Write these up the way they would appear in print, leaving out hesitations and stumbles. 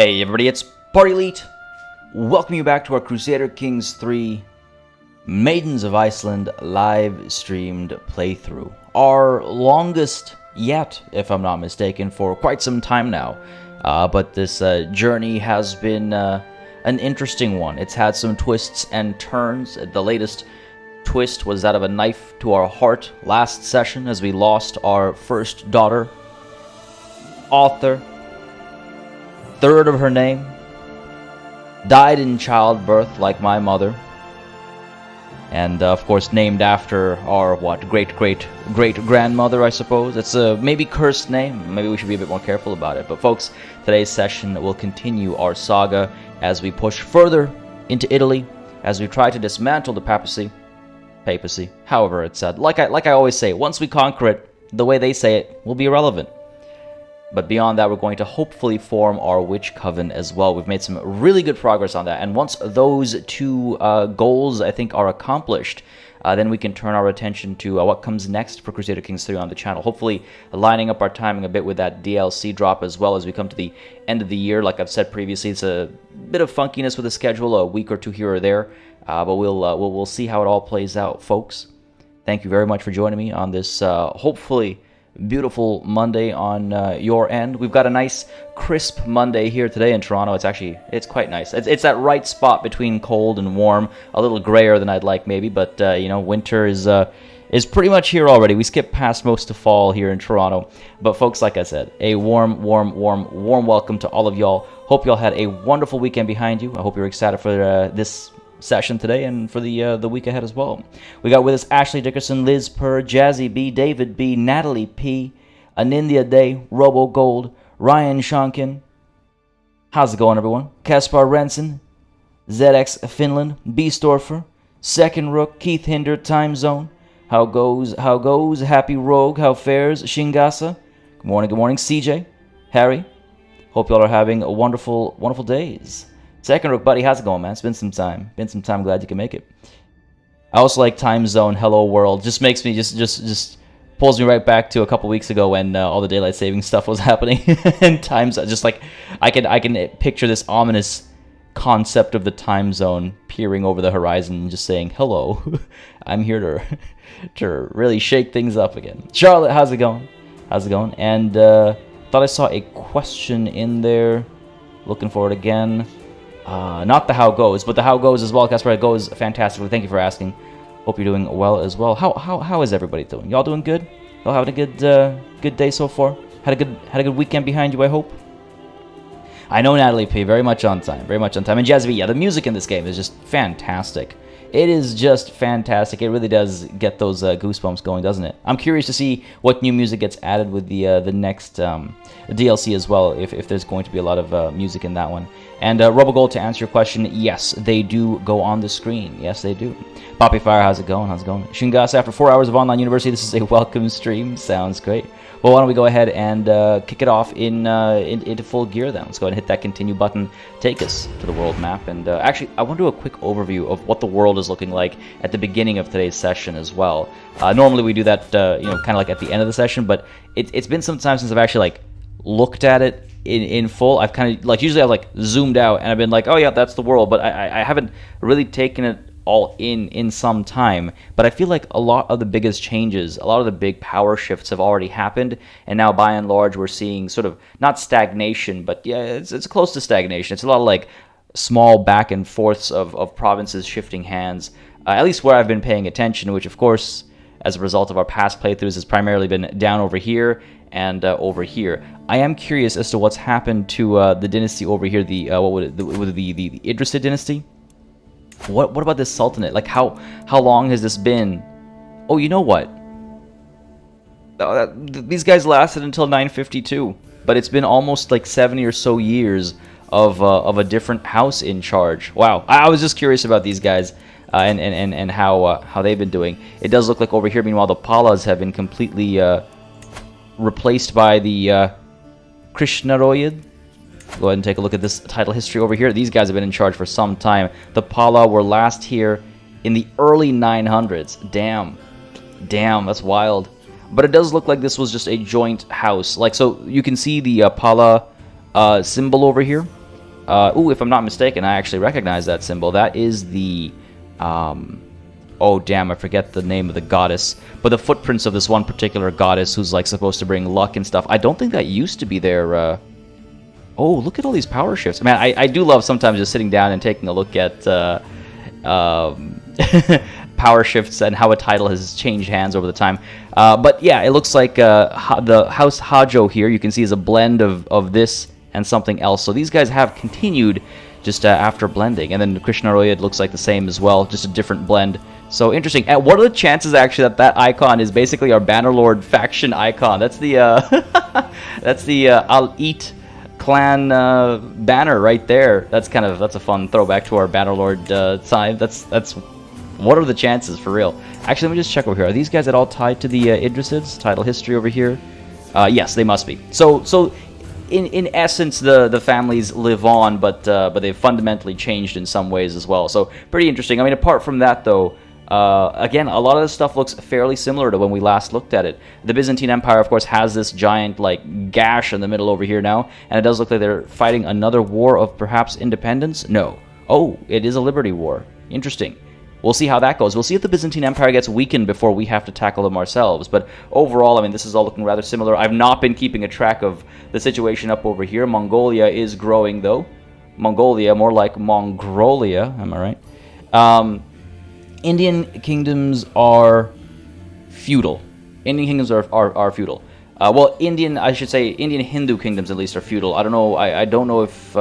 Hey everybody, it's Party Elite. Welcome you back to our Crusader Kings 3 Maidens of Iceland live streamed playthrough. Our longest yet, if I'm not mistaken, for quite some time now. But this journey has been an interesting one. It's had some twists and turns. The latest twist was that of a knife to our heart last session as we lost our first daughter, Audr, third of her name, died in childbirth like my mother, and of course named after our great-great-great-grandmother, I suppose. It's a maybe cursed name. Maybe we should be a bit more careful about it. But folks, today's session will continue our saga as we push further into Italy, as we try to dismantle the papacy, however it's said. Like I always say, once we conquer it, the way they say it will be irrelevant. But beyond that, we're going to hopefully form our witch coven as well. We've made some really good progress on that. And once those two goals, I think, are accomplished, then we can turn our attention to what comes next for Crusader Kings 3 on the channel. Hopefully lining up our timing a bit with that DLC drop as well as we come to the end of the year. Like I've said previously, it's a bit of funkiness with the schedule, a week or two here or there. But we'll see how it all plays out, folks. Thank you very much for joining me on this, hopefully beautiful Monday on your end. We've got a nice crisp Monday here today in Toronto. It's quite nice. It's that right spot between cold and warm, a little grayer than I'd like maybe, but you know, winter is pretty much here already. We skipped past most of fall here in Toronto. But folks, like I said, a warm welcome to all of y'all. Hope y'all had a wonderful weekend behind you. I hope you're excited for this session today and for the week ahead as well. We got with us Ashley Dickerson, Liz Purr, Jazzy B, David B, Natalie P, Anindya Day, Robo Gold, Ryan Shonkin. How's it going, everyone? Kaspar Rensen, ZX Finland, Beastorfer, Second Rook, Keith Hinder, Time Zone. How goes, Happy Rogue, how fares, Shingasa. Good morning, CJ, Harry. Hope y'all are having a wonderful days. Second Rook, buddy, how's it going, man? It's been some time. Glad you can make it. I also like Time Zone, Hello World. Just makes me, just pulls me right back to a couple weeks ago when all the daylight saving stuff was happening. And times, just like, I can picture this ominous concept of the time zone peering over the horizon, just saying, hello, I'm here to really shake things up again. Charlotte, how's it going? And thought I saw a question in there. Looking for it again. Not the how goes, but the how goes as well. Casper, it goes fantastically. Thank you for asking. Hope you're doing well as well. How is everybody doing? Y'all doing good? Y'all having a good day so far? Had a good weekend behind you, I hope. I know Natalie P, very much on time. And Jazzy, yeah, the music in this game is just fantastic. It is just fantastic. It really does get those goosebumps going, doesn't it? I'm curious to see what new music gets added with the next DLC as well, if there's going to be a lot of music in that one. And RoboGold, to answer your question, yes, they do go on the screen. Yes, they do. Poppy Fire, how's it going? Shingas, after 4 hours of online university, this is a welcome stream. Sounds great. Well, why don't we go ahead and kick it off into full gear then. Let's go ahead and hit that continue button. Take us to the world map. And actually, I want to do a quick overview of what the world is looking like at the beginning of today's session as well. Normally we do that, kind of like at the end of the session, but it's been some time since I've actually looked at it in full. I've kind of usually I've zoomed out and I've been like, oh yeah, that's the world, but I haven't really taken it all in some time. But I feel like a lot of the biggest changes, a lot of the big power shifts have already happened, and now by and large we're seeing sort of not stagnation, but yeah, it's close to stagnation. It's a lot of small back and forths of provinces shifting hands, at least where I've been paying attention, which of course as a result of our past playthroughs has primarily been down over here and over here. I am curious as to what's happened to the dynasty over here, the Idrisid dynasty. What about this sultanate? How long has this been? Oh, you know what? These guys lasted until 952, but it's been almost 70 or so years of a different house in charge. Wow, I was just curious about these guys and how they've been doing. It does look like over here, meanwhile, the Palas have been completely replaced by the Krishnaroyad. Go ahead and take a look at this title history over here. These guys have been in charge for some time. The Pala were last here in the early 900s. Damn, that's wild. But it does look like this was just a joint house. So you can see the Pala symbol over here. Ooh, if I'm not mistaken, I actually recognize that symbol. That is the... oh, damn, I forget the name of the goddess. But the footprints of this one particular goddess who's, like, supposed to bring luck and stuff. I don't think that used to be there. Oh, look at all these power shifts. Man, I do love sometimes just sitting down and taking a look at power shifts and how a title has changed hands over the time. But yeah, it looks like the House Hajo here, you can see, is a blend of this and something else. So these guys have continued just after blending. And then Krishna Royad looks like the same as well, just a different blend. So interesting. And what are the chances actually that icon is basically our Bannerlord faction icon? That's the that's the Al-Eat clan banner right there. That's a fun throwback to our Bannerlord side. That's what are the chances for real? Actually, let me just check over here. Are these guys at all tied to the Idrisids? Title history over here. Yes, they must be. So in essence, the families live on, but they've fundamentally changed in some ways as well. So pretty interesting. I mean, apart from that though. Again, a lot of this stuff looks fairly similar to when we last looked at it. The Byzantine Empire, of course, has this giant, like, gash in the middle over here now, and it does look like they're fighting another war of perhaps independence? No. Oh, it is a liberty war. Interesting. We'll see how that goes. We'll see if the Byzantine Empire gets weakened before we have to tackle them ourselves. But overall, I mean, this is all looking rather similar. I've not been keeping a track of the situation up over here. Mongolia is growing, though. Mongolia, more like Mongrolia, am I right? Indian kingdoms are feudal. Indian kingdoms are feudal. Well, I should say Indian Hindu kingdoms at least are feudal. I don't know. I don't know if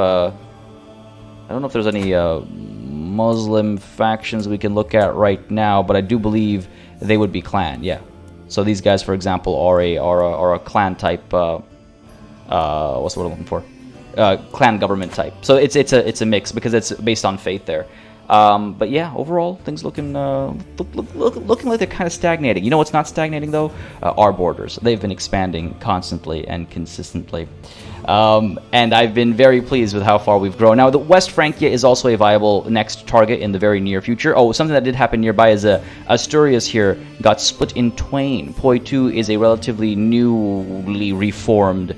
there's any Muslim factions we can look at right now, but I do believe they would be clan. Yeah. So these guys, for example, are a clan type. What's the word I'm looking for? Clan government type. So it's a mix because it's based on faith there. But yeah, overall, things looking like they're kind of stagnating. You know what's not stagnating, though? Our borders. They've been expanding constantly and consistently. And I've been very pleased with how far we've grown. Now, the West Francia is also a viable next target in the very near future. Oh, something that did happen nearby is Asturias here got split in twain. Poitou is a relatively newly reformed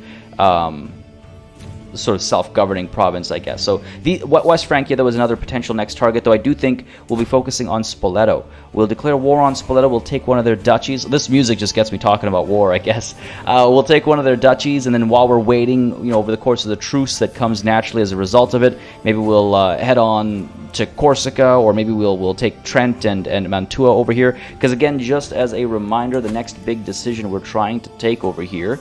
sort of self-governing province, I guess. So West Francia, though, is another potential next target, though I do think we'll be focusing on Spoleto. We'll declare war on Spoleto. We'll take one of their duchies. This music just gets me talking about war, I guess. We'll take one of their duchies, and then while we're waiting, over the course of the truce that comes naturally as a result of it, maybe we'll head on to Corsica, or maybe we'll take Trent and Mantua over here. Because again, just as a reminder, the next big decision we're trying to take over here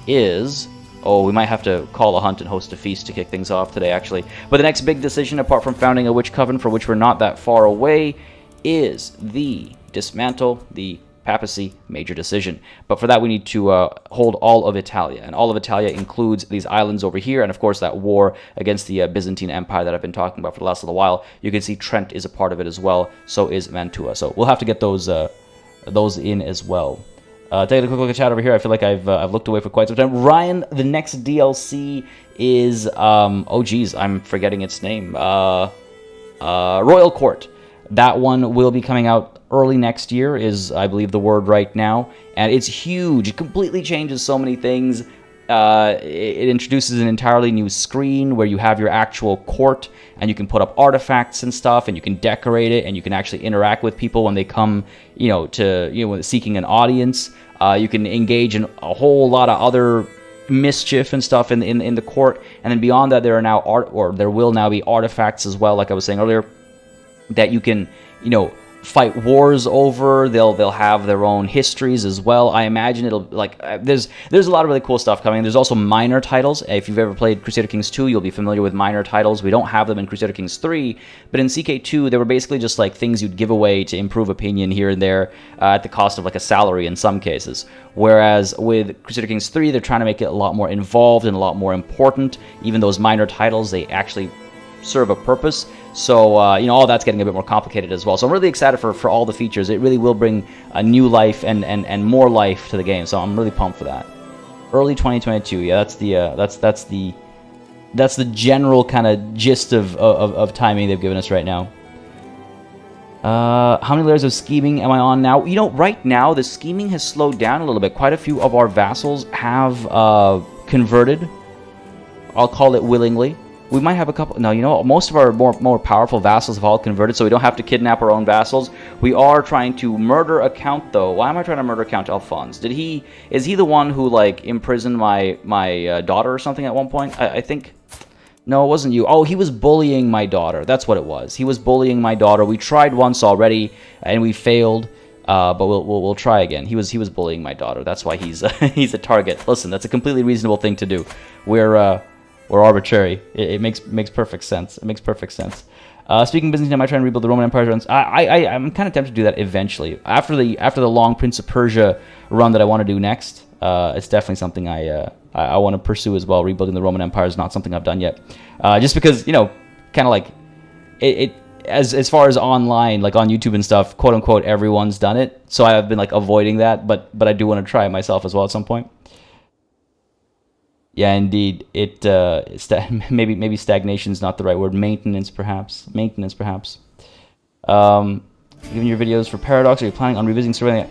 is... Oh, we might have to call a hunt and host a feast to kick things off today, actually. But the next big decision, apart from founding a witch coven, for which we're not that far away, is the dismantle the papacy major decision. But for that, we need to hold all of Italia. And all of Italia includes these islands over here, and of course that war against the Byzantine Empire that I've been talking about for the last little while. You can see Trent is a part of it as well, so is Mantua. So we'll have to get those in as well. Taking a quick look at chat over here, I feel like I've looked away for quite some time. Ryan, the next DLC is, oh geez, I'm forgetting its name. Royal Court. That one will be coming out early next year, is, I believe, the word right now. And it's huge. It completely changes so many things. It introduces an entirely new screen where you have your actual court, and you can put up artifacts and stuff, and you can decorate it, and you can actually interact with people when they come, seeking an audience. You can engage in a whole lot of other mischief and stuff in the court, and then beyond that, there will now be artifacts as well, like I was saying earlier, that you can, fight wars over. They'll have their own histories as well. I imagine it'll there's a lot of really cool stuff coming. There's also minor titles. If you've ever played Crusader Kings 2, you'll be familiar with minor titles. We don't have them in Crusader Kings 3, but in CK2 they were basically just like things you'd give away to improve opinion here and there at the cost of like a salary in some cases. Whereas with Crusader Kings 3, they're trying to make it a lot more involved and a lot more important. Even those minor titles, they actually serve a purpose. So, all that's getting a bit more complicated as well. So I'm really excited for all the features. It really will bring a new life and more life to the game. So I'm really pumped for that. Early 2022. Yeah, that's the general kind of gist of timing they've given us right now. How many layers of scheming am I on now? Right now the scheming has slowed down a little bit. Quite a few of our vassals have converted. I'll call it willingly. We might have a couple. No, you know what? Most of our more powerful vassals have all converted, so we don't have to kidnap our own vassals. We are trying to murder a count, though. Why am I trying to murder Count Alphonse? Is he the one who like imprisoned my daughter or something at one point? I think. No, it wasn't you. Oh, he was bullying my daughter. That's what it was. He was bullying my daughter. We tried once already, and we failed. But we'll try again. He was bullying my daughter. That's why he's he's a target. Listen, that's a completely reasonable thing to do. We're arbitrary. It makes perfect sense. It makes perfect sense. Speaking of business, I might try and rebuild the Roman Empire runs. I'm kind of tempted to do that eventually. After the long Prince of Persia run that I want to do next, it's definitely something I want to pursue as well. Rebuilding the Roman Empire is not something I've done yet, just because kind of like it. As far as online, like on YouTube and stuff, quote unquote, everyone's done it. So I've been like avoiding that, but I do want to try it myself as well at some point. Yeah, indeed. Maybe stagnation is not the right word. Maintenance, perhaps. Giving your videos for Paradox, are you planning on revisiting Surviving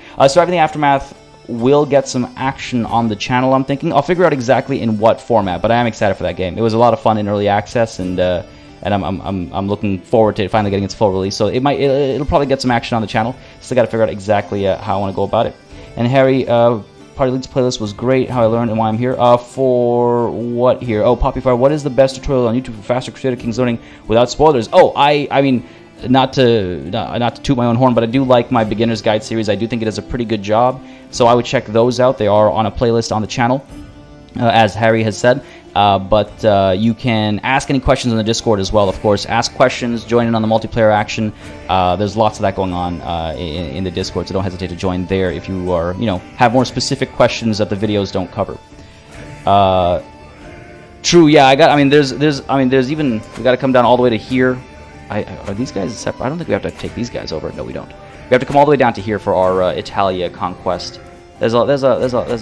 the Aftermath? Will get some action on the channel, I'm thinking. I'll figure out exactly in what format, but I am excited for that game. It was a lot of fun in early access, and I'm looking forward to it finally getting its full release. So it'll probably get some action on the channel. Still got to figure out exactly how I want to go about it. And Harry, Party Leads playlist was great. How I learned and why I'm here. For what here? Oh, Poppyfire. What is the best tutorial on YouTube for faster Crusader Kings learning without spoilers? Oh, I mean, not to toot my own horn, but I do like my beginner's guide series. I do think it does a pretty good job. So I would check those out. They are on a playlist on the channel, as Harry has said. But you can ask any questions in the Discord as well, of course. Ask questions, join in on the multiplayer action. There's lots of that going on in the Discord, so don't hesitate to join there if you are, have more specific questions that the videos don't cover. True, yeah. There's even we got to come down all the way to here. Are these guys separate? I don't think we have to take these guys over. No, we don't. We have to come all the way down to here for our Italia conquest. There's a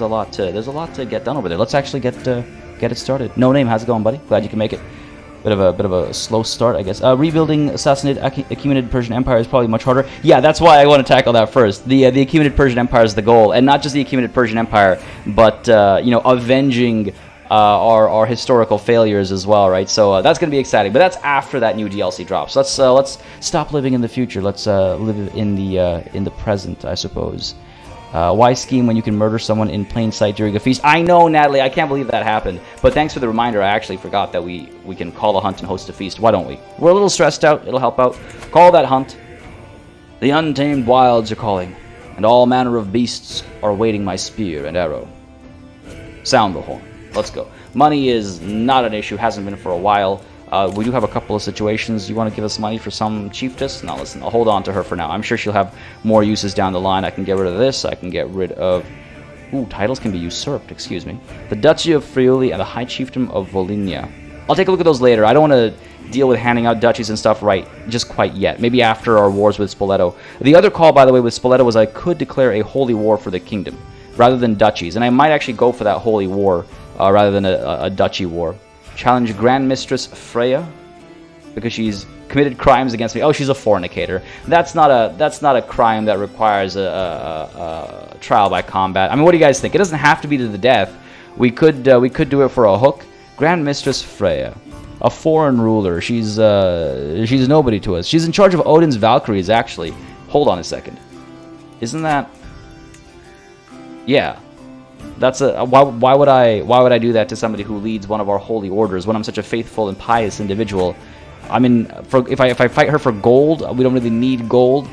lot to get done over there. Let's actually get it started. No Name, how's it going, buddy? Glad you can make it. Bit of a slow start, I guess. Rebuilding assassinated accumulated Persian Empire is probably much harder. Yeah, that's why I want to tackle that first. The accumulated Persian Empire is the goal, and not just the accumulated Persian Empire, but avenging our historical failures as well, right? So that's going to be exciting. But that's after that new DLC drops. Let's stop living in the future. Let's live in the present, I suppose. Why scheme when you can murder someone in plain sight during a feast? I know, Natalie, I can't believe that happened. But thanks for the reminder. I actually forgot that we can call a hunt and host a feast. Why don't we? We're a little stressed out. It'll help out. Call that hunt. The untamed wilds are calling, and all manner of beasts are awaiting my spear and arrow. Sound the horn. Let's go. Money is not an issue. Hasn't been for a while. We do have a couple of situations. You want to give us money for some chiefess? No, listen, I'll hold on to her for now. I'm sure she'll have more uses down the line. I can get rid of this. I can get rid of... Ooh, titles can be usurped, excuse me. The Duchy of Friuli and the High Chiefdom of Volhynia. I'll take a look at those later. I don't want to deal with handing out duchies and stuff just quite yet. Maybe after our wars with Spoleto. The other call, by the way, with Spoleto was I could declare a holy war for the kingdom rather than duchies. And I might actually go for that holy war rather than a duchy war. Challenge Grand Mistress Freya because she's committed crimes against me. Oh, she's a fornicator. That's not a crime that requires a trial by combat. I mean, what do you guys think? It doesn't have to be to the death. We could do it for a hook. Grand Mistress Freya, a foreign ruler. She's nobody to us. She's in charge of Odin's Valkyries. Actually, hold on a second. Isn't that? Yeah. That's why would I do that to somebody who leads one of our holy orders when I'm such a faithful and pious individual? I mean, if I fight her for gold, we don't really need gold.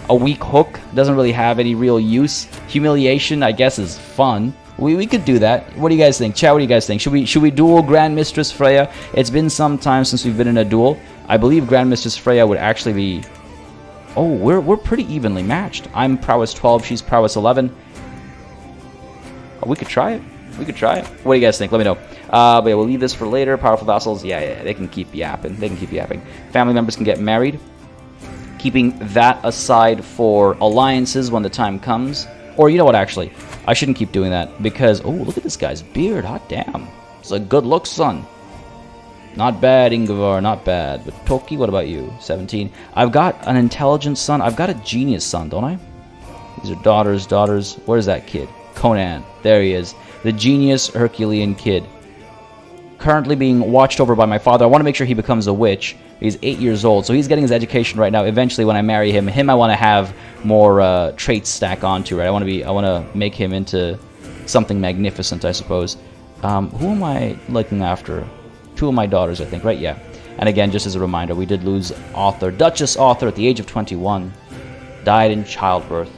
A weak hook doesn't really have any real use. Humiliation, I guess, is fun. We could do that. What do you guys think? Chat, what do you guys think? Should we duel Grand Mistress Freya? It's been some time since we've been in a duel. I believe Grand Mistress Freya would actually be... Oh, we're pretty evenly matched. I'm prowess 12, she's prowess 11. We could try it. What do you guys think? Let me know. But yeah, we'll leave this for later. Powerful vassals, yeah, they can keep yapping. Family members can get married. Keeping that aside for alliances when the time comes. Or you know what, actually, I shouldn't keep doing that because, oh, look at this guy's beard. Hot damn. It's a good look, son. Not bad, Ingvar, not bad. But Toki, what about you? 17. I've got an intelligent son. I've got a genius son, don't I? These are daughters. Where's that kid? Conan. There he is. The genius Herculean kid. currently being watched over by my father. I want to make sure he becomes a witch. He's 8 years old, so he's getting his education right now. Eventually, when I marry him, I want to have more traits stack onto, right? I want to make him into something magnificent, I suppose. Who am I looking after? 2 of my daughters, I think, right? Yeah. And again, just as a reminder, we did lose Duchess Audr, at the age of 21. Died in childbirth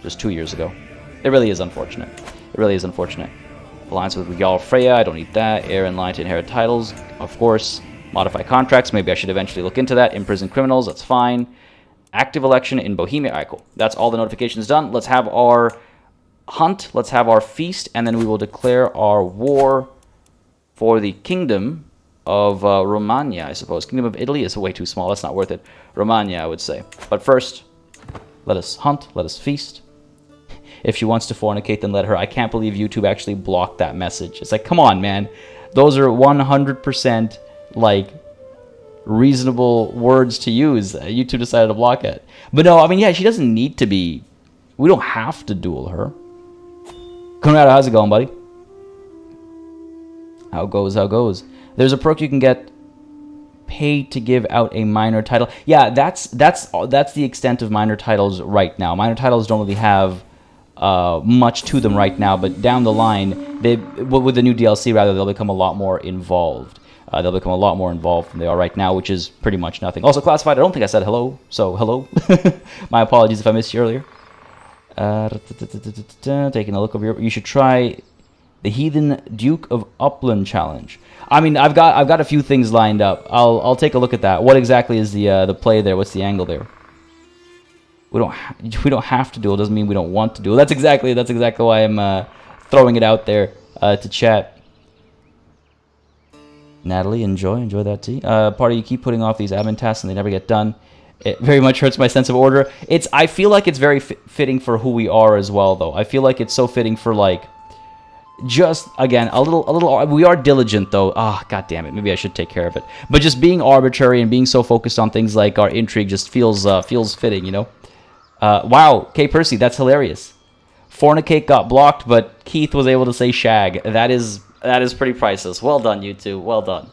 just 2 years ago. It really is unfortunate. It really is unfortunate. Alliance with Jarl Freya, I don't need that. Heir in line to inherit titles, of course. Modify contracts, maybe I should eventually look into that. Imprison criminals, that's fine. Active election in Bohemia, alright, cool. That's all the notifications done. Let's have our hunt, let's have our feast, and then we will declare our war for the kingdom of Romagna, I suppose. Kingdom of Italy is way too small, that's not worth it. Romagna, I would say. But first, let us hunt, let us feast. If she wants to fornicate, then let her. I can't believe YouTube actually blocked that message. It's like, come on, man. Those are 100%, like, reasonable words to use. YouTube decided to block it. But no, I mean, yeah, she doesn't need to be... We don't have to duel her. Conrado, how's it going, buddy? How goes? There's a perk you can get paid to give out a minor title. Yeah, that's the extent of minor titles right now. Minor titles don't really have much to them right now, but down the line, with the new DLC, rather, they'll become a lot more involved. They'll become a lot more involved than they are right now, which is pretty much nothing. Also, classified, I don't think I said hello, so hello. My apologies if I missed you earlier. Taking a look over here. You should try the Heathen Duke of Upland challenge. I mean, I've got a few things lined up. I'll take a look at that. What exactly is the play there? What's the angle there? We don't have to duel. Doesn't mean we don't want to duel. That's exactly why I'm throwing it out there to chat. Natalie, enjoy that tea. Party, you keep putting off these admin tasks and they never get done. It very much hurts my sense of order. I feel like it's very fitting for who we are as well, though. I feel like it's so fitting for, like, just, again, a little. We are diligent, though. Ah, oh, god damn it. Maybe I should take care of it. But just being arbitrary and being so focused on things like our intrigue just feels fitting, you know. Wow, K Percy, that's hilarious. Fornicate got blocked, but Keith was able to say shag. That is pretty priceless. Well done, you two. Well done.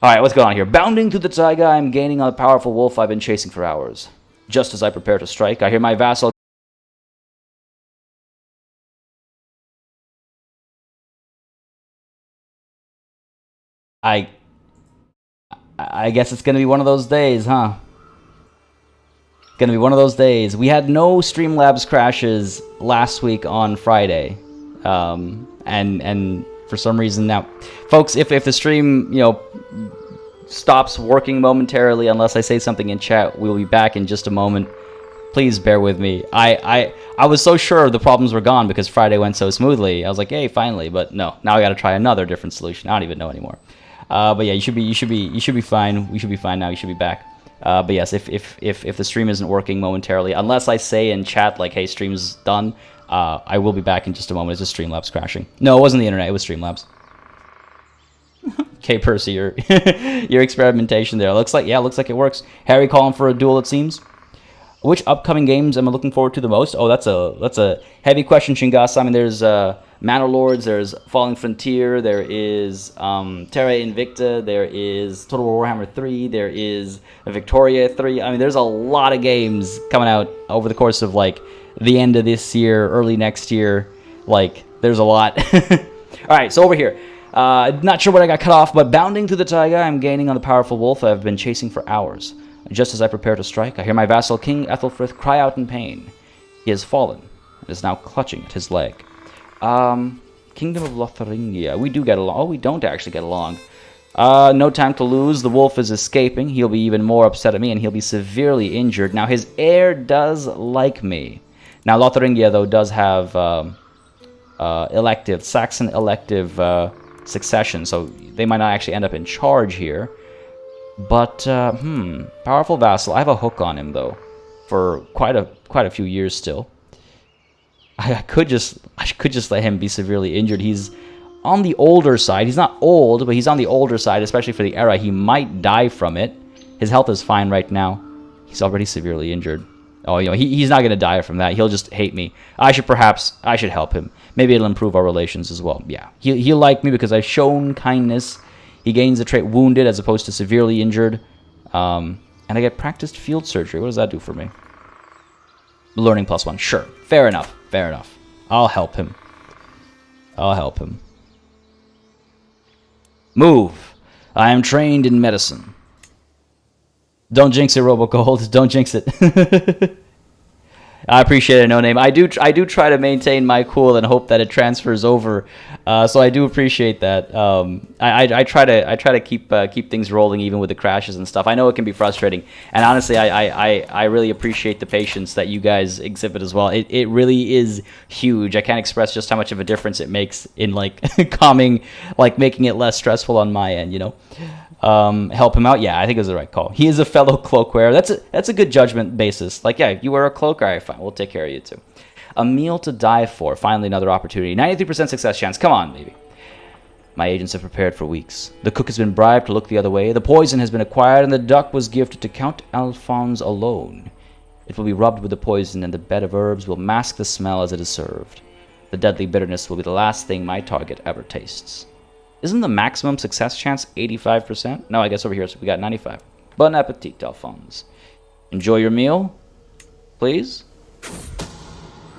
Alright, what's going on here? Bounding through the taiga, I'm gaining on a powerful wolf I've been chasing for hours. Just as I prepare to strike, I hear my vassal... I guess it's gonna be one of those days, huh? Gonna be one of those days. We had no Streamlabs crashes last week on Friday. And for some reason now, folks, if the stream, you know, stops working momentarily unless I say something in chat, we'll be back in just a moment. Please bear with me. I was so sure the problems were gone because Friday went so smoothly. I was like, hey, finally, but no. Now I got to try another different solution. I don't even know anymore. But yeah, you should be fine. We should be fine now. You should be back. But yes, if the stream isn't working momentarily, unless I say in chat like, hey, stream's done, I will be back in just a moment. It's just Streamlabs crashing. No, it wasn't the internet. It was Streamlabs. Okay, Percy, your experimentation there. Looks like it works. Harry calling for a duel, it seems. Which upcoming games am I looking forward to the most? Oh, that's a heavy question, Shingas. I mean, there's Manor Lords, there's Falling Frontier, there is Terra Invicta, there is Total War Warhammer 3, there is Victoria 3. I mean, there's a lot of games coming out over the course of, like, the end of this year, early next year. Like, there's a lot. Alright, so over here. Not sure what I got cut off, but bounding through the taiga, I'm gaining on the powerful wolf I've been chasing for hours. Just as I prepare to strike, I hear my vassal King Ethelfrith cry out in pain. He has fallen and is now clutching at his leg. Kingdom of Lotharingia. We do get along. Oh, we don't actually get along. No time to lose. The wolf is escaping. He'll be even more upset at me, and he'll be severely injured. Now, his heir does like me. Now, Lotharingia, though, does have Saxon elective succession, so they might not actually end up in charge here. But, powerful vassal. I have a hook on him, though, for quite a few years still. I could just let him be severely injured. He's on the older side. He's not old, but he's on the older side, especially for the era. He might die from it. His health is fine right now. He's already severely injured. Oh, you know, he's not going to die from that. He'll just hate me. I should help him. Maybe it'll improve our relations as well. Yeah, he'll like me because I've shown kindness He gains the trait wounded as opposed to severely injured. And I get practiced field surgery. What does that do for me? Learning +1. Sure. Fair enough. Fair enough. I'll help him. I'll help him. Move. I am trained in medicine. Don't jinx it, RoboGold. Don't jinx it. I appreciate it, No Name. I do try to maintain my cool and hope that it transfers over. So I do appreciate that. I try to keep things rolling even with the crashes and stuff. I know it can be frustrating, and honestly, I really appreciate the patience that you guys exhibit as well. It really is huge. I can't express just how much of a difference it makes in like calming, like making it less stressful on my end. You know. Help him out. Yeah, I think it was the right call. He is a fellow cloak wearer. That's a good judgment basis. Like, yeah, you wear a cloak. All right, fine. We'll take care of you too. A meal to die for. Finally, another opportunity. 93% success chance. Come on, baby. My agents have prepared for weeks. The cook has been bribed to look the other way. The poison has been acquired, and the duck was gifted to Count Alphonse alone. It will be rubbed with the poison, and the bed of herbs will mask the smell as it is served. The deadly bitterness will be the last thing my target ever tastes. Isn't the maximum success chance 85%? No, I guess over here we got 95. Bon appetit, Alphonse. Enjoy your meal, please.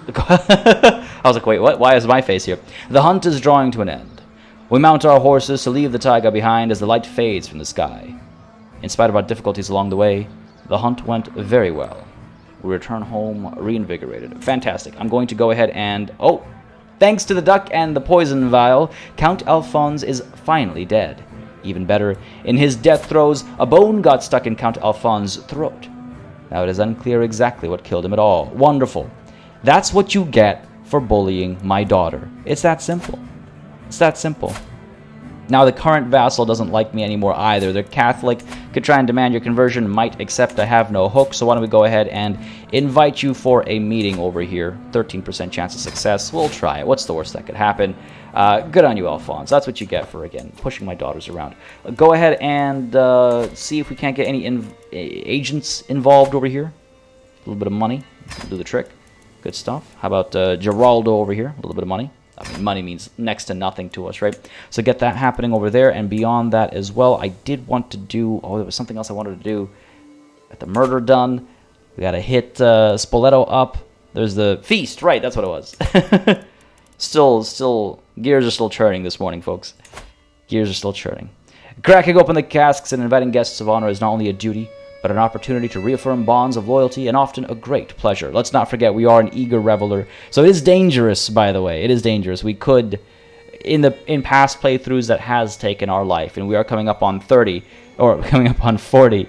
I was like, wait, what? Why is my face here? The hunt is drawing to an end. We mount our horses to leave the taiga behind as the light fades from the sky. In spite of our difficulties along the way, the hunt went very well. We return home reinvigorated. Fantastic. I'm going to go ahead and... Oh! Thanks to the duck and the poison vial, Count Alphonse is finally dead. Even better, in his death throes, a bone got stuck in Count Alphonse's throat. Now it is unclear exactly what killed him at all. Wonderful. That's what you get for bullying my daughter. It's that simple. It's that simple. Now the current vassal doesn't like me anymore either. They're Catholic, could try and demand your conversion, might accept I have no hook, so why don't we go ahead and invite you for a meeting over here. 13% chance of success. We'll try it. What's the worst that could happen? Good on you, Alphonse. That's what you get for, again, pushing my daughters around. Go ahead and see if we can't get any agents involved over here. A little bit of money. Do the trick. Good stuff. How about Geraldo over here? A little bit of money. I mean, money means next to nothing to us, right? So get that happening over there, and beyond that as well, I did want to do... Oh, there was something else I wanted to do. Got the murder done. We got to hit Spoleto up. There's the feast, right? That's what it was. Still, gears are still churning this morning, folks. Gears are still churning. Cracking open the casks and inviting guests of honor is not only a duty, but an opportunity to reaffirm bonds of loyalty and often a great pleasure. Let's not forget we are an eager reveler. So it is dangerous, by the way. It is dangerous. We could, in past playthroughs that has taken our life, and we are coming up on 30, or coming up on 40.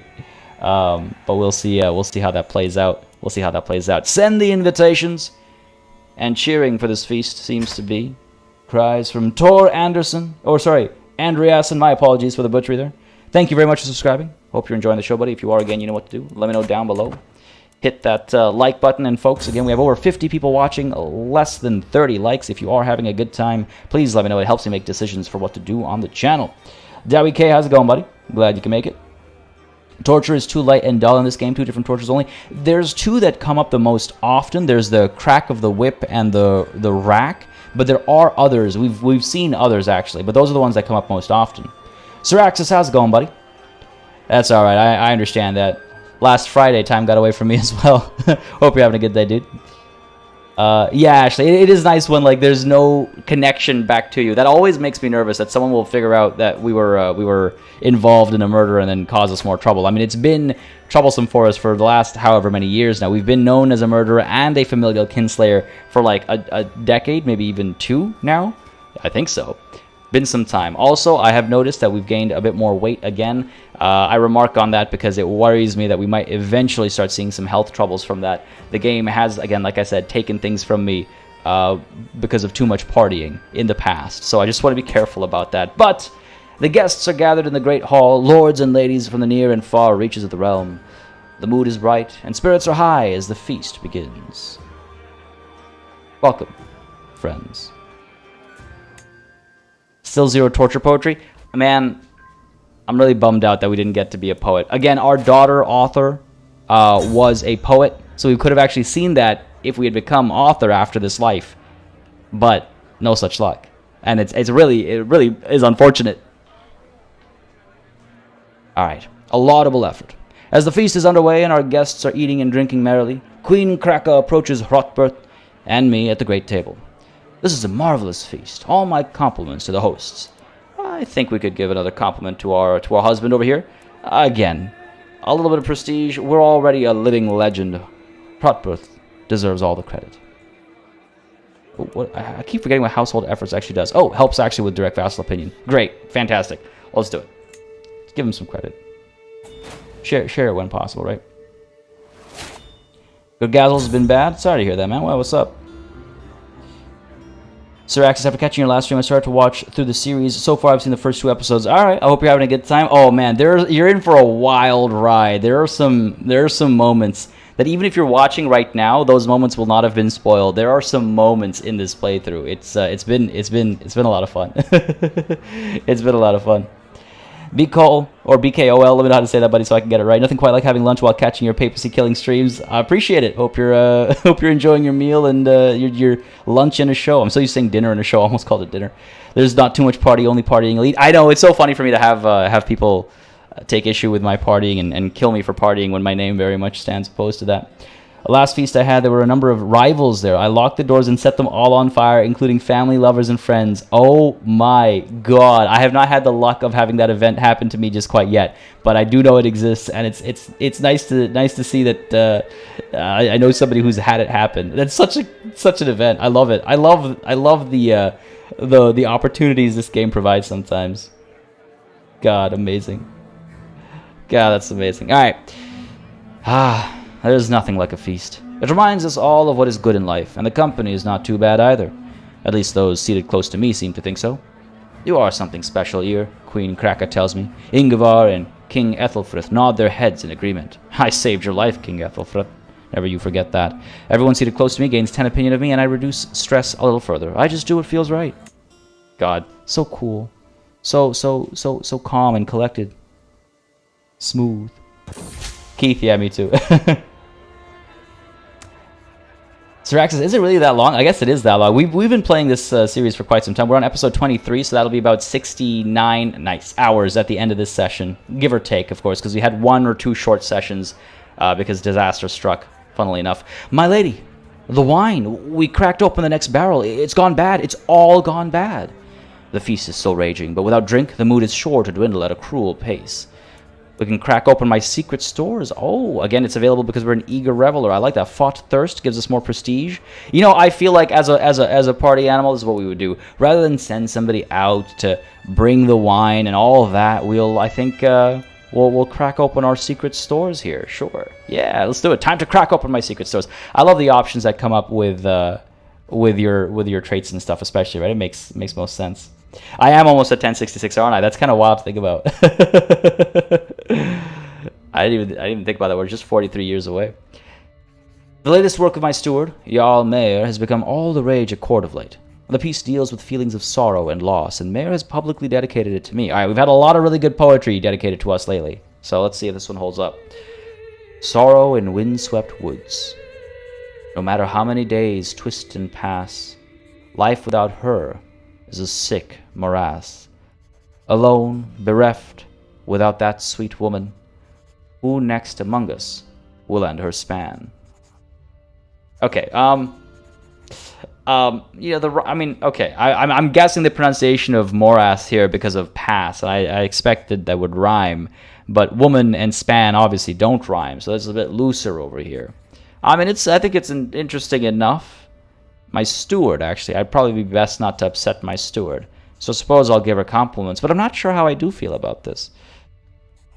But we'll see how that plays out. We'll see how that plays out. Send the invitations. And cheering for this feast seems to be cries from Tor Anderson. Or sorry, Andreasen. My apologies for the butchery there. Thank you very much for subscribing. Hope you're enjoying the show, buddy. If you are, again, you know what to do. Let me know down below. Hit that like button. And, folks, again, we have over 50 people watching, less than 30 likes. If you are having a good time, please let me know. It helps me make decisions for what to do on the channel. Dowie K, how's it going, buddy? Glad you can make it. Torture is too light and dull in this game. 2 different tortures only. There's 2 that come up the most often. There's the crack of the whip and the rack. But there are others. We've seen others, actually. But those are the ones that come up most often. Siraxis, how's it going, buddy? That's alright, I understand that. Last Friday, time got away from me as well. Hope you're having a good day, dude. Yeah, actually, it is nice when, like, there's no connection back to you. That always makes me nervous, that someone will figure out that we were involved in a murder and then cause us more trouble. I mean, it's been troublesome for us for the last however many years now. We've been known as a murderer and a familial kinslayer for, like, a decade, maybe even 2 now. I think so. Been some time. Also, I have noticed that we've gained a bit more weight again. I remark on that because it worries me that we might eventually start seeing some health troubles from that. The game has, again, like I said, taken things from me because of too much partying in the past. So I just want to be careful about that. But the guests are gathered in the great hall, lords and ladies from the near and far reaches of the realm. The mood is bright and spirits are high as the feast begins. Welcome, friends. Still 0 torture poetry? Man, I'm really bummed out that we didn't get to be a poet. Again, our daughter, Author, was a poet, so we could have actually seen that if we had become Author after this life. But no such luck. And it really is unfortunate. Alright, a laudable effort. As the feast is underway and our guests are eating and drinking merrily, Queen Kraka approaches Hrothbert and me at the great table. This is a marvelous feast. All my compliments to the hosts. I think we could give another compliment to our husband over here. Again, a little bit of prestige. We're already a living legend. Hrothbert deserves all the credit. I keep forgetting what household efforts actually does. Oh, helps actually with direct vassal opinion. Great, fantastic. Let's do it. Let's give him some credit. Share it when possible, right? Good Gazzle's been bad. Sorry to hear that, man. Well, what's up? Sir Axis, after catching your last stream, I started to watch through the series. So far, I've seen the first 2 episodes. All right, I hope you're having a good time. Oh man, you're in for a wild ride. There are some moments that even if you're watching right now, those moments will not have been spoiled. There are some moments in this playthrough. It's been a lot of fun. It's been a lot of fun. BKOL, or BKOL, let me know how to say that, buddy, so I can get it right. Nothing quite like having lunch while catching your papacy killing streams. I appreciate it. Hope you're enjoying your meal and your lunch and a show. I'm so used to saying dinner and a show. I almost called it dinner. There's not too much party, only partying elite. I know, it's so funny for me to have people take issue with my partying and kill me for partying when my name very much stands opposed to that. Last feast I had, there were a number of rivals there. I locked the doors and set them all on fire, including family, lovers, and friends. Oh my god. I have not had the luck of having that event happen to me just quite yet, but I do know it exists, and it's nice to see that I know somebody who's had it happen. That's such an event. I love it. I love the opportunities this game provides sometimes. God, amazing. God, that's amazing. All right. There's nothing like a feast. It reminds us all of what is good in life, and the company is not too bad either. At least those seated close to me seem to think so. You are something special here, Queen Kraka tells me. Ingvar and King Ethelfrith nod their heads in agreement. I saved your life, King Ethelfrith. Never you forget that. Everyone seated close to me gains 10 opinion of me, and I reduce stress a little further. I just do what feels right. God, so cool. So calm and collected. Smooth. Keith, yeah, me too. Sir Axis, is it really that long? I guess it is that long. We've been playing this series for quite some time. We're on episode 23, so that'll be about 69 hours at the end of this session. Give or take, of course, because we had 1 or 2 short sessions because disaster struck, funnily enough. My lady, the wine. We cracked open the next barrel. It's gone bad. It's all gone bad. The feast is still raging, but without drink, the mood is sure to dwindle at a cruel pace. We can crack open my secret stores. Oh, again, it's available because we're an eager reveler. I like that. Fought thirst gives us more prestige. You know, I feel like as a party animal, this is what we would do. Rather than send somebody out to bring the wine and all of that, I think we'll crack open our secret stores here. Sure. Yeah, let's do it. Time to crack open my secret stores. I love the options that come up with your traits and stuff, especially, right? It makes most sense. I am almost at 1066, aren't I? That's kind of wild to think about. I didn't even think about that. We're just 43 years away. The latest work of my steward, Jarl Mayer, has become all the rage at court of late. The piece deals with feelings of sorrow and loss, and Mayer has publicly dedicated it to me. All right, we've had a lot of really good poetry dedicated to us lately, so let's see if this one holds up. Sorrow in windswept woods. No matter how many days twist and pass, life without her is a sick morass. Alone, bereft, without that sweet woman, who next among us will end her span? Okay, okay, I'm guessing the pronunciation of morass here because of pass. I expected that would rhyme, but woman and span obviously don't rhyme, so it's a bit looser over here. I mean, I think it's interesting enough. My steward, actually. I'd probably be best not to upset my steward. So suppose I'll give her compliments, but I'm not sure how I do feel about this.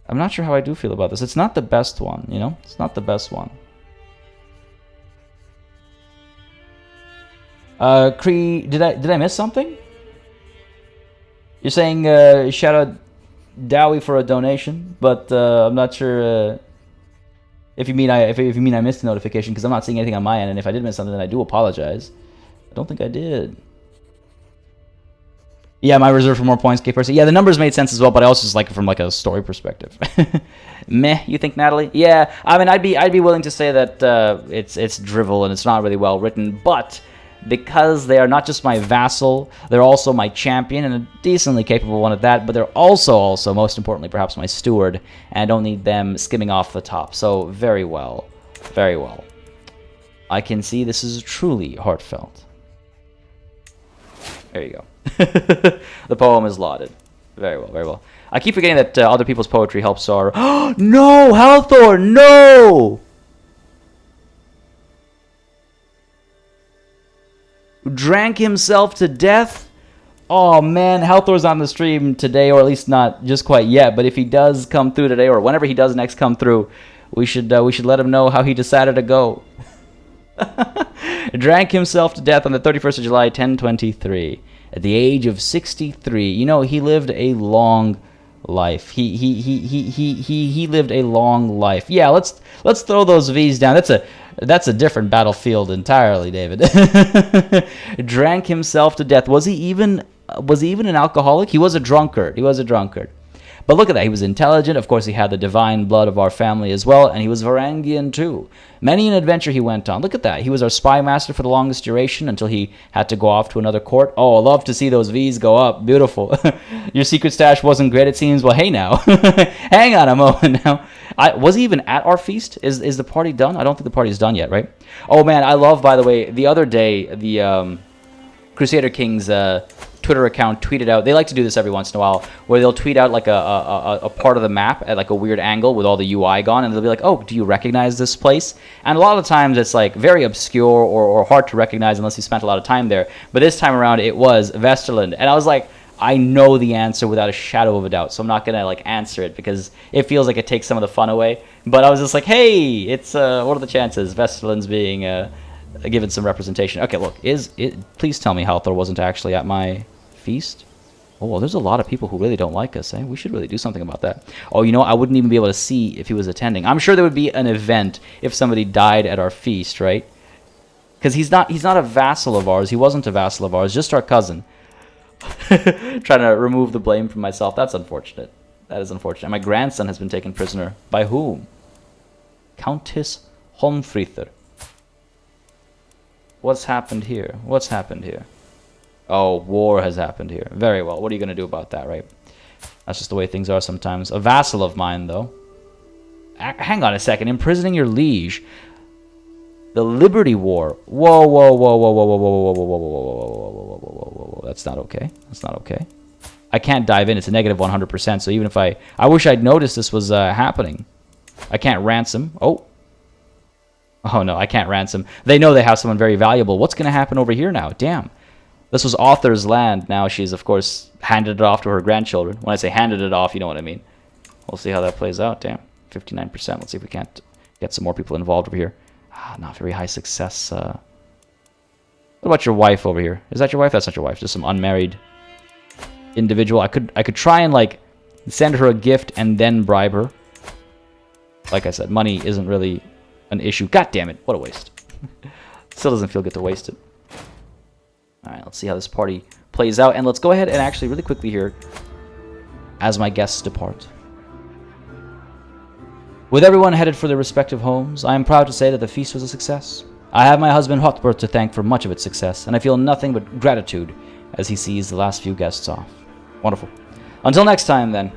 It's not the best one, you know? It's not the best one. Cree, did I miss something? You're saying shout out Dowie for a donation, but I'm not sure if you mean I missed the notification, because I'm not seeing anything on my end, and if I did miss something, then I do apologize. I don't think I did. Yeah, my reserve for more points, K-Person. Yeah, the numbers made sense as well, but I also just like it from like a story perspective. Meh, you think, Natalie? Yeah, I mean, I'd be willing to say that it's drivel and it's not really well written, but because they are not just my vassal, they're also my champion, and a decently capable one at that, but they're also, most importantly, perhaps my steward, and I don't need them skimming off the top. So, very well. Very well. I can see this is truly heartfelt. There you go. The poem is lauded. Very well, very well. I keep forgetting that other people's poetry helps our... No! Halthor! No! Drank himself to death? Oh man, Halthor's on the stream today, or at least not just quite yet, but if he does come through today, or whenever he does next come through, we should let him know how he decided to go. Drank himself to death on the 31st of July, 1023, at the age of 63. You know, he lived a long life. He lived a long life. Yeah, let's throw those V's down. That's a different battlefield entirely, David. Drank himself to death. Was he even an alcoholic? He was a drunkard. But look at that. He was intelligent. Of course, he had the divine blood of our family as well, and he was Varangian too. Many an adventure he went on. Look at that. He was our spy master for the longest duration until he had to go off to another court. Oh, I love to see those V's go up. Beautiful. Your secret stash wasn't great, it seems. Well, hey now. Hang on a moment now. Was he even at our feast? Is the party done? I don't think the party's done yet, right? Oh, man, I love, by the way, the other day, the Crusader Kings Twitter account tweeted out, they like to do this every once in a while, where they'll tweet out like a part of the map at like a weird angle with all the UI gone, and they'll be like, oh, do you recognize this place? And a lot of the times it's like very obscure or hard to recognize unless you spent a lot of time there. But this time around it was Vesterland, and I was like, I know the answer without a shadow of a doubt, so I'm not gonna like answer it because it feels like it takes some of the fun away. But I was just like, hey, it's what are the chances Vesterland's being given some representation? Okay, look, please tell me Halthor wasn't actually at my feast. Oh, well, there's a lot of people who really don't like us, eh? We should really do something about that. Oh, you know, I wouldn't even be able to see if he was attending. I'm sure there would be an event if somebody died at our feast, right? Because he's not a vassal of ours. He wasn't a vassal of ours, just our cousin. Trying to remove the blame from myself. That's unfortunate. That is unfortunate. My grandson has been taken prisoner. By whom? Countess Holmfrither. What's happened here? What's happened here? Oh, war has happened here. Very well. What are you going to do about that, right? That's just the way things are sometimes. A vassal of mine, though. Hang on a second. Imprisoning your liege. The Liberty War. Whoa, whoa, whoa, whoa, whoa, whoa, whoa, whoa, whoa, whoa, whoa, whoa, whoa, whoa, whoa, whoa, whoa, whoa. That's not okay. That's not okay. I can't dive in. It's a negative 100%. So even if I wish I'd noticed this was happening. I can't ransom. Oh. Oh, no, I can't ransom. They know they have someone very valuable. What's going to happen over here now? Damn. This was Audr's land. Now she's, of course, handed it off to her grandchildren. When I say handed it off, you know what I mean. We'll see how that plays out. Damn. 59%. Let's see if we can't get some more people involved over here. Not very high success. What about your wife over here? Is that your wife? That's not your wife. Just some unmarried individual. I could try and, like, send her a gift and then bribe her. Like I said, money isn't really an issue. God damn it. What a waste. Still doesn't feel good to waste it. Alright, let's see how this party plays out. And let's go ahead and actually really quickly here, as my guests depart. With everyone headed for their respective homes, I am proud to say that the feast was a success. I have my husband Hotbert to thank for much of its success, and I feel nothing but gratitude as he sees the last few guests off. Wonderful. Until next time, then.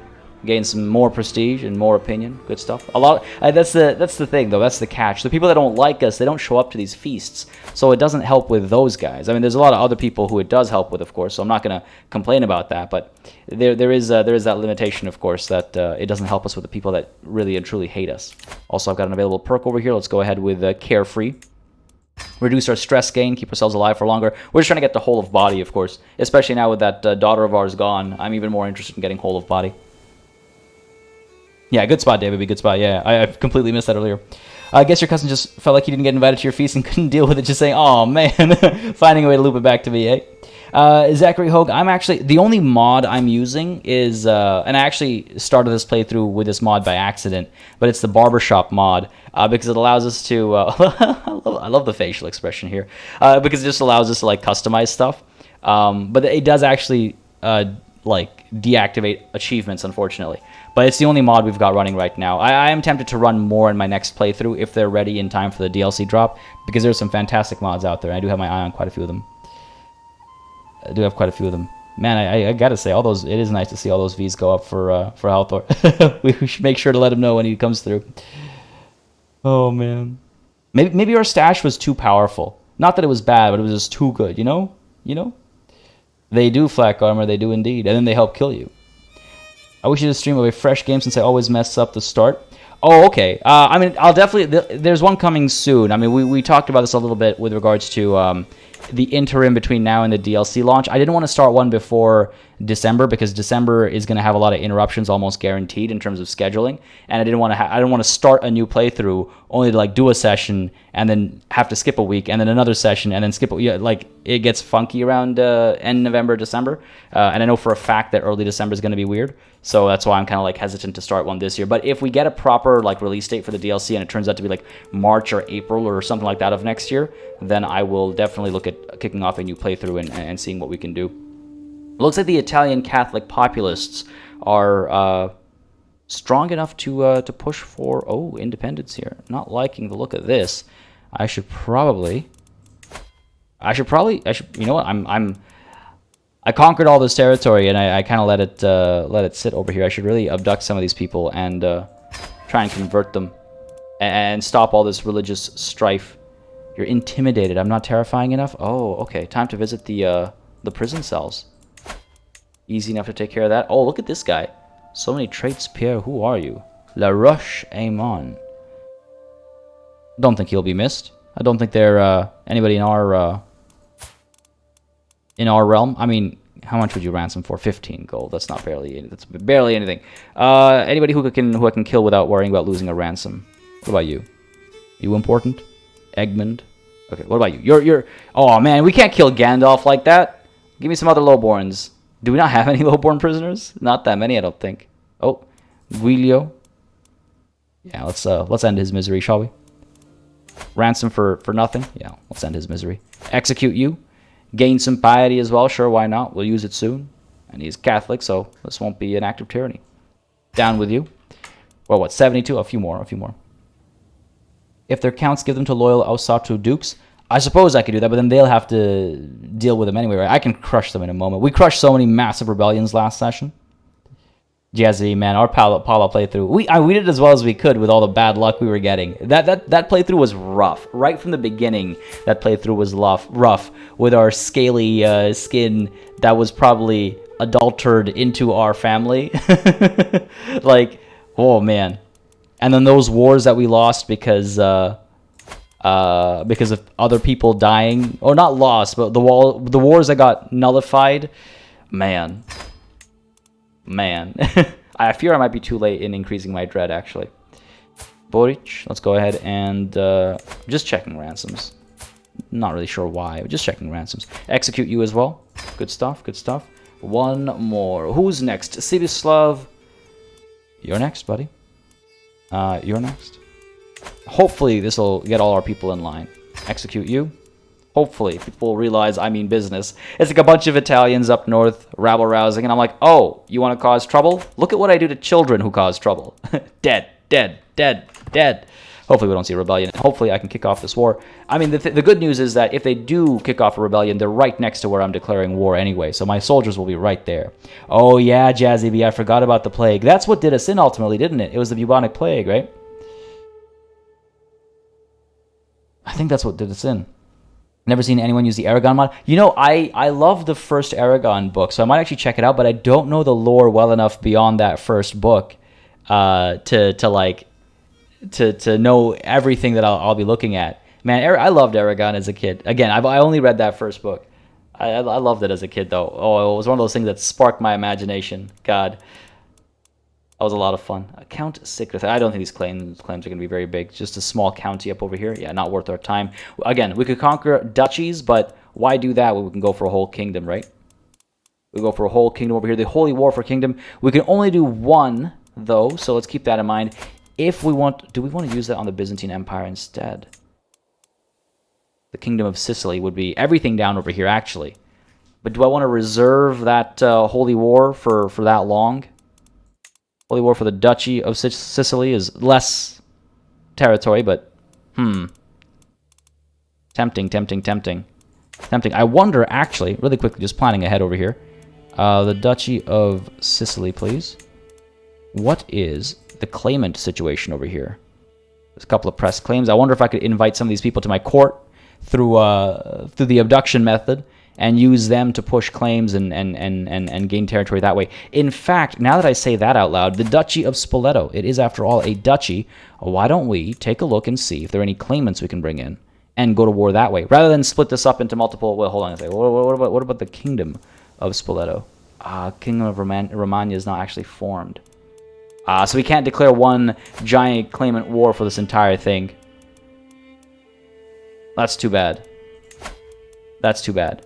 Gain some more prestige and more opinion. Good stuff. A lot. That's the thing, though. That's the catch. The people that don't like us, they don't show up to these feasts, so it doesn't help with those guys. I mean, there's a lot of other people who it does help with, of course. So I'm not going to complain about that. But there is that limitation, of course, that it doesn't help us with the people that really and truly hate us. Also, I've got an available perk over here. Let's go ahead with Carefree. Reduce our stress gain, keep ourselves alive for longer. We're just trying to get the whole of body, of course. Especially now with that daughter of ours gone, I'm even more interested in getting whole of body. Yeah, good spot, David. Good spot. Yeah, I completely missed that earlier. I guess your cousin just felt like he didn't get invited to your feast and couldn't deal with it, just saying, oh, man, finding a way to loop it back to me, eh? Zachary Hogue, I'm actually, the only mod I'm using is, and I actually started this playthrough with this mod by accident, but it's the barbershop mod, because it allows us to, I love the facial expression here, because it just allows us to, like, customize stuff, but it does actually, like deactivate achievements, unfortunately. But it's the only mod we've got running right now. I am tempted to run more in my next playthrough if they're ready in time for the DLC drop, because there's some fantastic mods out there. I do have my eye on quite a few of them. Man, I gotta say, it is nice to see all those Vs go up for Halthor. We should make sure to let him know when he comes through. Oh man, maybe our stash was too powerful. Not that it was bad, but it was just too good. You know. They do flak armor, they do indeed, and then they help kill you. I wish you did a stream of a fresh game since I always mess up the start. Oh, okay. I mean, I'll definitely... There's one coming soon. I mean, we talked about this a little bit with regards to the interim between now and the DLC launch. I didn't want to start one before December because December is going to have a lot of interruptions, almost guaranteed in terms of scheduling. And I didn't want to start a new playthrough only to like do a session and then have to skip a week and then another session and then skip a week. Like it gets funky around end November, December. And I know for a fact that early December is going to be weird. So that's why I'm kind of like hesitant to start one this year. But if we get a proper like release date for the DLC and it turns out to be like March or April or something like that of next year, then I will definitely look at kicking off a new playthrough and seeing what we can do. It looks like the Italian Catholic populists are strong enough to push for independence here. Not liking the look of this. I should probably. You know what? I conquered all this territory and I kind of let it sit over here. I should really abduct some of these people and try and convert them and stop all this religious strife. You're intimidated. I'm not terrifying enough. Oh, okay. Time to visit the prison cells. Easy enough to take care of that. Oh, look at this guy. So many traits, Pierre. Who are you? La Roche Aimon. Don't think he'll be missed. I don't think they're anybody in our realm. I mean, how much would you ransom for? 15 gold. That's barely anything. Anybody who I can kill without worrying about losing a ransom. What about you? You important? Egmont. Okay, what about you? You're oh man, we can't kill Gandalf like that. Give me some other lowborns. Do we not have any lowborn prisoners? Not that many, I don't think. Oh, Guilio. Yeah, let's end his misery, shall we? Ransom for nothing? Yeah, let's end his misery. Execute you. Gain some piety as well. Sure, why not? We'll use it soon. And he's Catholic, so this won't be an act of tyranny. Down with you. Well, what, 72? A few more. If their counts give them to loyal Asatru dukes, I suppose I could do that, but then they'll have to deal with them anyway, right? I can crush them in a moment. We crushed so many massive rebellions last session. Jazzy, man, our Pala playthrough, we did as well as we could with all the bad luck we were getting. That playthrough was rough. Right from the beginning, that playthrough was rough with our scaly skin that was probably adulterated into our family. Like, oh man. And then those wars that we lost because of other people dying, or not lost, but the wars that got nullified, man. I fear I might be too late in increasing my dread, actually. Boric, let's go ahead and just checking ransoms. Not really sure why, but just checking ransoms. Execute you as well. Good stuff. One more. Who's next? Sibislav. You're next, buddy. You're next. Hopefully this will get all our people in line. Execute you. Hopefully people realize I mean business. It's like a bunch of Italians up north rabble-rousing, and I'm like, oh, you want to cause trouble? Look at what I do to children who cause trouble. Dead. Hopefully we don't see a rebellion. Hopefully I can kick off this war. I mean, the good news is that if they do kick off a rebellion, they're right next to where I'm declaring war anyway, so my soldiers will be right there. Oh yeah, Jazzy B, I forgot about the plague. That's what did us in ultimately, didn't it? It was the bubonic plague, right? I think that's what did us in. Never seen anyone use the Aragon mod. You know, I love the first Aragon book, so I might actually check it out, but I don't know the lore well enough beyond that first book to know everything that I'll be looking at. Man, I loved Aragon as a kid. Again, I only read that first book. I loved it as a kid, though. Oh, it was one of those things that sparked my imagination. God. That was a lot of fun. Count Sikrith. I don't think these claims are going to be very big. Just a small county up over here. Yeah, not worth our time. Again, we could conquer duchies, but why do that when we can go for a whole kingdom, right? We go for a whole kingdom over here. The Holy War for Kingdom. We can only do one, though, so let's keep that in mind. If we want... Do we want to use that on the Byzantine Empire instead? The Kingdom of Sicily would be everything down over here, actually. But do I want to reserve that holy war for that long? Holy war for the Duchy of Sicily is less territory, but tempting. I wonder, actually, really quickly, just planning ahead over here. The Duchy of Sicily, please. What is the claimant situation over here? There's a couple of press claims. I wonder if I could invite some of these people to my court through the abduction method and use them to push claims and gain territory that way. In fact, now that I say that out loud, the Duchy of Spoleto, it is after all a duchy. Why don't we take a look and see if there are any claimants we can bring in and go to war that way, rather than split this up into multiple... Well, hold on a second. What about the Kingdom of Spoleto? Kingdom of Romagna is not actually formed. So we can't declare one giant claimant war for this entire thing. That's too bad. That's too bad.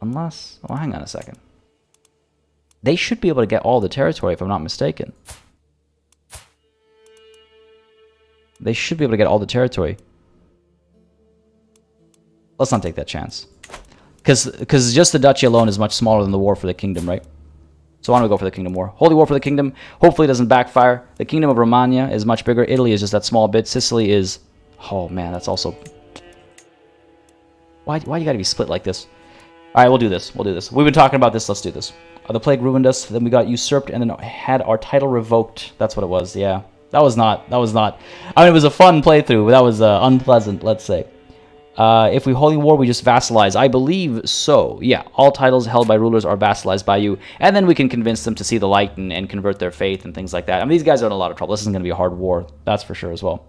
Unless... Well, hang on a second. They should be able to get all the territory, if I'm not mistaken. They should be able to get all the territory. Let's not take that chance. Because just the duchy alone is much smaller than the war for the kingdom, right? So why don't we go for the kingdom war? Holy war for the kingdom. Hopefully it doesn't backfire. The kingdom of Romagna is much bigger. Italy is just that small bit. Sicily is... Oh, man, that's also... Why you gotta be split like this? Alright, we'll do this. We'll do this. We've been talking about this. Let's do this. The plague ruined us. Then we got usurped and then had our title revoked. That's what it was, yeah. That was not... I mean, it was a fun playthrough, but that was unpleasant, let's say. If we holy war, we just vassalize. I believe so. Yeah, all titles held by rulers are vassalized by you, and then we can convince them to see the light and convert their faith and things like that. I mean, these guys are in a lot of trouble. This isn't going to be a hard war, that's for sure as well.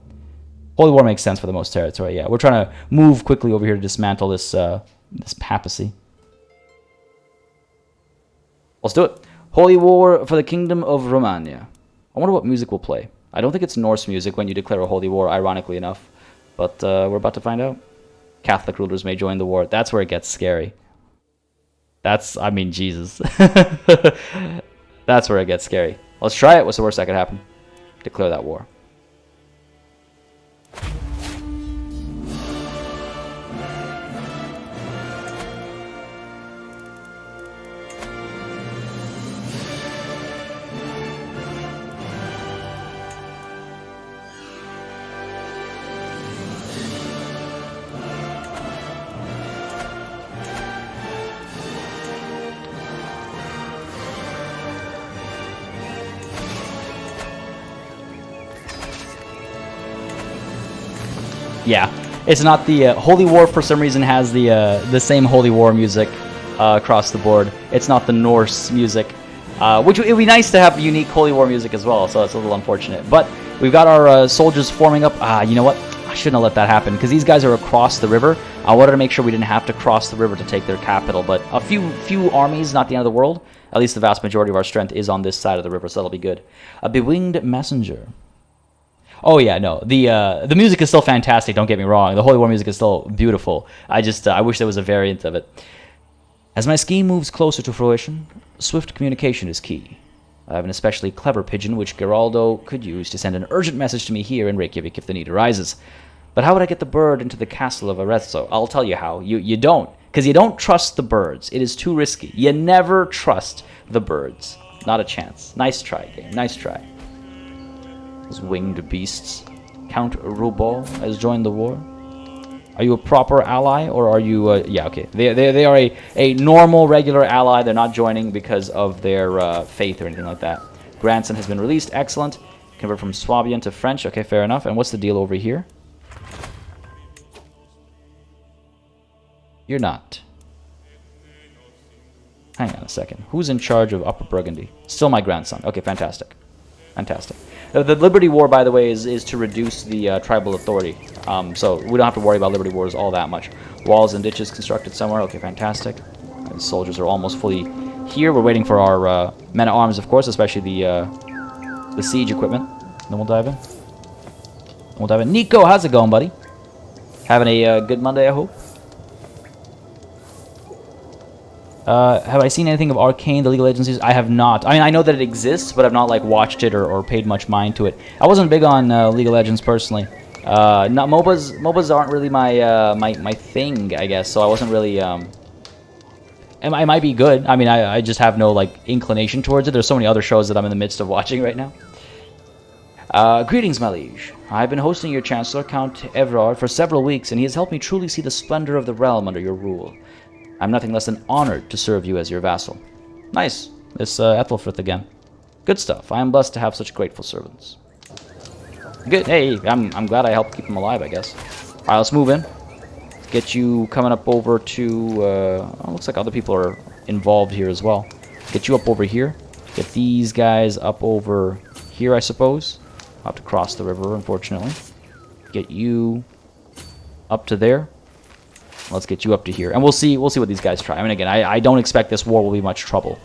Holy war makes sense for the most territory. Yeah, we're trying to move quickly over here to dismantle this this papacy. Let's do it. Holy war for the kingdom of Romagna. I wonder what music will play. I don't think it's Norse music when you declare a holy war, ironically enough, but we're about to find out. Catholic rulers may join the war. That's where it gets scary. That's, I mean, Jesus. That's where it gets scary. Let's try it. What's the worst that could happen? Declare that war. Yeah, it's not the Holy War. For some reason, has the same Holy War music across the board. It's not the Norse music, which it would be nice to have unique Holy War music as well. So it's a little unfortunate. But we've got our soldiers forming up. You know what? I shouldn't have let that happen because these guys are across the river. I wanted to make sure we didn't have to cross the river to take their capital. But a few armies, not the end of the world. At least the vast majority of our strength is on this side of the river, so that'll be good. A bewinged messenger. Oh yeah, no. The music is still fantastic, don't get me wrong. The Holy War music is still beautiful. I wish there was a variant of it. As my scheme moves closer to fruition, swift communication is key. I have an especially clever pigeon which Geraldo could use to send an urgent message to me here in Reykjavik if the need arises. But how would I get the bird into the castle of Arezzo? I'll tell you how. You don't. Because you don't trust the birds. It is too risky. You never trust the birds. Not a chance. Nice try, game. Nice try. Those winged beasts. Count Rubo has joined the war. Are you a proper ally, or are you... yeah, okay. They are a normal, regular ally. They're not joining because of their faith or anything like that. Grandson has been released. Excellent. Convert from Swabian to French. Okay, fair enough. And what's the deal over here? You're not. Hang on a second. Who's in charge of Upper Burgundy? Still my grandson. Okay, fantastic. Fantastic. The Liberty War, by the way, is to reduce the tribal authority. So we don't have to worry about Liberty Wars all that much. Walls and ditches constructed somewhere. Okay, fantastic. The soldiers are almost fully here. We're waiting for our men-at-arms, of course, especially the siege equipment. Then we'll dive in. We'll dive in. Nico, how's it going, buddy? Having a good Monday, I hope. Have I seen anything of Arcane, the legal agencies? I have not. I mean, I know that it exists, but I've not, like, watched it or paid much mind to it. I wasn't big on League of Legends, personally. Not MOBAs aren't really my my thing, I guess. So I wasn't really it might be good. I mean, I just have no like inclination towards it. There's so many other shows that I'm in the midst of watching right now. Greetings, my liege. I've been hosting your Chancellor, Count Everard, for several weeks, and he has helped me truly see the splendor of the realm under your rule. I'm nothing less than honored to serve you as your vassal. Nice. This Ethelfrith again. Good stuff. I am blessed to have such grateful servants. Good. Hey, I'm glad I helped keep him alive, I guess. All right, let's move in. Get you coming up over to... oh, looks like other people are involved here as well. Get you up over here. Get these guys up over here, I suppose. I'll have to cross the river, unfortunately. Get you up to there. Let's get you up to here. And we'll see what these guys try. I mean, again, I don't expect this war will be much trouble.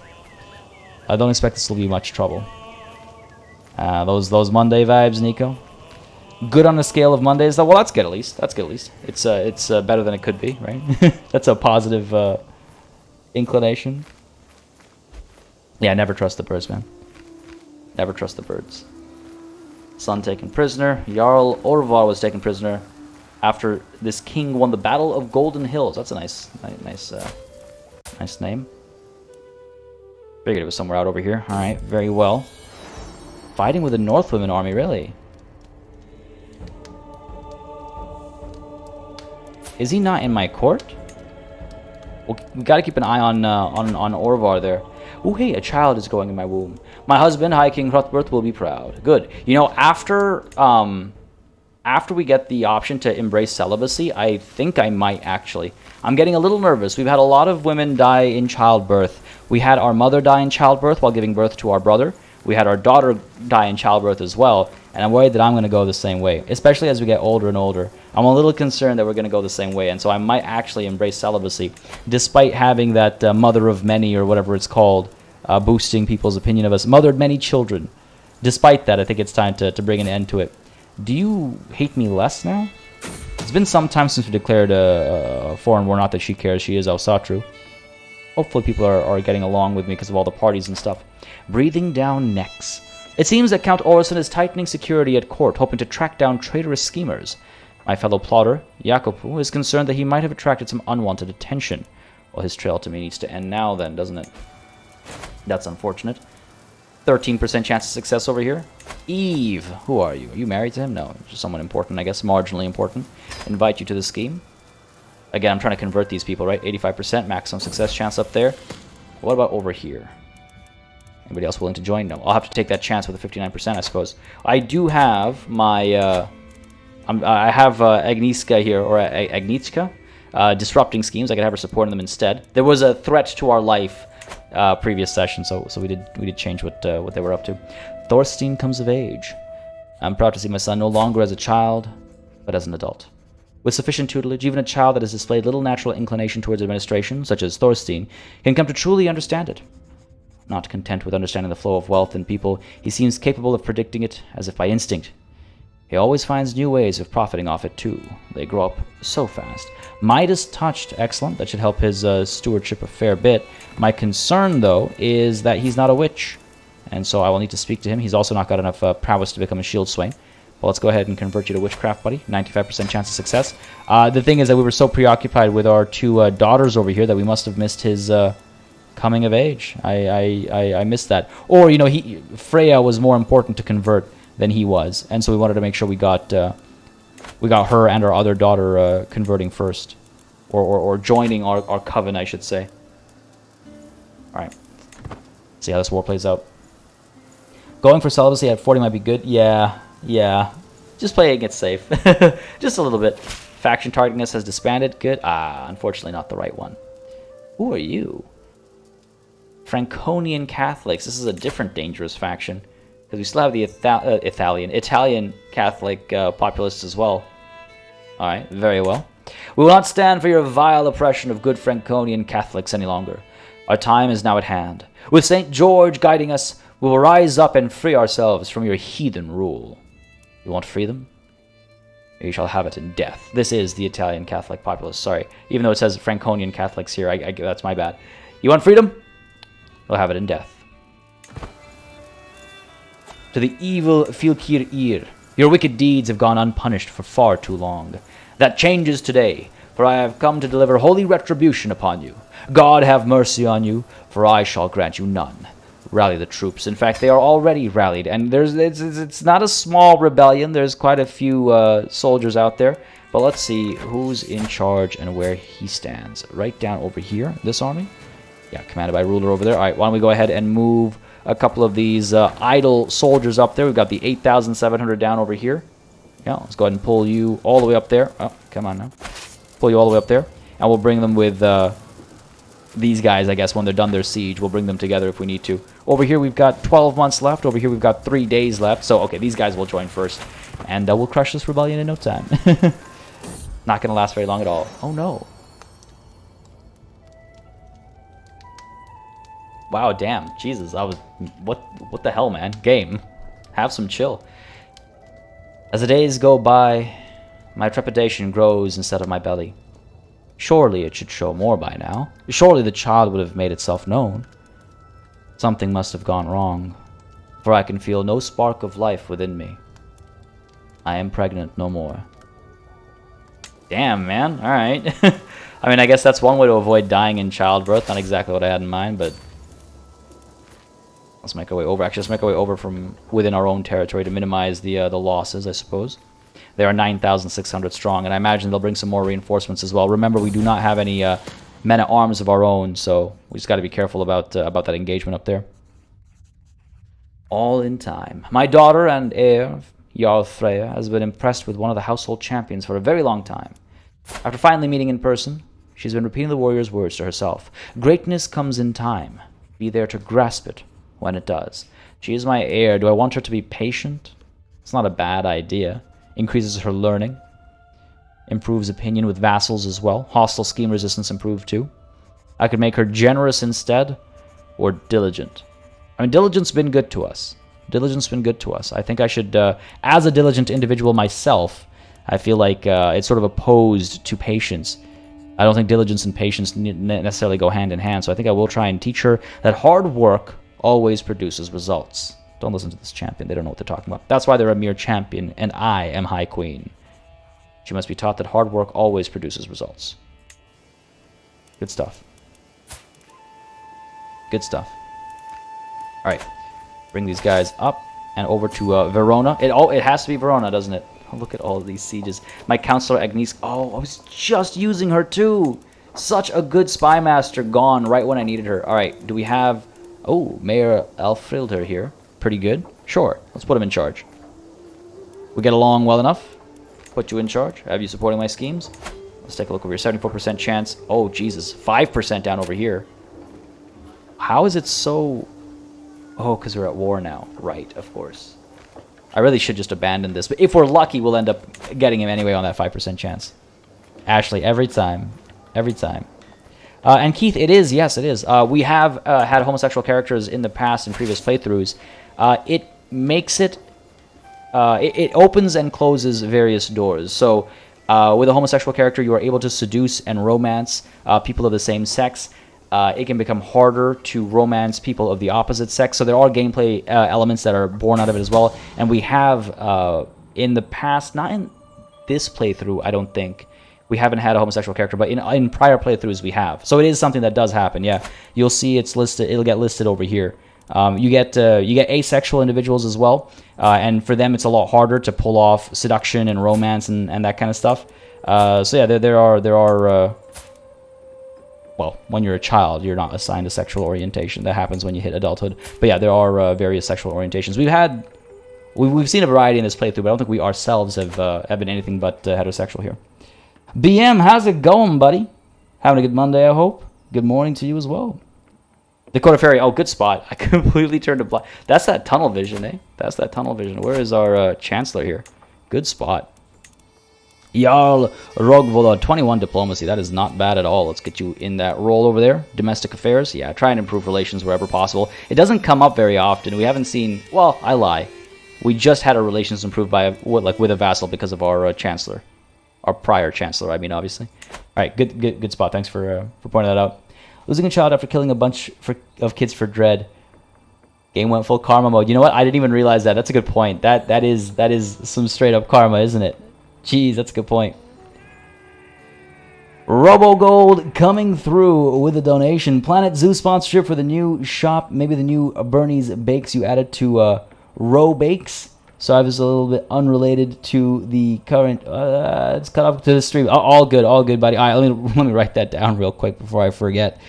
I don't expect this will be much trouble. Those Monday vibes, Nico. Good on the scale of Mondays, though. Well, that's good at least. That's good at least. It's better than it could be, right? That's a positive inclination. Yeah, never trust the birds, man. Never trust the birds. Son taken prisoner. Jarl Orvar was taken prisoner after this king won the Battle of Golden Hills. That's a nice name. Figured it was somewhere out over here. All right, very well. Fighting with the Northwomen army, really? Is he not in my court? Well, we gotta keep an eye on Orvar there. Ooh, hey, a child is growing in my womb. My husband, High King Hrothberth, will be proud. Good. You know, after we get the option to embrace celibacy, I think I might actually. I'm getting a little nervous. We've had a lot of women die in childbirth. We had our mother die in childbirth while giving birth to our brother. We had our daughter die in childbirth as well. And I'm worried that I'm going to go the same way, especially as we get older and older. I'm a little concerned that we're going to go the same way, and so I might actually embrace celibacy, despite having that mother of many, or whatever it's called, boosting people's opinion of us. Mothered many children. Despite that, I think it's time to bring an end to it. Do you hate me less now? It's been some time since we declared a foreign war, not that she cares, she is Asatru. Hopefully people are getting along with me because of all the parties and stuff. Breathing down necks. It seems that Count Orison is tightening security at court, hoping to track down traitorous schemers. My fellow plotter, Jakobu, is concerned that he might have attracted some unwanted attention. Well, his trail to me needs to end now then, doesn't it? That's unfortunate. 13% chance of success over here. Eve, who are you? Are you married to him? No, just someone important, I guess, marginally important. Invite you to the scheme. Again, I'm trying to convert these people, right? 85% maximum success chance up there. What about over here? Anybody else willing to join? No. I'll have to take that chance with a 59%, I suppose. I do have my... I have Agnieszka here, or Agnieszka, disrupting schemes. I could have her supporting them instead. There was a threat to our life previous session, so we did change what they were up to. Thorstein comes of age. I'm proud to see my son no longer as a child, but as an adult. With sufficient tutelage, even a child that has displayed little natural inclination towards administration, such as Thorstein, can come to truly understand it. Not content with understanding the flow of wealth in people, he seems capable of predicting it as if by instinct. He always finds new ways of profiting off it, too. They grow up so fast. Midas touched. Excellent. That should help his stewardship a fair bit. My concern, though, is that he's not a witch. And so I will need to speak to him. He's also not got enough prowess to become a shield swain. Well, let's go ahead and convert you to witchcraft, buddy. 95% chance of success. The thing is that we were so preoccupied with our two daughters over here that we must have missed his coming of age. I missed that. Or, you know, Freya was more important to convert than he was, and so we wanted to make sure we got her and our other daughter converting first, or joining our coven, I should say. All right, see how this war plays out. Going for celibacy at 40 might be good. Yeah. Just playing it safe, just a little bit. Faction targeting us has disbanded. Good. Unfortunately, not the right one. Who are you? Franconian Catholics. This is a different dangerous faction. Because we still have the Italian Catholic populists as well. Alright, very well. We will not stand for your vile oppression of good Franconian Catholics any longer. Our time is now at hand. With St. George guiding us, we will rise up and free ourselves from your heathen rule. You want freedom? You shall have it in death. This is the Italian Catholic populace, sorry. Even though it says Franconian Catholics here, that's my bad. You want freedom? We'll have it in death. To the evil Filkir Ir. Your wicked deeds have gone unpunished for far too long. That changes today, for I have come to deliver holy retribution upon you. God have mercy on you, for I shall grant you none. Rally the troops. In fact, they are already rallied, and it's not a small rebellion. There's quite a few soldiers out there. But let's see who's in charge and where he stands. Right down over here, this army. Yeah, commanded by ruler over there. All right, why don't we go ahead and move a couple of these idle soldiers up there. We've got the 8,700 down over here. Yeah, let's go ahead and pull you all the way up there. Oh, come on now. Pull you all the way up there. And we'll bring them with these guys, I guess, when they're done their siege. We'll bring them together if we need to. Over here, we've got 12 months left. Over here, we've got 3 days left. So, okay, these guys will join first. And we'll crush this rebellion in no time. Not going to last very long at all. Oh, no. Wow, damn. Jesus, I was... What the hell, man? Game. Have some chill. As the days go by, my trepidation grows instead of my belly. Surely it should show more by now. Surely the child would have made itself known. Something must have gone wrong, for I can feel no spark of life within me. I am pregnant no more. Damn, man. Alright. I mean, I guess that's one way to avoid dying in childbirth. Not exactly what I had in mind, but... Let's make our way over. Actually, let's make our way over from within our own territory to minimize the losses, I suppose. They are 9,600 strong, and I imagine they'll bring some more reinforcements as well. Remember, we do not have any men-at-arms of our own, so we just got to be careful about that engagement up there. All in time. My daughter and heir, Jarl Freya, has been impressed with one of the household champions for a very long time. After finally meeting in person, she's been repeating the warrior's words to herself. Greatness comes in time. Be there to grasp it when it does. She is my heir. Do I want her to be patient? It's not a bad idea. Increases her learning. Improves opinion with vassals as well. Hostile scheme resistance improved too. I could make her generous instead, or diligent. I mean, diligent's been good to us. Diligent's been good to us. I think I should, as a diligent individual myself, I feel like it's sort of opposed to patience. I don't think diligence and patience necessarily go hand in hand, so I think I will try and teach her that hard work always produces results. Don't listen to this champion. They don't know what they're talking about. That's why they're a mere champion, and I am High Queen. She must be taught that hard work always produces results. Good stuff. Good stuff. Alright. Bring these guys up and over to Verona. It has to be Verona, doesn't it? Oh, look at all of these sieges. My counselor Agnes. Oh, I was just using her too. Such a good spy master, gone right when I needed her. Alright, do we have... Oh, Mayor Alfrilder here. Pretty good. Sure, let's put him in charge. We get along well enough. Put you in charge. Have you supporting my schemes? Let's take a look over here. 74% chance. Oh, Jesus. 5% down over here. How is it so... Oh, because we're at war now. Right, of course. I really should just abandon this. But if we're lucky, we'll end up getting him anyway on that 5% chance. Ashley, every time. Every time. And Keith, it is. Yes, it is. We have had homosexual characters in the past in previous playthroughs. It makes it... it opens and closes various doors. So, with a homosexual character, you are able to seduce and romance people of the same sex. It can become harder to romance people of the opposite sex. So there are gameplay elements that are born out of it as well. And we have, in the past, not in this playthrough, I don't think, we haven't had a homosexual character, but in prior playthroughs we have. So it is something that does happen, yeah. You'll see it's listed, it'll get listed over here. You get asexual individuals as well, and for them it's a lot harder to pull off seduction and romance and that kind of stuff. So yeah, there are well, when you're a child, you're not assigned a sexual orientation. That happens when you hit adulthood. But yeah, there are various sexual orientations. We've seen a variety in this playthrough, but I don't think we ourselves have been anything but heterosexual here. BM, how's it going, buddy? Having a good Monday, I hope. Good morning to you as well. Dakota Ferry, oh, good spot. I completely turned to black. That's that tunnel vision, eh? That's that tunnel vision. Where is our Chancellor here? Good spot. Jarl Rogvola, 21 diplomacy. That is not bad at all. Let's get you in that role over there. Domestic affairs. Yeah, try and improve relations wherever possible. It doesn't come up very often. We haven't seen... Well, I lie. We just had our relations improved by with a vassal because of our Chancellor. Our prior Chancellor, I mean, obviously. All right, good spot. Thanks for pointing that out. Losing a child after killing a bunch of kids for dread. Game went full karma mode. You know what? I didn't even realize that. That's a good point. That is some straight up karma, isn't it? Jeez, that's a good point. RoboGold coming through with a donation. Planet Zoo sponsorship for the new shop. Maybe the new Bernie's Bakes you added to Row Bakes. So I was a little bit unrelated to the current. It's cut off to the stream. All good, buddy. All right, let me write that down real quick before I forget.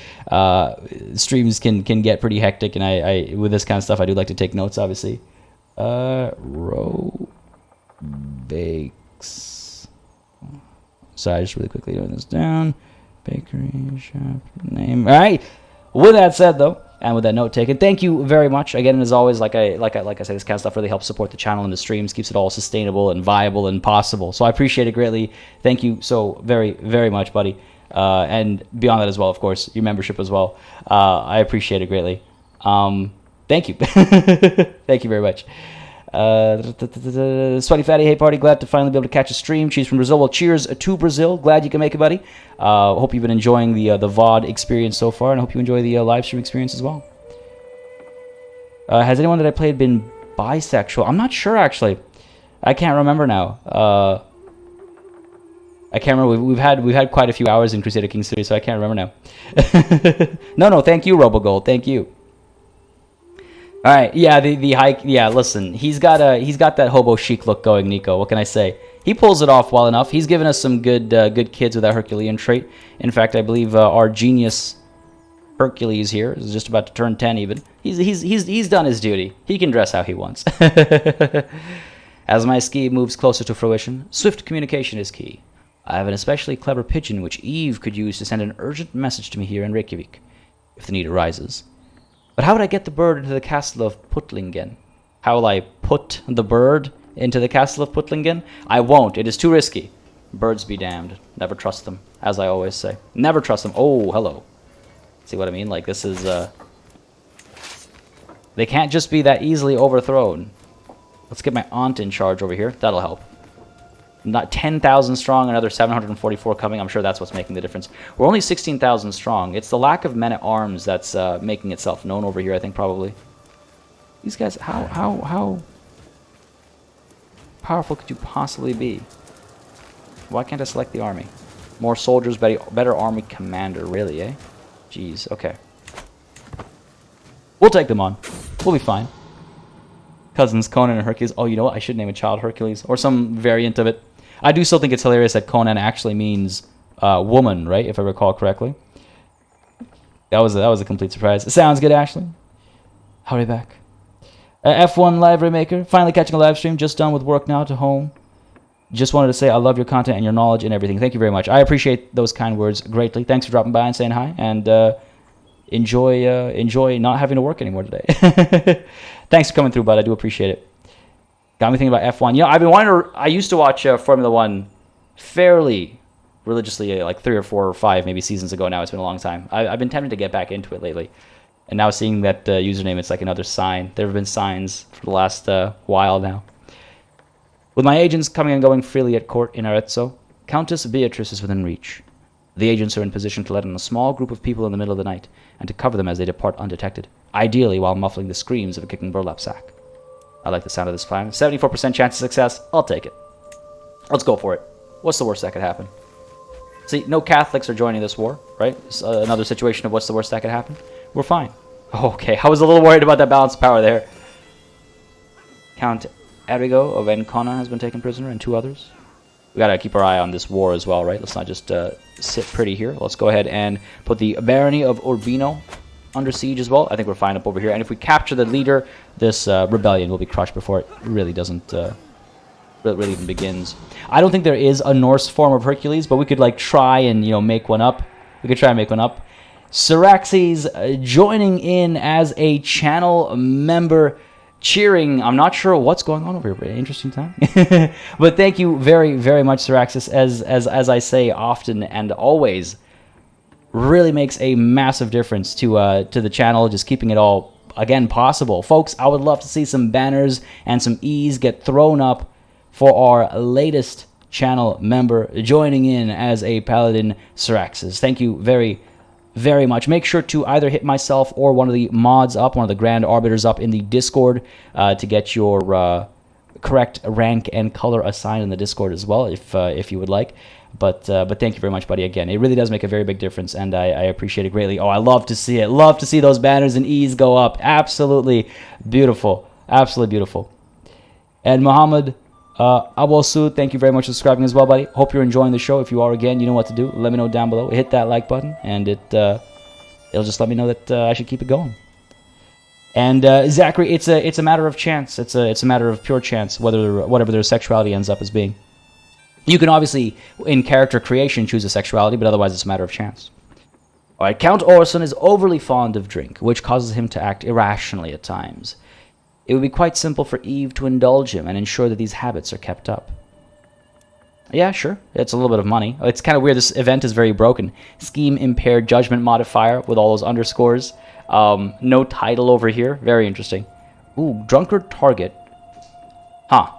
Streams can get pretty hectic, and I with this kind of stuff, I do like to take notes, obviously. Row Bakes. So I just really quickly doing this down. Bakery shop name. All right. With that said, though, and with that note taken, thank you very much. Again, as always, like I said, this kind of stuff really helps support the channel and the streams, keeps it all sustainable and viable and possible. So I appreciate it greatly. Thank you so very, very much, buddy. And beyond that as well, of course, your membership as well. I appreciate it greatly. Thank you. Thank you very much. Sweaty Fatty, hey party, glad to finally be able to catch a stream. Cheers from Brazil. Well, cheers to Brazil. Glad you can make it, buddy. Hope you've been enjoying the VOD experience so far, and I hope you enjoy the live stream experience as well. Has anyone that I played been bisexual? I'm not sure, actually. I can't remember now. I can't remember. We've had quite a few hours in Crusader Kings 3, so I can't remember now. No, thank you, RoboGold. Thank you. All right, yeah, the hike. Yeah, listen, he's got that hobo chic look going, Nico. What can I say? He pulls it off well enough. He's given us some good kids with that Herculean trait. In fact, I believe our genius Hercules here is just about to turn 10 even. He's done his duty. He can dress how he wants. As my scheme moves closer to fruition, swift communication is key. I have an especially clever pigeon which Eve could use to send an urgent message to me here in Reykjavik, if the need arises. But how would I get the bird into the castle of Puttlingen? How will I put the bird into the castle of Puttlingen? I won't. It is too risky. Birds be damned. Never trust them, as I always say. Never trust them. Oh, hello. See what I mean? Like, this is, they can't just be that easily overthrown. Let's get my aunt in charge over here. That'll help. Not 10,000 strong, another 744 coming. I'm sure that's what's making the difference. We're only 16,000 strong. It's the lack of men-at-arms that's making itself known over here, I think, probably. These guys, how powerful could you possibly be? Why can't I select the army? More soldiers, better army commander, really, eh? Jeez, okay. We'll take them on. We'll be fine. Cousins Conan and Hercules. Oh, you know what? I should name a child Hercules or some variant of it. I do still think it's hilarious that Conan actually means woman, right? If I recall correctly. That was a complete surprise. It sounds good, Ashley. Howdy back. F1 Library Maker. Finally catching a live stream. Just done with work now to home. Just wanted to say I love your content and your knowledge and everything. Thank you very much. I appreciate those kind words greatly. Thanks for dropping by and saying hi. And enjoy not having to work anymore today. Thanks for coming through, bud. I do appreciate it. Got me thinking about F1. You know, I've been wanting to. I used to watch Formula One fairly religiously, like 3 or 4 or 5 maybe seasons ago. Now it's been a long time. I've been tempted to get back into it lately, and now seeing that username, it's like another sign. There have been signs for the last while now. With my agents coming and going freely at court in Arezzo, Countess Beatrice is within reach. The agents are in position to let in a small group of people in the middle of the night and to cover them as they depart undetected, ideally while muffling the screams of a kicking burlap sack. I like the sound of this plan. 74% chance of success. I'll take it. Let's go for it. What's the worst that could happen? See, no Catholics are joining this war, right? It's another situation of what's the worst that could happen. We're fine. Okay, I was a little worried about that balance of power there. Count Arrigo of Ancona has been taken prisoner and 2 others. We gotta keep our eye on this war as well, right? Let's not just sit pretty here. Let's go ahead and put the barony of Urbino under siege as well. I think we're fine up over here. And if we capture the leader, this rebellion will be crushed before it really doesn't, really even begins. I don't think there is a Norse form of Hercules, but we could like try and, you know, make one up. We could try and make one up. Syraxes joining in as a channel member, cheering. I'm not sure what's going on over here, but interesting time. But thank you very, very much, Syraxes. As I say often and always, really makes a massive difference to the channel, just keeping it all, again, possible. Folks, I would love to see some banners and some E's get thrown up for our latest channel member joining in as a Paladin, Syraxes. Thank you very, very much. Make sure to either hit myself or one of the mods up, one of the Grand Arbiters up in the Discord to get your correct rank and color assigned in the Discord as well, if you would like. But thank you very much, buddy. Again, it really does make a very big difference, and I appreciate it greatly. Oh, I love to see it. Love to see those banners and E's go up. Absolutely beautiful. Absolutely beautiful. And Muhammad Abosud, thank you very much for subscribing as well, buddy. Hope you're enjoying the show. If you are, again, you know what to do. Let me know down below. Hit that like button, and it'll just let me know that I should keep it going. And Zachary, it's a matter of chance. It's a matter of pure chance whatever their sexuality ends up as being. You can obviously, in character creation, choose a sexuality, but otherwise it's a matter of chance. All right, Count Orson is overly fond of drink, which causes him to act irrationally at times. It would be quite simple for Eve to indulge him and ensure that these habits are kept up. Yeah, sure. It's a little bit of money. It's kind of weird. This event is very broken. Scheme impaired judgment modifier with all those underscores. No title over here. Very interesting. Ooh, drunkard target. Huh.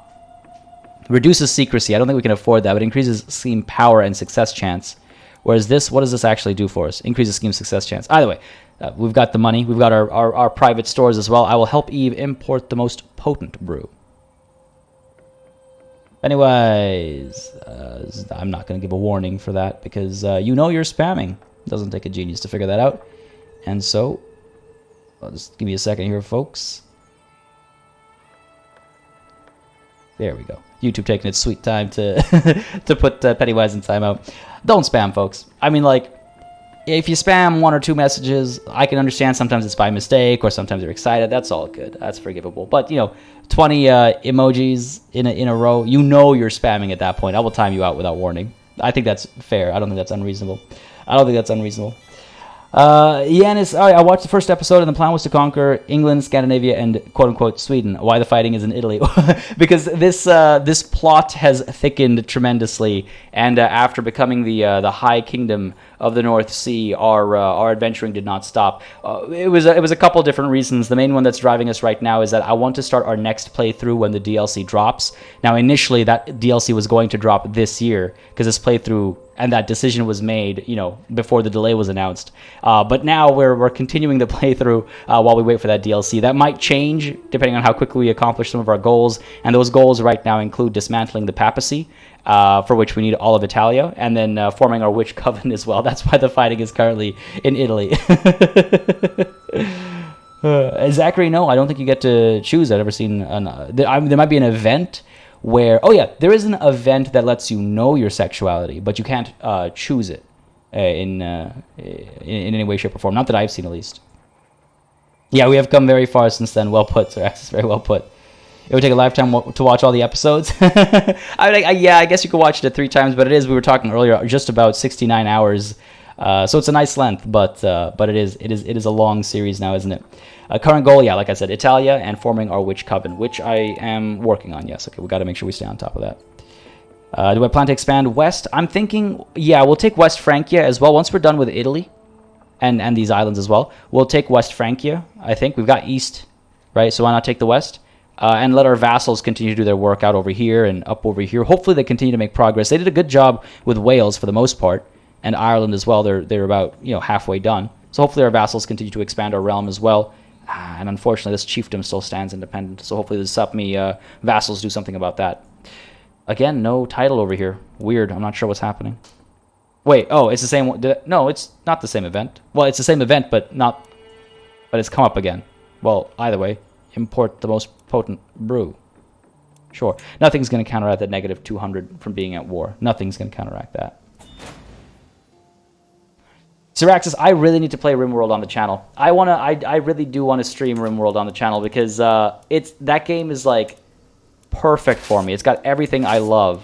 Reduces secrecy. I don't think we can afford that, but increases scheme power and success chance. Whereas this, what does this actually do for us? Increases scheme success chance. Either way, we've got the money. We've got our private stores as well. I will help Eve import the most potent brew. Anyways, I'm not going to give a warning for that because you know you're spamming. It doesn't take a genius to figure that out. And so, just give me a second here, folks. There we go. YouTube taking its sweet time to to put Pennywise in timeout. Don't spam, folks. I mean, like, if you spam 1 or 2 messages, I can understand sometimes it's by mistake or sometimes you're excited. That's all good. That's forgivable. But, you know, 20 emojis in a row, you know you're spamming at that point. I will time you out without warning. I think that's fair. I don't think that's unreasonable. Yanis, all right, I watched the first episode and the plan was to conquer England, Scandinavia, and quote-unquote Sweden. Why the fighting is in Italy? Because this plot has thickened tremendously, and after becoming the High Kingdom of the North Sea, our adventuring did not stop. It was a couple different reasons. The main one that's driving us right now is that I want to start our next playthrough when the DLC drops. Now, initially, that DLC was going to drop this year, because this playthrough and that decision was made, you know, before the delay was announced. But now we're continuing the playthrough while we wait for that DLC. That might change depending on how quickly we accomplish some of our goals. And those goals right now include dismantling the papacy, for which we need all of Italia, and then forming our witch coven as well. That's why the fighting is currently in Italy. Zachary, no, I don't think you get to choose. I've never seen there might be an event where, oh yeah, there is an event that lets you know your sexuality, but you can't choose it in any way, shape, or form. Not that I've seen, at least. Yeah, we have come very far since then. Well put, Sir Axis. Very well put. It would take a lifetime to watch all the episodes. Yeah, I guess you could watch it 3 times, but we were talking earlier, just about 69 hours. So it's a nice length, but it is a long series now, isn't it? Current goal, yeah, like I said, Italia and forming our witch coven, which I am working on. Yes, okay, we got to make sure we stay on top of that. Do I plan to expand west? I'm thinking, yeah, we'll take West Francia as well. Once we're done with Italy and these islands as well, we'll take West Francia, I think. We've got east, right? So why not take the west? And let our vassals continue to do their work out over here and up over here. Hopefully they continue to make progress. They did a good job with Wales for the most part, and Ireland as well. They're about, you know, halfway done. So hopefully our vassals continue to expand our realm as well. And unfortunately, this chiefdom still stands independent. So hopefully the Sapmi vassals do something about that. Again, no title over here. Weird. I'm not sure what's happening. Wait. Oh, it's the same one. No, it's not the same event. Well, it's the same event, but it's come up again. Well, either way, import the most potent brew. Sure. Nothing's going to counteract that negative 200 from being at war. Nothing's going to counteract that. Syraxis, I really need to play RimWorld on the channel. I really do want to stream RimWorld on the channel because that game is like perfect for me. It's got everything I love,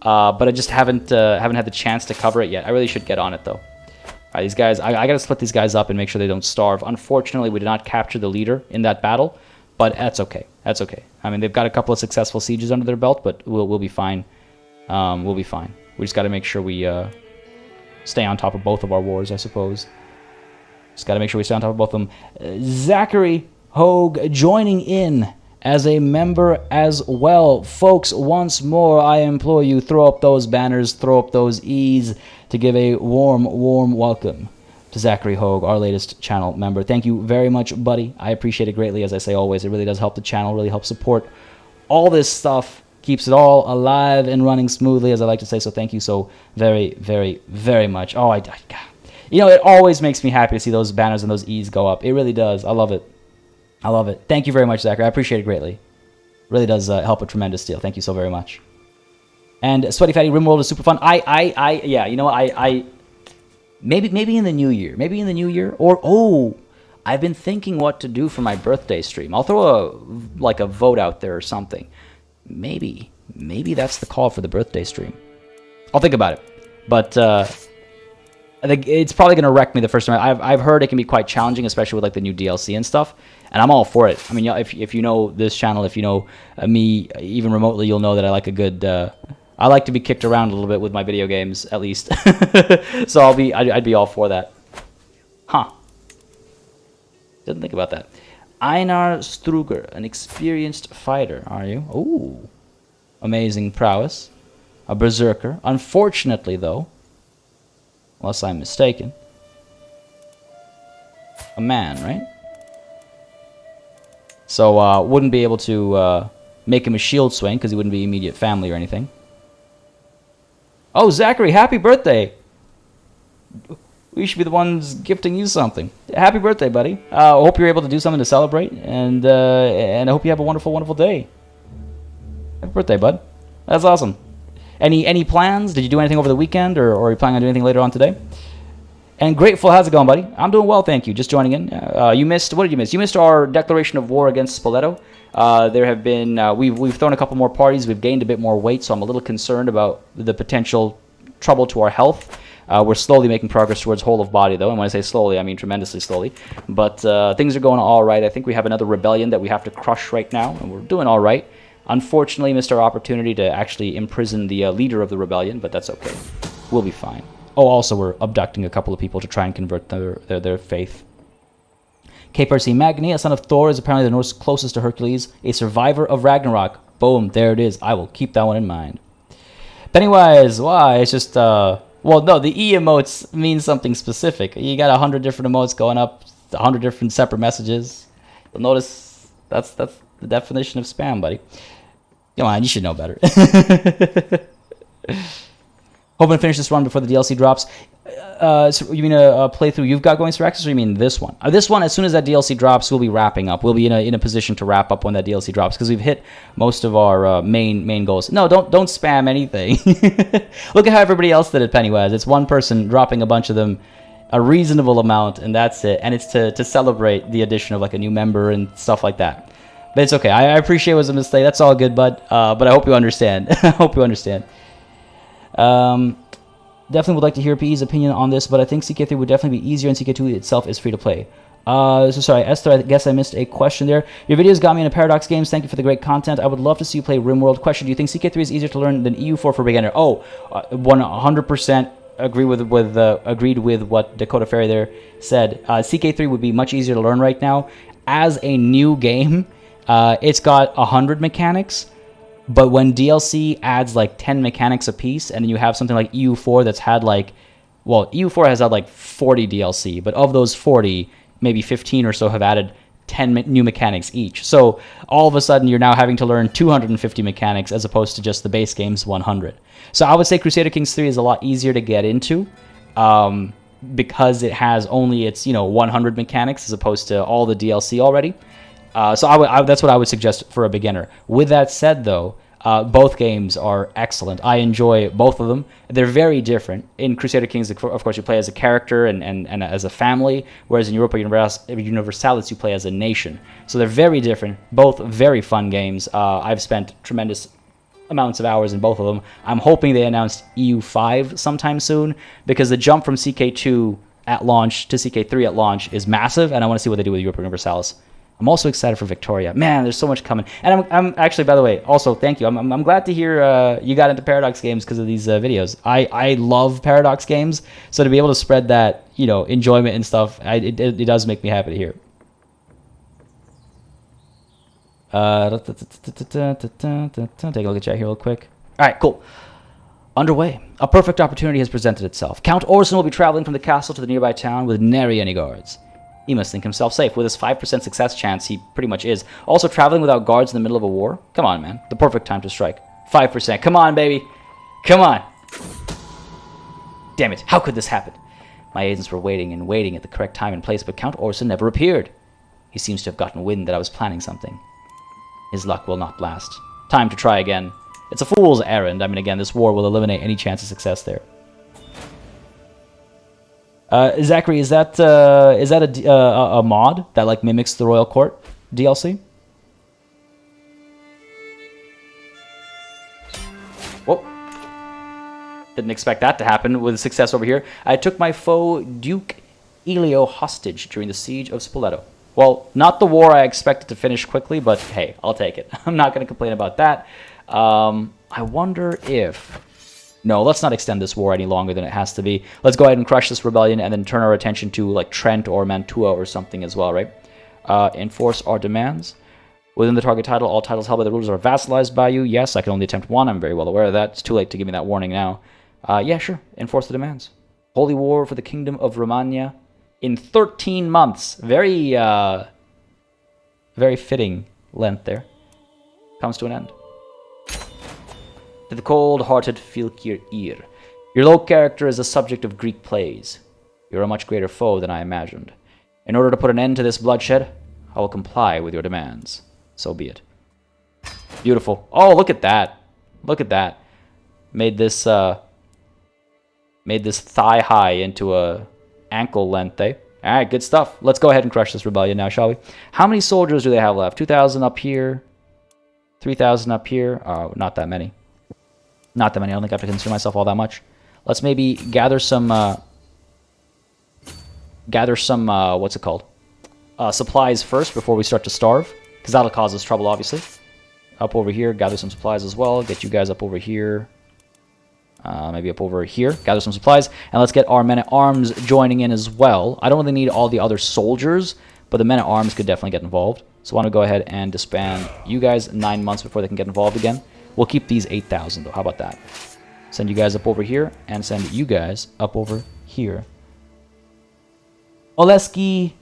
but I just haven't had the chance to cover it yet. I really should get on it though. All right, these guys, I got to split these guys up and make sure they don't starve. Unfortunately, we did not capture the leader in that battle, but that's okay. That's okay. I mean, they've got a couple of successful sieges under their belt, but we'll be fine. We'll be fine. We just got to make sure we stay on top of both of our wars, I suppose. Just got to make sure we stay on top of both of them. Zachary Hogue joining in as a member as well. Folks, once more, I implore you, throw up those banners, throw up those E's to give a warm, warm welcome to Zachary Hogue, our latest channel member. Thank you very much, buddy. I appreciate it greatly. As I say always, it really does help the channel, really helps support all this stuff, keeps it all alive and running smoothly, as I like to say. So thank you so very, very, very much. Oh, you know, it always makes me happy to see those banners and those E's go up. It really does. I love it. I love it. Thank you very much, Zachary. I appreciate it greatly. Really does help a tremendous deal. Thank you so very much. And Sweaty Fatty RimWorld is super fun. Yeah, you know what? Maybe in the new year. Maybe in the new year. Or, oh, I've been thinking what to do for my birthday stream. I'll throw a vote out there or something. Maybe that's the call for the birthday stream. I'll think about it. But I think it's probably going to wreck me the first time. I've heard it can be quite challenging, especially with like the new DLC and stuff. And I'm all for it. I mean, if you know this channel, if you know me even remotely, you'll know that I like a good... I like to be kicked around a little bit with my video games, at least. So I'd be all for that. Huh. Didn't think about that. Einar Struger, an experienced fighter, are you? Ooh. Amazing prowess. A berserker. Unfortunately, though, unless I'm mistaken, a man, right? So, wouldn't be able to make him a shield swing, because he wouldn't be immediate family or anything. Oh, Zachary, happy birthday! We should be the ones gifting you something. Happy birthday, buddy. I hope you're able to do something to celebrate, and I hope you have a wonderful, wonderful day. Happy birthday, bud. That's awesome. Any plans? Did you do anything over the weekend, or are you planning on doing anything later on today? And Grateful, how's it going, buddy? I'm doing well, thank you. Just joining in. You missed, what did you miss? You missed our declaration of war against Spoleto. There have been, we've thrown a couple more parties. We've gained a bit more weight, so I'm a little concerned about the potential trouble to our health. We're slowly making progress towards whole of body, though. And when I say slowly, I mean tremendously slowly. But things are going all right. I think we have another rebellion that we have to crush right now, and we're doing all right. Unfortunately, missed our opportunity to actually imprison the leader of the rebellion, but that's okay. We'll be fine. Oh, also, we're abducting a couple of people to try and convert their faith. KPRC Magni, a son of Thor, is apparently the Norse closest to Hercules, a survivor of Ragnarok. Boom, there it is. I will keep that one in mind. Pennywise, why? It's just, well, no, the E emotes mean something specific. You got 100 different emotes going up, 100 different separate messages. You'll notice that's the definition of spam, buddy. Come on, you should know better. Hoping to finish this run before the DLC drops. So you mean a playthrough you've got going, Syraxis, or you mean this one? This one, as soon as that DLC drops, we'll be wrapping up. We'll be in a position to wrap up when that DLC drops, because we've hit most of our main goals. No, don't spam anything. Look at how everybody else did it, Pennywise. It's one person dropping a bunch of them, a reasonable amount, and that's it. And it's to celebrate the addition of like a new member and stuff like that. But it's okay. I appreciate it was a mistake. That's all good, bud. But I hope you understand. I hope you understand. Definitely would like to hear PE's opinion on this, but I think CK3 would definitely be easier, and CK2 itself is free to play. So sorry, Esther, I guess I missed a question there. Your videos got me into Paradox Games. Thank you for the great content. I would love to see you play RimWorld. Question, do you think CK3 is easier to learn than EU4 for beginner? Oh, 100% agreed with what Dakota Ferry there said. CK3 would be much easier to learn right now. As a new game, it's got 100 mechanics. But when DLC adds like 10 mechanics a piece, and then you have something like EU4 that's had like, well, EU4 has had like 40 DLC, but of those 40, maybe 15 or so have added 10 new mechanics each. So all of a sudden, you're now having to learn 250 mechanics as opposed to just the base game's 100. So I would say Crusader Kings 3 is a lot easier to get into because it has only its 100 mechanics as opposed to all the DLC already. So that's what I would suggest for a beginner. With that said, though, both games are excellent. I enjoy both of them. They're very different. In Crusader Kings, of course, you play as a character and as a family, whereas in Europa Universalis, you play as a nation. So they're very different, both very fun games. I've spent tremendous amounts of hours in both of them. I'm hoping they announced EU5 sometime soon, because the jump from CK2 at launch to CK3 at launch is massive, and I want to see what they do with Europa Universalis. I'm also excited for Victoria. Man, there's so much coming. And I'm actually, by the way, also, thank you. I'm glad to hear you got into Paradox games because of these videos. I love Paradox games, so to be able to spread that, enjoyment and stuff, it does make me happy to hear. Take a look at chat here real quick. All right, cool. Underway. A perfect opportunity has presented itself. Count Orson will be traveling from the castle to the nearby town with nary any guards. He must think himself safe. With his 5% success chance, he pretty much is. Also, traveling without guards in the middle of a war? Come on, man. The perfect time to strike. 5%. Come on, baby. Come on. Damn it. How could this happen? My agents were waiting and waiting at the correct time and place, but Count Orson never appeared. He seems to have gotten wind that I was planning something. His luck will not last. Time to try again. It's a fool's errand. I mean, again, this war will eliminate any chance of success there. Zachary, is that a mod that like mimics the Royal Court DLC? Whoa. Didn't expect that to happen with success over here. I took my foe Duke Elio hostage during the siege of Spoleto. Well, not the war I expected to finish quickly, but hey, I'll take it. I'm not going to complain about that. I wonder if... No, let's not extend this war any longer than it has to be. Let's go ahead and crush this rebellion and then turn our attention to like Trent or Mantua or something as well, right? Enforce our demands. Within the target title, all titles held by the rulers are vassalized by you. Yes, I can only attempt one. I'm very well aware of that. It's too late to give me that warning now. Yeah, sure. Enforce the demands. Holy war for the kingdom of Romagna in 13 months. Very fitting length there. Comes to an end. To the cold-hearted Filkir Ir. Your low character is a subject of Greek plays. You're a much greater foe than I imagined. In order to put an end to this bloodshed, I will comply with your demands. So be it. Beautiful. Oh, look at that. Look at that. Made this thigh high into a ankle length, eh? Alright, good stuff. Let's go ahead and crush this rebellion now, shall we? How many soldiers do they have left? 2,000 up here. 3,000 up here. Oh, not that many. Not that many. I don't think I have to consider myself all that much. Let's maybe gather some what's it called? Supplies first before we start to starve, because that'll cause us trouble, obviously. Up over here, gather some supplies as well. Get you guys up over here. Maybe up over here. Gather some supplies, and let's get our men-at-arms joining in as well. I don't really need all the other soldiers, but the men-at-arms could definitely get involved. So why don't we go ahead and disband you guys 9 months before they can get involved again. We'll keep these 8,000 though. How about that? Send you guys up over here, and send you guys up over here. Oleski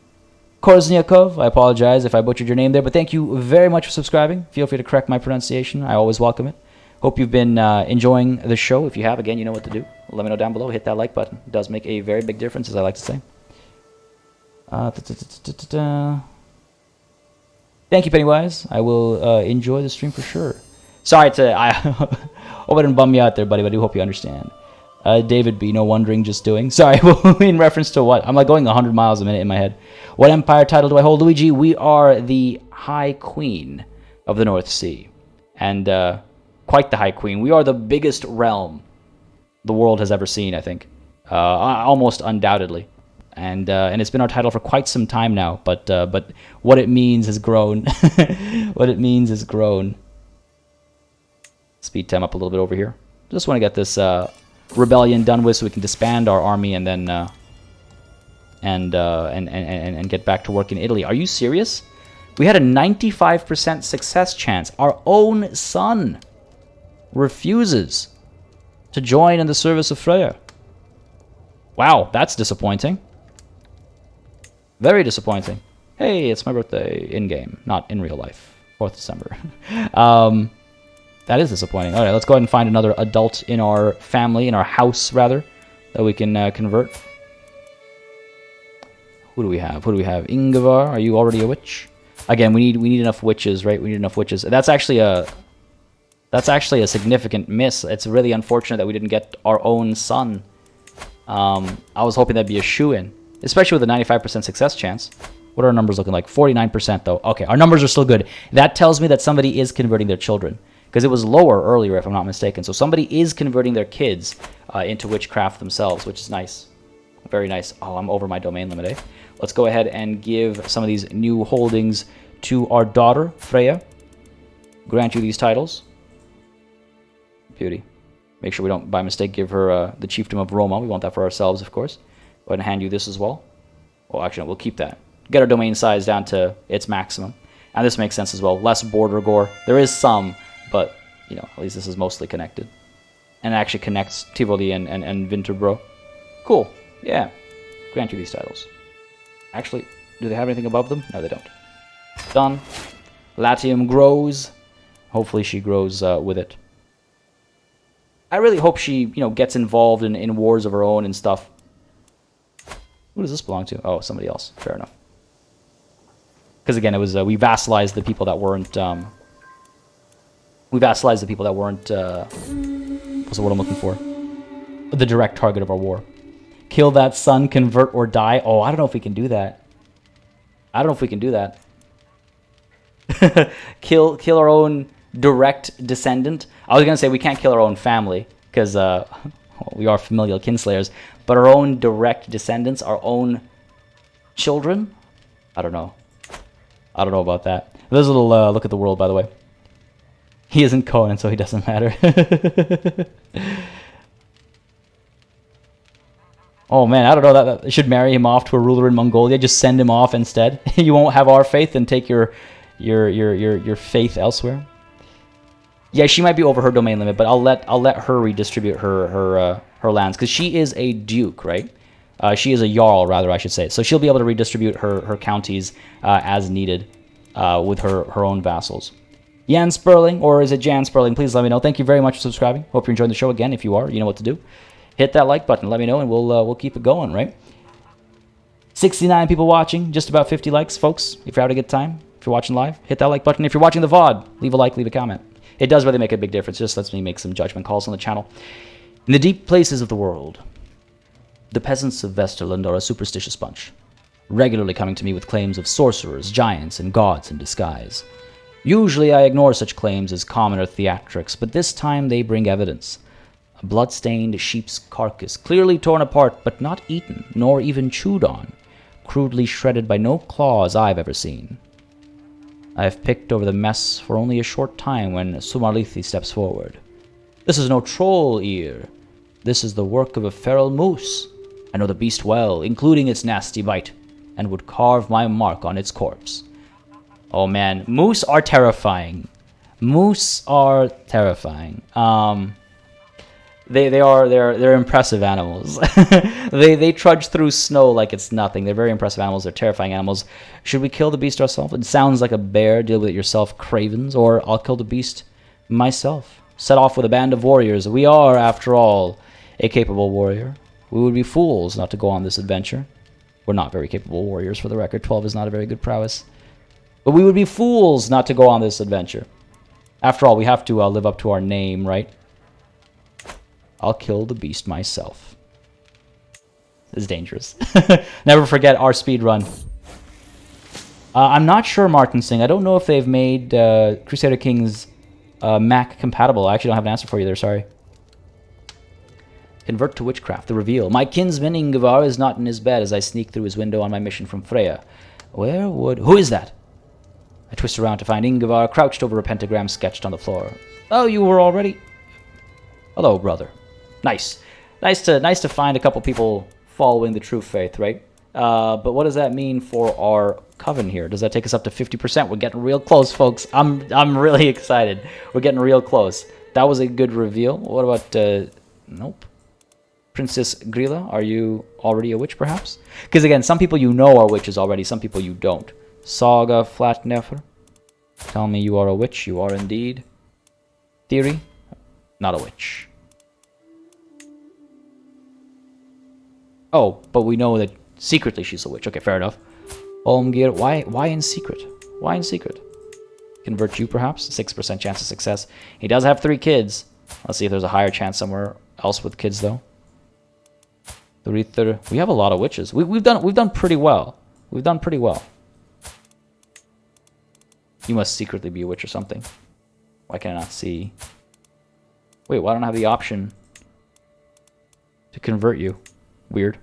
Korzniakov, I apologize if I butchered your name there, but thank you very much for subscribing. Feel free to correct my pronunciation. I always welcome it. Hope you've been enjoying the show. If you have, again, you know what to do. Let me know down below. Hit that like button. It does make a very big difference, as I like to say. Thank you, Pennywise. I will enjoy the stream for sure. Sorry I hope I didn't bum you out there, buddy, but I do hope you understand. David B, no wondering, just doing. Sorry, in reference to what? I'm like going 100 miles a minute in my head. What empire title do I hold, Luigi? We are the High Queen of the North Sea. And quite the High Queen. We are the biggest realm the world has ever seen, I think. Almost undoubtedly. And it's been our title for quite some time now, but what it means has grown. What it means has grown. Speed time up a little bit over here. Just want to get this rebellion done with so we can disband our army and then and get back to work in Italy. Are you serious? We had a 95% success chance. Our own son refuses to join in the service of Freya. Wow, that's disappointing. Very disappointing. Hey, it's my birthday in-game, not in real life. 4th December. That is disappointing. All right, let's go ahead and find another adult in our family, in our house, rather, that we can convert. Who do we have? Who do we have? Ingvar, are you already a witch? Again, we need enough witches, right? We need enough witches. That's actually a significant miss. It's really unfortunate that we didn't get our own son. I was hoping that'd be a shoo-in, especially with a 95% success chance. What are our numbers looking like? 49% though. Okay, our numbers are still good. That tells me that somebody is converting their children, because it was lower earlier, if I'm not mistaken. So somebody is converting their kids into witchcraft themselves, which is nice. Very nice. Oh, I'm over my domain limit, eh? Let's go ahead and give some of these new holdings to our daughter, Freya. Grant you these titles. Beauty. Make sure we don't, by mistake, give her the chiefdom of Roma. We want that for ourselves, of course. Go ahead and hand you this as well. Well, actually, no, we'll keep that. Get our domain size down to its maximum. And this makes sense as well. Less border gore. There is some, but, you know, at least this is mostly connected. And it actually connects Tivoli and Winterbro. Cool. Yeah. Grant you these titles. Actually, do they have anything above them? No, they don't. Done. Latium grows. Hopefully she grows with it. I really hope she, gets involved in wars of her own and stuff. Who does this belong to? Oh, somebody else. Fair enough. Because again, it was we vassalized the people that weren't. What's the word I'm looking for? The direct target of our war. Kill that son, convert or die. Oh, I don't know if we can do that. Kill our own direct descendant. I was gonna say we can't kill our own family because we are familial kinslayers, but our own direct descendants, our own children. I don't know about that. There's a little look at the world, by the way. He isn't Conan, so he doesn't matter. Oh man, I don't know. That should marry him off to a ruler in Mongolia. Just send him off instead. You won't have our faith and take your faith elsewhere. Yeah, she might be over her domain limit, but I'll let her redistribute her lands because she is a duke, right? She is a jarl, rather, I should say. So she'll be able to redistribute her counties as needed with her own vassals. Jan Sperling, or is it Jan Sperling? Please let me know. Thank you very much for subscribing. Hope you're enjoying the show. Again, if you are, you know what to do. Hit that like button. Let me know, and we'll keep it going, right? 69 people watching. Just about 50 likes, folks. If you're having a good time, if you're watching live, hit that like button. If you're watching the VOD, leave a like, leave a comment. It does really make a big difference. It just lets me make some judgment calls on the channel. In the deep places of the world, the peasants of Vesterland are a superstitious bunch, regularly coming to me with claims of sorcerers, giants, and gods in disguise. Usually I ignore such claims as commoner theatrics, but this time they bring evidence. A blood-stained sheep's carcass, clearly torn apart, but not eaten, nor even chewed on, crudely shredded by no claws I've ever seen. I have picked over the mess for only a short time when Sumarlithi steps forward. This is no troll ear. This is the work of a feral moose. I know the beast well, including its nasty bite, and would carve my mark on its corpse. Oh man, moose are terrifying. They're impressive animals. they trudge through snow like it's nothing. They're very impressive animals. They're terrifying animals. Should we kill the beast ourselves? It sounds like a bear. Deal with it yourself, cravens. Or I'll kill the beast myself. Set off with a band of warriors. We are, after all, a capable warrior. We would be fools not to go on this adventure. We're not very capable warriors, for the record. 12 is not a very good prowess. But we would be fools not to go on this adventure. After all, we have to live up to our name, right? I'll kill the beast myself. This is dangerous. Never forget our speed run. I'm not sure, Martin Singh. I don't know if they've made Crusader Kings Mac compatible. I actually don't have an answer for you there, sorry. Convert to witchcraft. The reveal. My kinsman Ingvar is not in his bed as I sneak through his window on my mission from Freya. Who is that? I twist around to find Ingvar crouched over a pentagram sketched on the floor. Oh, you were already... Hello, brother. Nice to find a couple people following the true faith, right? But what does that mean for our coven here? Does that take us up to 50%? We're getting real close, folks. I'm really excited. We're getting real close. That was a good reveal. What about nope. Princess Grilla, are you already a witch, perhaps? Because again, some people you know are witches already, some people you don't. Saga Flatnefer, tell me you are a witch. You are indeed. Theory, not a witch. Oh, but we know that secretly she's a witch. Okay, fair enough. Olmgir, why in secret? Why in secret? Convert you, perhaps? 6% chance of success. He does have 3 kids. Let's see if there's a higher chance somewhere else with kids, though. We have a lot of witches. We've done pretty well. We've done pretty well. You must secretly be a witch or something. Why can I not see? Wait, why don't I have the option to convert you? Weird.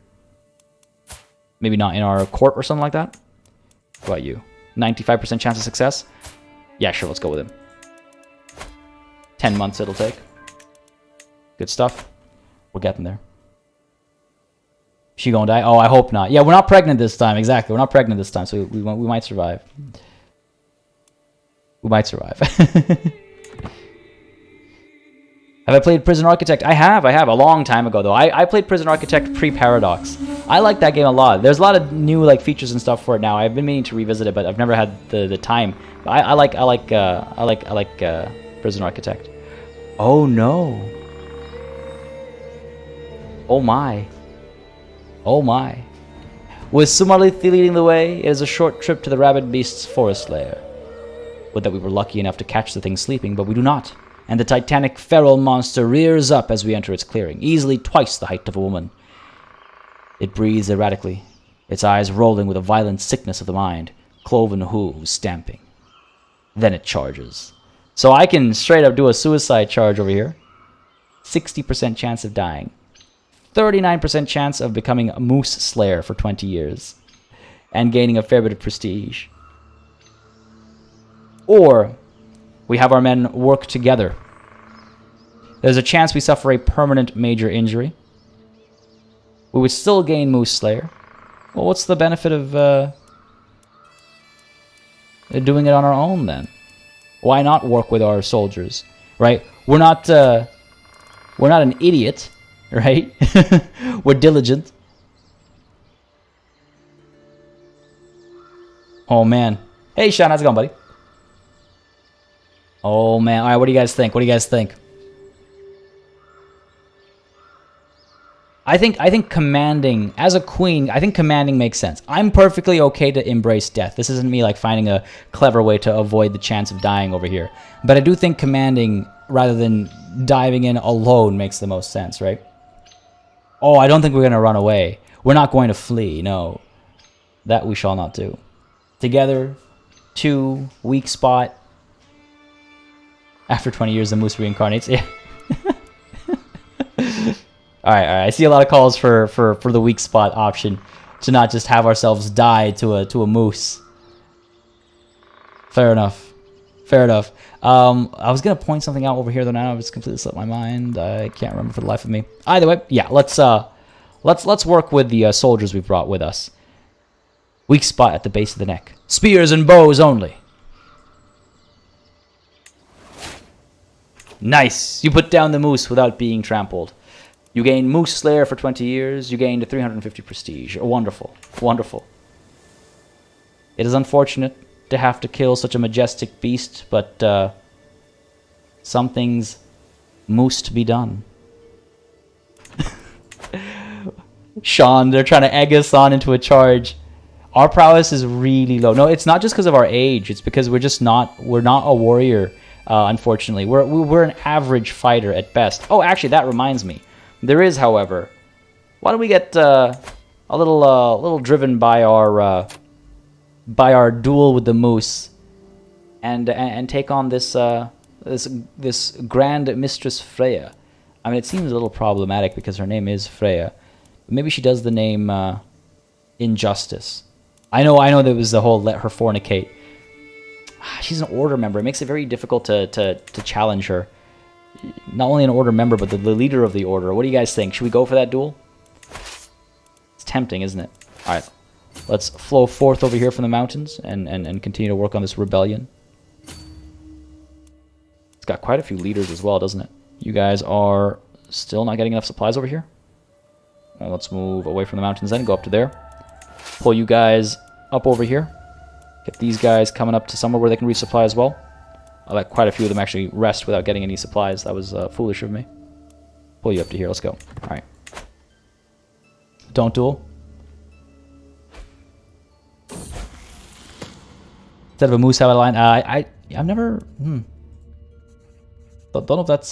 Maybe not in our court or something like that? What about you? 95% chance of success? Yeah, sure, let's go with him. 10 months it'll take. Good stuff. We're getting there. She gonna die? Oh, I hope not. Yeah, we're not pregnant this time. Exactly, we're not pregnant this time, so we might survive. We might survive. Have I played Prison Architect? I have. A long time ago, though. I played Prison Architect pre-Paradox. I like that game a lot. There's a lot of new like features and stuff for it now. I've been meaning to revisit it, but I've never had the time. I like Prison Architect. Oh no. Oh my. Oh my. With Sumalith leading the way, it is a short trip to the rabid beast's forest lair. Would that we were lucky enough to catch the thing sleeping, but we do not. And the titanic feral monster rears up as we enter its clearing, easily twice the height of a woman. It breathes erratically, its eyes rolling with a violent sickness of the mind, cloven hooves stamping. Then it charges. So I can straight up do a suicide charge over here. 60% chance of dying. 39% chance of becoming a moose slayer for 20 years. And gaining a fair bit of prestige. Or we have our men work together. There's a chance we suffer a permanent major injury. We would still gain Moose Slayer. Well, what's the benefit of doing it on our own then? Why not work with our soldiers, right? We're not an idiot, right? We're diligent. Oh man. Hey Sean, how's it going, buddy? Oh man, alright, what do you guys think? I think commanding, as a queen, I think commanding makes sense. I'm perfectly okay to embrace death. This isn't me like finding a clever way to avoid the chance of dying over here. But I do think commanding, rather than diving in alone, makes the most sense, right? Oh, I don't think we're going to run away. We're not going to flee, no. That we shall not do. Together, 2, weak spot. After 20 years, the moose reincarnates. Yeah. All right. I see a lot of calls for the weak spot option to not just have ourselves die to a moose. Fair enough. I was gonna point something out over here, though now it's completely slipped my mind. I can't remember for the life of me. Either way, yeah. Let's work with the soldiers we've brought with us. Weak spot at the base of the neck. Spears and bows only. Nice. You put down the moose without being trampled. You gain Moose Slayer for 20 years. You gained 350 prestige. Wonderful. It is unfortunate to have to kill such a majestic beast, but some things must be done. Sean, they're trying to egg us on into a charge. Our prowess is really low. No, it's not just because of our age. It's because we're not a warrior. Unfortunately, we're an average fighter at best. Oh, actually, that reminds me. There is, however, why don't we get a little driven by our duel with the moose, and take on this this Grand Mistress Freya. I mean, it seems a little problematic because her name is Freya. Maybe she does the name Injustice. I know there was the whole let her fornicate. She's an order member. It makes it very difficult to challenge her. Not only an order member, but the leader of the order. What do you guys think? Should we go for that duel? It's tempting, isn't it? Alright. Let's flow forth over here from the mountains and continue to work on this rebellion. It's got quite a few leaders as well, doesn't it? You guys are still not getting enough supplies over here? Well, let's move away from the mountains then. Go up to there. Pull you guys up over here. Get these guys coming up to somewhere where they can resupply as well. I'll let quite a few of them actually rest without getting any supplies. That was foolish of me. Pull you up to here. Let's go. Alright. Don't duel. Instead of a moose, have a lion. I've never... Don't know if that's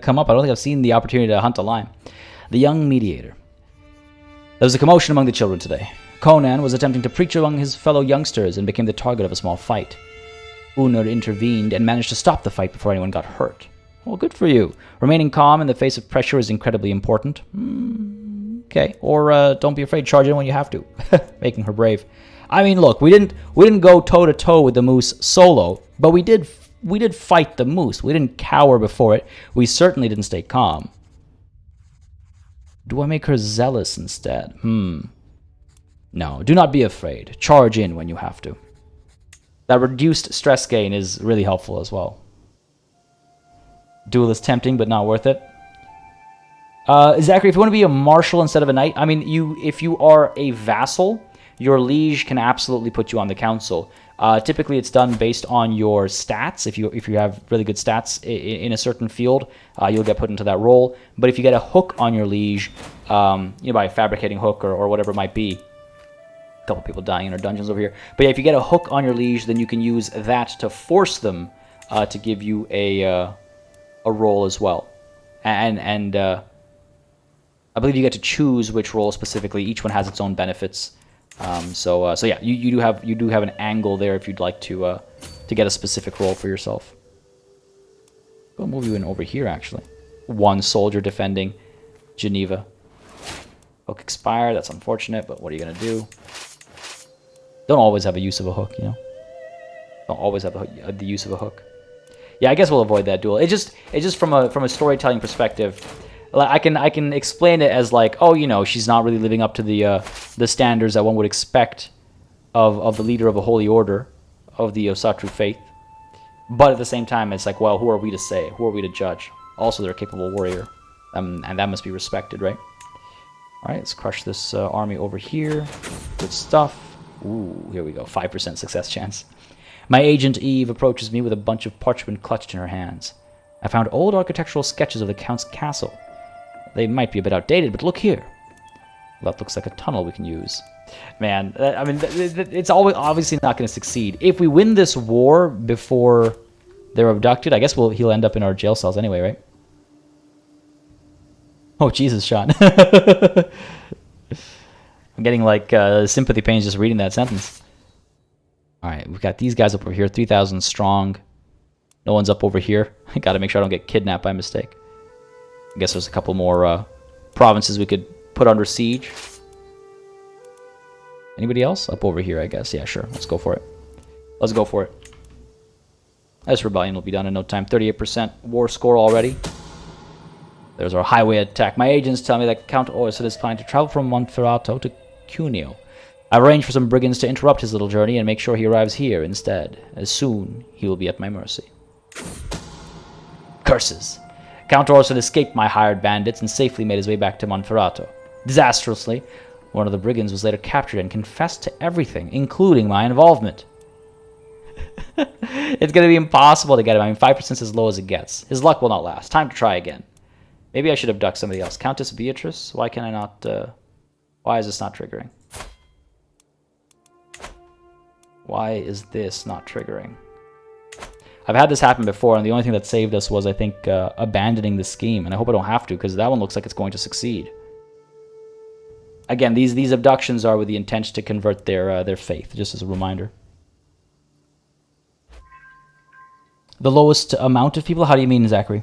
come up. I don't think I've seen the opportunity to hunt a lion. The young mediator. There was a commotion among the children today. Conan was attempting to preach among his fellow youngsters and became the target of a small fight. Unur intervened and managed to stop the fight before anyone got hurt. Well, good for you. Remaining calm in the face of pressure is incredibly important. Okay, or don't be afraid, charge in when you have to. Making her brave. I mean, look, we didn't go toe to toe with the moose solo, but we did fight the moose. We didn't cower before it. We certainly didn't stay calm. Do I make her zealous instead? No, do not be afraid. Charge in when you have to. That reduced stress gain is really helpful as well. Duel is tempting, but not worth it. Zachary, if you want to be a marshal instead of a knight, I mean, if you are a vassal, your liege can absolutely put you on the council. Typically, it's done based on your stats. If you have really good stats in a certain field, you'll get put into that role. But if you get a hook on your liege, by a fabricating hook or whatever it might be, a couple people dying in our dungeons over here. But yeah, if you get a hook on your liege, then you can use that to force them to give you a role as well. And I believe you get to choose which role specifically. Each one has its own benefits. So yeah, you do have an angle there if you'd like to get a specific role for yourself. I'll move you in over here actually. One soldier defending Geneva. Hook expired. That's unfortunate, but what are you gonna do? Don't always have a use of a hook, you know. Don't always have the use of a hook. Yeah, I guess we'll avoid that duel. It's just from a storytelling perspective. I can explain it as like, oh, you know, she's not really living up to the standards that one would expect of the leader of a holy order of the Asatru faith. But at the same time, it's like, well, who are we to say? Who are we to judge? Also, they're a capable warrior, and that must be respected, right? All right, let's crush this army over here. Good stuff. Ooh, here we go. 5% success chance. My agent Eve approaches me with a bunch of parchment clutched in her hands. I found old architectural sketches of the Count's castle. They might be a bit outdated, but look here. Well, that looks like a tunnel we can use. Man, I mean, it's always obviously not going to succeed. If we win this war before they're abducted, I guess he'll end up in our jail cells anyway, right? Oh, Jesus, Sean. I'm getting, like, sympathy pains just reading that sentence. Alright, we've got these guys up over here, 3,000 strong. No one's up over here. I gotta make sure I don't get kidnapped by mistake. I guess there's a couple more provinces we could put under siege. Anybody else? Up over here, I guess. Yeah, sure. Let's go for it. Let's go for it. This rebellion will be done in no time. 38% war score already. There's our highway attack. My agents tell me that Count Orson is planning to travel from Monferrato to Cuneo. I've arranged for some brigands to interrupt his little journey and make sure he arrives here instead. As soon, he will be at my mercy. Curses! Count Orson escaped my hired bandits and safely made his way back to Monferrato. Disastrously, one of the brigands was later captured and confessed to everything, including my involvement. It's going to be impossible to get him. I mean, 5% is as low as it gets. His luck will not last. Time to try again. Maybe I should abduct somebody else. Countess Beatrice? Why can I not... why is this not triggering? Why is this not triggering? I've had this happen before, and the only thing that saved us was, I think, abandoning the scheme. And I hope I don't have to, because that one looks like it's going to succeed. Again, these abductions are with the intent to convert their faith, just as a reminder. The lowest amount of people? How do you mean, Zachary?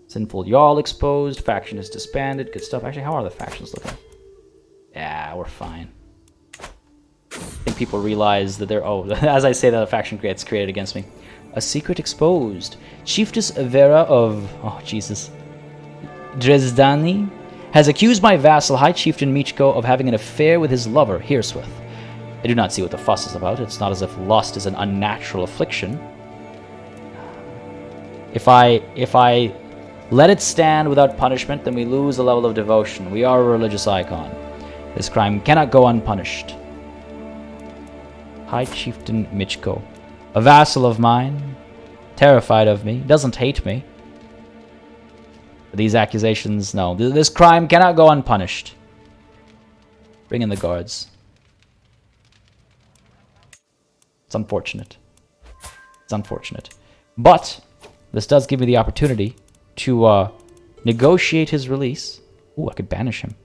Sinful Jarl exposed. Faction is disbanded. Good stuff. Actually, how are the factions looking? Yeah, we're fine. I think people realize that they're... Oh, as I say that, a faction gets created against me. A secret exposed. Chiefess Vera of... Oh, Jesus. Dresdani has accused my vassal, High Chieftain Michko, of having an affair with his lover, Hirswith. I do not see what the fuss is about. It's not as if lust is an unnatural affliction. If I let it stand without punishment, then we lose a level of devotion. We are a religious icon. This crime cannot go unpunished. High Chieftain Michko, a vassal of mine, terrified of me, doesn't hate me. These accusations, no. This crime cannot go unpunished. Bring in the guards. It's unfortunate. It's unfortunate. But this does give me the opportunity to negotiate his release. Ooh, I could banish him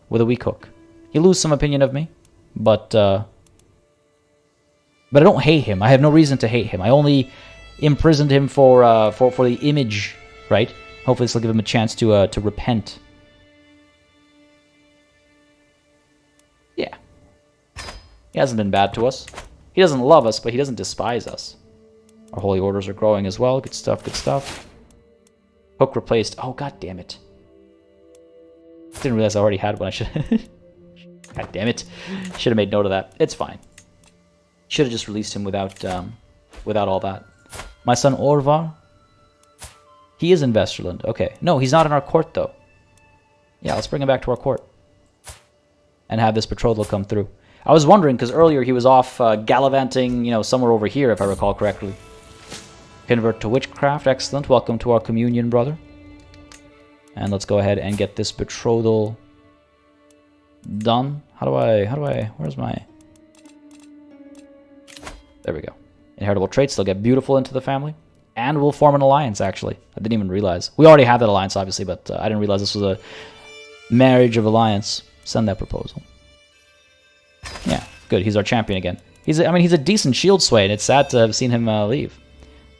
with a weak hook. He'll lose some opinion of me, but I don't hate him. I have no reason to hate him. I only imprisoned him for the image, right? Hopefully this will give him a chance to repent. Yeah. He hasn't been bad to us. He doesn't love us, but he doesn't despise us. Our holy orders are growing as well. Good stuff, good stuff. Hook replaced. Oh, god damn it. Didn't realize I already had one. I should... God damn it. Should have made note of that. It's fine. Should have just released him without all that. My son Orvar He is in Vesterland. Okay. No, he's not in our court, though. Yeah, let's bring him back to our court. And have this betrothal come through. I was wondering, because earlier he was off gallivanting, you know, somewhere over here, if I recall correctly. Convert to witchcraft. Excellent. Welcome to our communion, brother. And let's go ahead and get this betrothal done. Where's my... There we go. Inheritable traits. They'll get beautiful into the family. And we'll form an alliance, actually. I didn't even realize. We already have that alliance, obviously, but I didn't realize this was a marriage of alliance. Send that proposal. Yeah, good. He's our champion again. He's a decent shield sway, and it's sad to have seen him leave.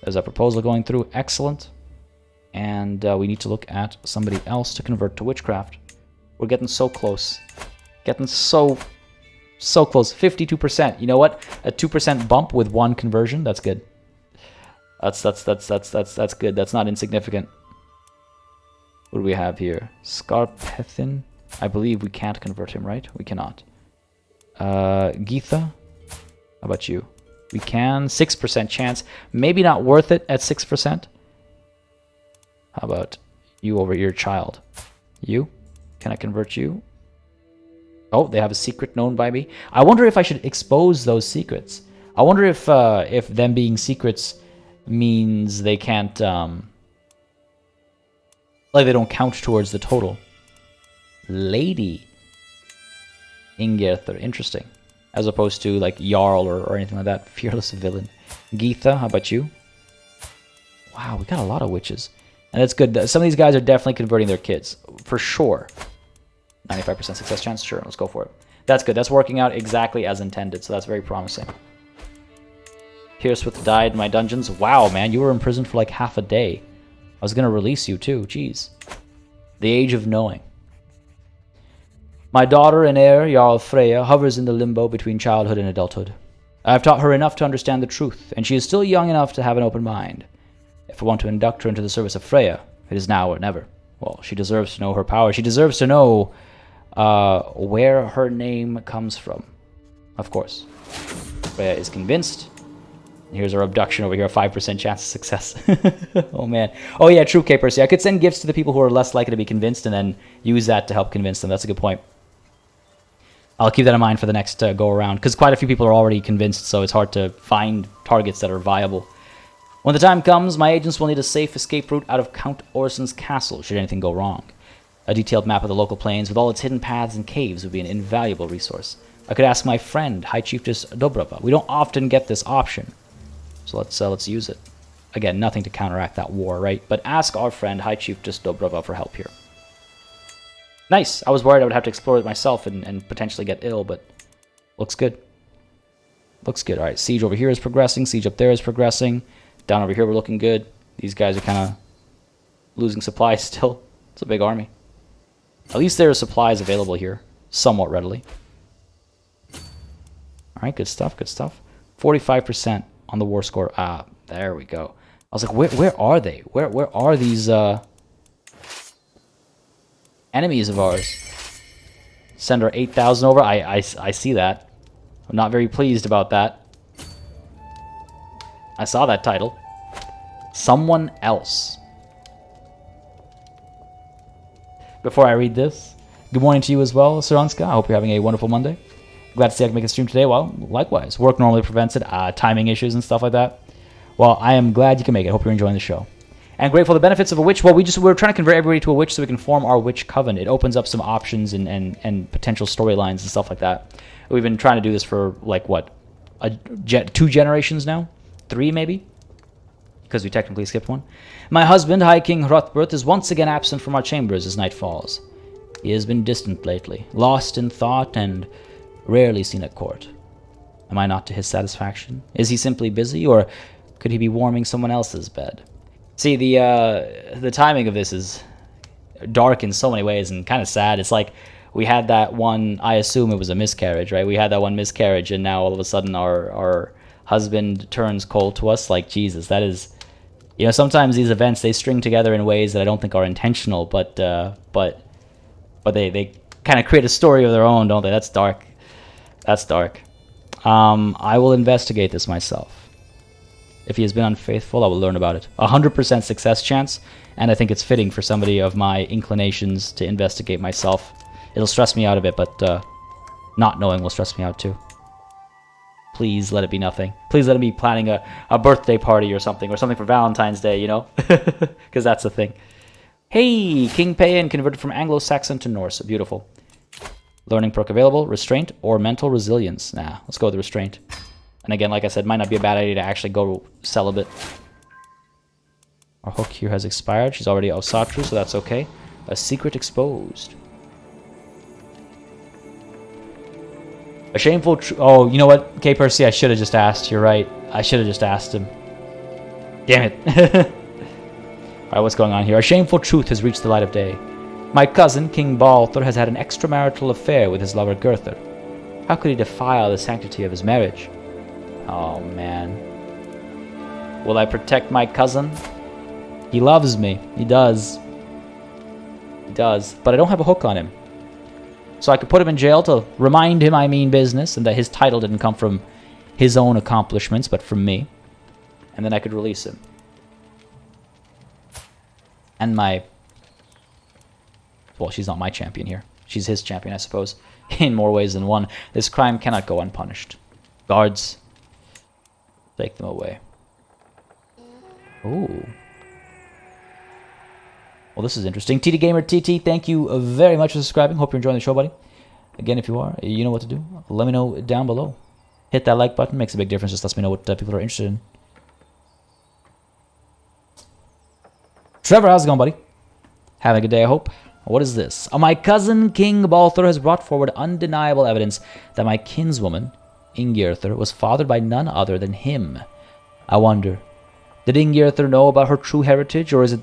There's a proposal going through. Excellent. And we need to look at somebody else to convert to witchcraft. We're getting so close. Getting so close. 52%. You know what? A 2% bump with one conversion. That's good. That's good. That's not insignificant. What do we have here? Scarpethin. I believe we can't convert him, right? We cannot. Geetha. How about you? We can. 6% chance. Maybe not worth it at 6%. How about you over here, child? You? Can I convert you? Oh, they have a secret known by me. I wonder if I should expose those secrets. I wonder if them being secrets means they can't, like they don't count towards the total. Lady Ingerther, interesting. As opposed to like Jarl or anything like that. Fearless villain. Geetha, how about you? Wow, we got a lot of witches. And that's good. Some of these guys are definitely converting their kids. For sure. 95% success chance? Sure, let's go for it. That's good. That's working out exactly as intended, so that's very promising. Piercewith died in my dungeons. Wow, man, you were in prison for like half a day. I was going to release you too. Jeez. The age of knowing. My daughter and heir, Jarl Freya, hovers in the limbo between childhood and adulthood. I have taught her enough to understand the truth, and she is still young enough to have an open mind. If I want to induct her into the service of Freya, it is now or never. Well, she deserves to know her power. She deserves to know where her name comes from. Of course. Freya is convinced. Here's our abduction over here, a 5% chance of success. Oh, man. Oh, yeah, true, K-Percy. I could send gifts to the people who are less likely to be convinced and then use that to help convince them. That's a good point. I'll keep that in mind for the next go-around, because quite a few people are already convinced, so it's hard to find targets that are viable. When the time comes, my agents will need a safe escape route out of Count Orson's castle, should anything go wrong. A detailed map of the local plains with all its hidden paths and caves would be an invaluable resource. I could ask my friend, High Chiefess Dobrava. We don't often get this option, so let's use it. Again, nothing to counteract that war, right? But ask our friend, High Chiefess Dobrava, for help here. Nice! I was worried I would have to explore it myself and potentially get ill, but looks good. Looks good. Alright, siege over here is progressing. Siege up there is progressing. Down over here we're looking good. These guys are kind of losing supplies still. It's a big army. At least there are supplies available here. Somewhat readily. Alright, good stuff, good stuff. 45% on the war score. Ah, there we go. I was like, where are they? Where are these enemies of ours? Send our 8,000 over. I see that. I'm not very pleased about that. I saw that title. Someone else. Before I read this, good morning to you as well, Saranska. I hope you're having a wonderful Monday. Glad to see I can make a stream today. Well, likewise. Work normally prevents it. Timing issues and stuff like that. Well, I am glad you can make it. Hope you're enjoying the show. And grateful for the benefits of a witch. Well, we're trying to convert everybody to a witch so we can form our witch coven. It opens up some options and potential storylines and stuff like that. We've been trying to do this for, like, what? 2 generations now? 3, maybe? Because we technically skipped one. My husband, High King Hrothberth, is once again absent from our chambers as night falls. He has been distant lately, lost in thought and rarely seen at court. Am I not to his satisfaction? Is he simply busy, or could he be warming someone else's bed? See, the timing of this is dark in so many ways and kind of sad. It's like we had that one, I assume it was a miscarriage, right? We had that one miscarriage, and now all of a sudden our husband turns cold to us. Like, Jesus, that is... You know, sometimes these events, they string together in ways that I don't think are intentional, but they kind of create a story of their own, don't they? That's dark. That's dark. I will investigate this myself. if he has been unfaithful, I will learn about it. 100% success chance, and I think it's fitting for somebody of my inclinations to investigate myself. It'll stress me out a bit, but not knowing will stress me out too. Please let it be nothing. Please let it be planning a birthday party or something for Valentine's Day, you know? Because that's the thing. Hey, King Payan converted from Anglo-Saxon to Norse. Beautiful. Learning perk available, restraint or mental resilience. Nah, let's go with the restraint. And again, like I said, might not be a bad idea to actually go celibate. Our hook here has expired. She's already Asatru, so that's okay. A secret exposed. A shameful oh, you know what, K. Percy, I should have just asked. You're right. I should have just asked him. Damn it. Alright, what's going on here? A shameful truth has reached the light of day. My cousin, King Balthor, has had an extramarital affair with his lover Gerther. How could he defile the sanctity of his marriage? Oh, man. Will I protect my cousin? He loves me. He does. He does. But I don't have a hook on him. So I could put him in jail to remind him I mean business and that his title didn't come from his own accomplishments, but from me. And then I could release him. And my... Well, she's not my champion here. She's his champion, I suppose. In more ways than one. This crime cannot go unpunished. Guards, take them away. Ooh. Well, this is interesting. TT Gamer TT, thank you very much for subscribing. Hope you're enjoying the show, buddy. Again, if you are, you know what to do. Let me know down below. Hit that like button. Makes a big difference. Just lets me know what people are interested in. Trevor, how's it going, buddy? Having a good day, I hope. What is this? My cousin, King Balthor, has brought forward undeniable evidence that my kinswoman, Ingjerthur, was fathered by none other than him. I wonder, did Ingjerthur know about her true heritage, or is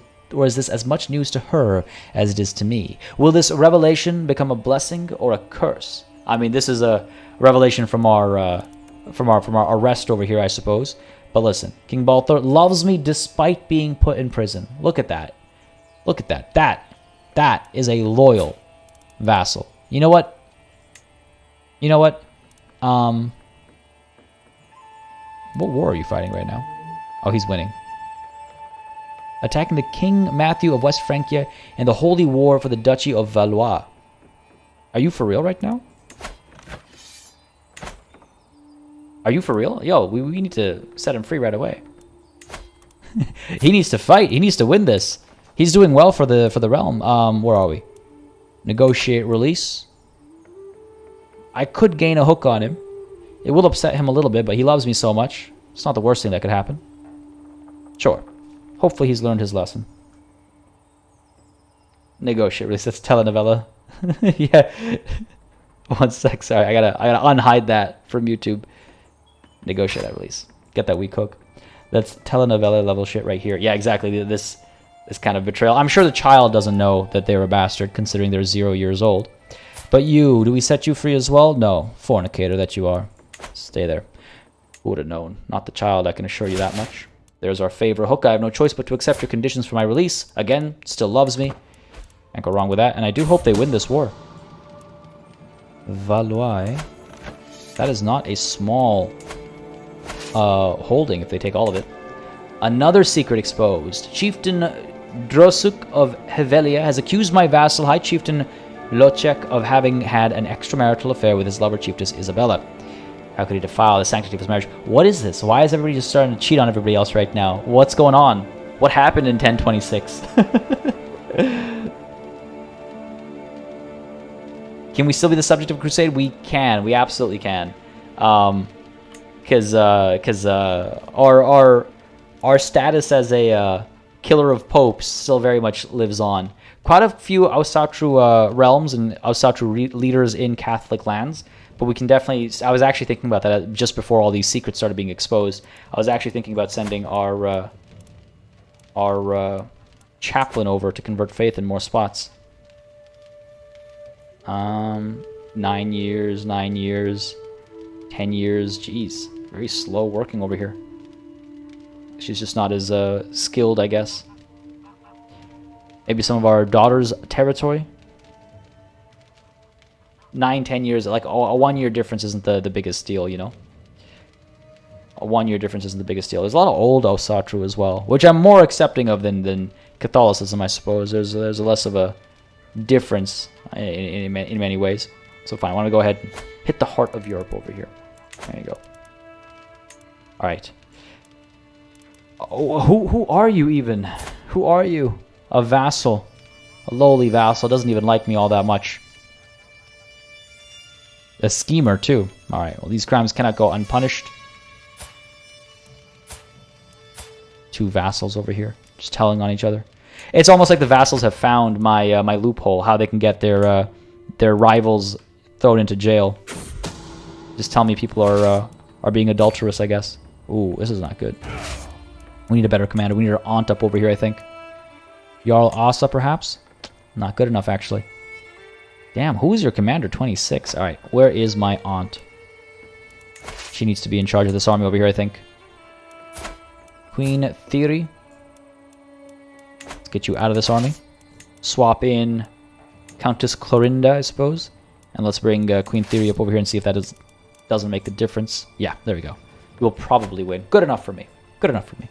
this as much news to her as it is to me? Will this revelation become a blessing or a curse? I mean, this is a revelation from our arrest over here, I suppose. But listen, King Balthor loves me despite being put in prison. Look at that. Look at that. That is a loyal vassal. You know what? You know what? What war are you fighting right now? Oh, he's winning. Attacking the King Matthew of West Francia in the Holy War for the Duchy of Valois. Are you for real right now? Are you for real? Yo, we need to set him free right away. He needs to fight. He needs to win this. He's doing well for the realm. Where are we? Negotiate release. I could gain a hook on him. It will upset him a little bit, but he loves me so much. It's not the worst thing that could happen. Sure. Hopefully he's learned his lesson. Negotiate release. That's telenovela. Yeah. 1 sec. Sorry, I gotta unhide that from YouTube. Negotiate that release. Get that weak hook. That's telenovela level shit right here. Yeah, exactly. This kind of betrayal. I'm sure the child doesn't know that they're a bastard, considering they're 0 years old. But you, do we set you free as well? No. Fornicator that you are. Stay there. Who would have known? Not the child, I can assure you that much. There's our favorite hook. I have no choice but to accept your conditions for my release. Again, still loves me. Can't go wrong with that. And I do hope they win this war. Valois. That is not a small holding if they take all of it. Another secret exposed. Chieftain Drosuk of Hevelia has accused my vassal, High Chieftain Locek, of having had an extramarital affair with his lover, Chiefess Isabella. How could he defile the sanctity of his marriage? What is this? Why is everybody just starting to cheat on everybody else right now? What's going on? What happened in 1026? Can we still be the subject of a crusade? We can. We absolutely can. Because our status as a killer of popes still very much lives on. Quite a few Asatru realms and Asatru leaders in Catholic lands, but we can definitely... I was actually thinking about that just before all these secrets started being exposed. I was actually thinking about sending our chaplain over to convert faith in more spots. 9 years, 10 years. Jeez, very slow working over here. She's just not as skilled, I guess. Maybe some of our daughter's territory. 9, 10 years, like a 1 year difference isn't the biggest deal, you know. A 1-year difference isn't the biggest deal. There's a lot of old Asatru as well, which I'm more accepting of than Catholicism, I suppose. There's a less of a difference in many ways. So fine, I want to go ahead and hit the heart of Europe over here. There you go. All right. Oh, who are you even? Who are you? A vassal. A lowly vassal. Doesn't even like me all that much. A schemer, too. All right, well, these crimes cannot go unpunished. 2 vassals over here, just telling on each other. It's almost like the vassals have found my my loophole, how they can get their rivals thrown into jail. Just tell me people are being adulterous, I guess. Ooh, this is not good. We need a better commander. We need our aunt up over here, I think. Jarl Asa, perhaps? Not good enough, actually. Damn, who is your commander? 26. All right, where is my aunt? She needs to be in charge of this army over here, I think. Queen Theory. Let's get you out of this army. Swap in Countess Clorinda, I suppose. And let's bring Queen Theory up over here and see if that doesn't make the difference. Yeah, there we go. We'll probably win. Good enough for me. Good enough for me.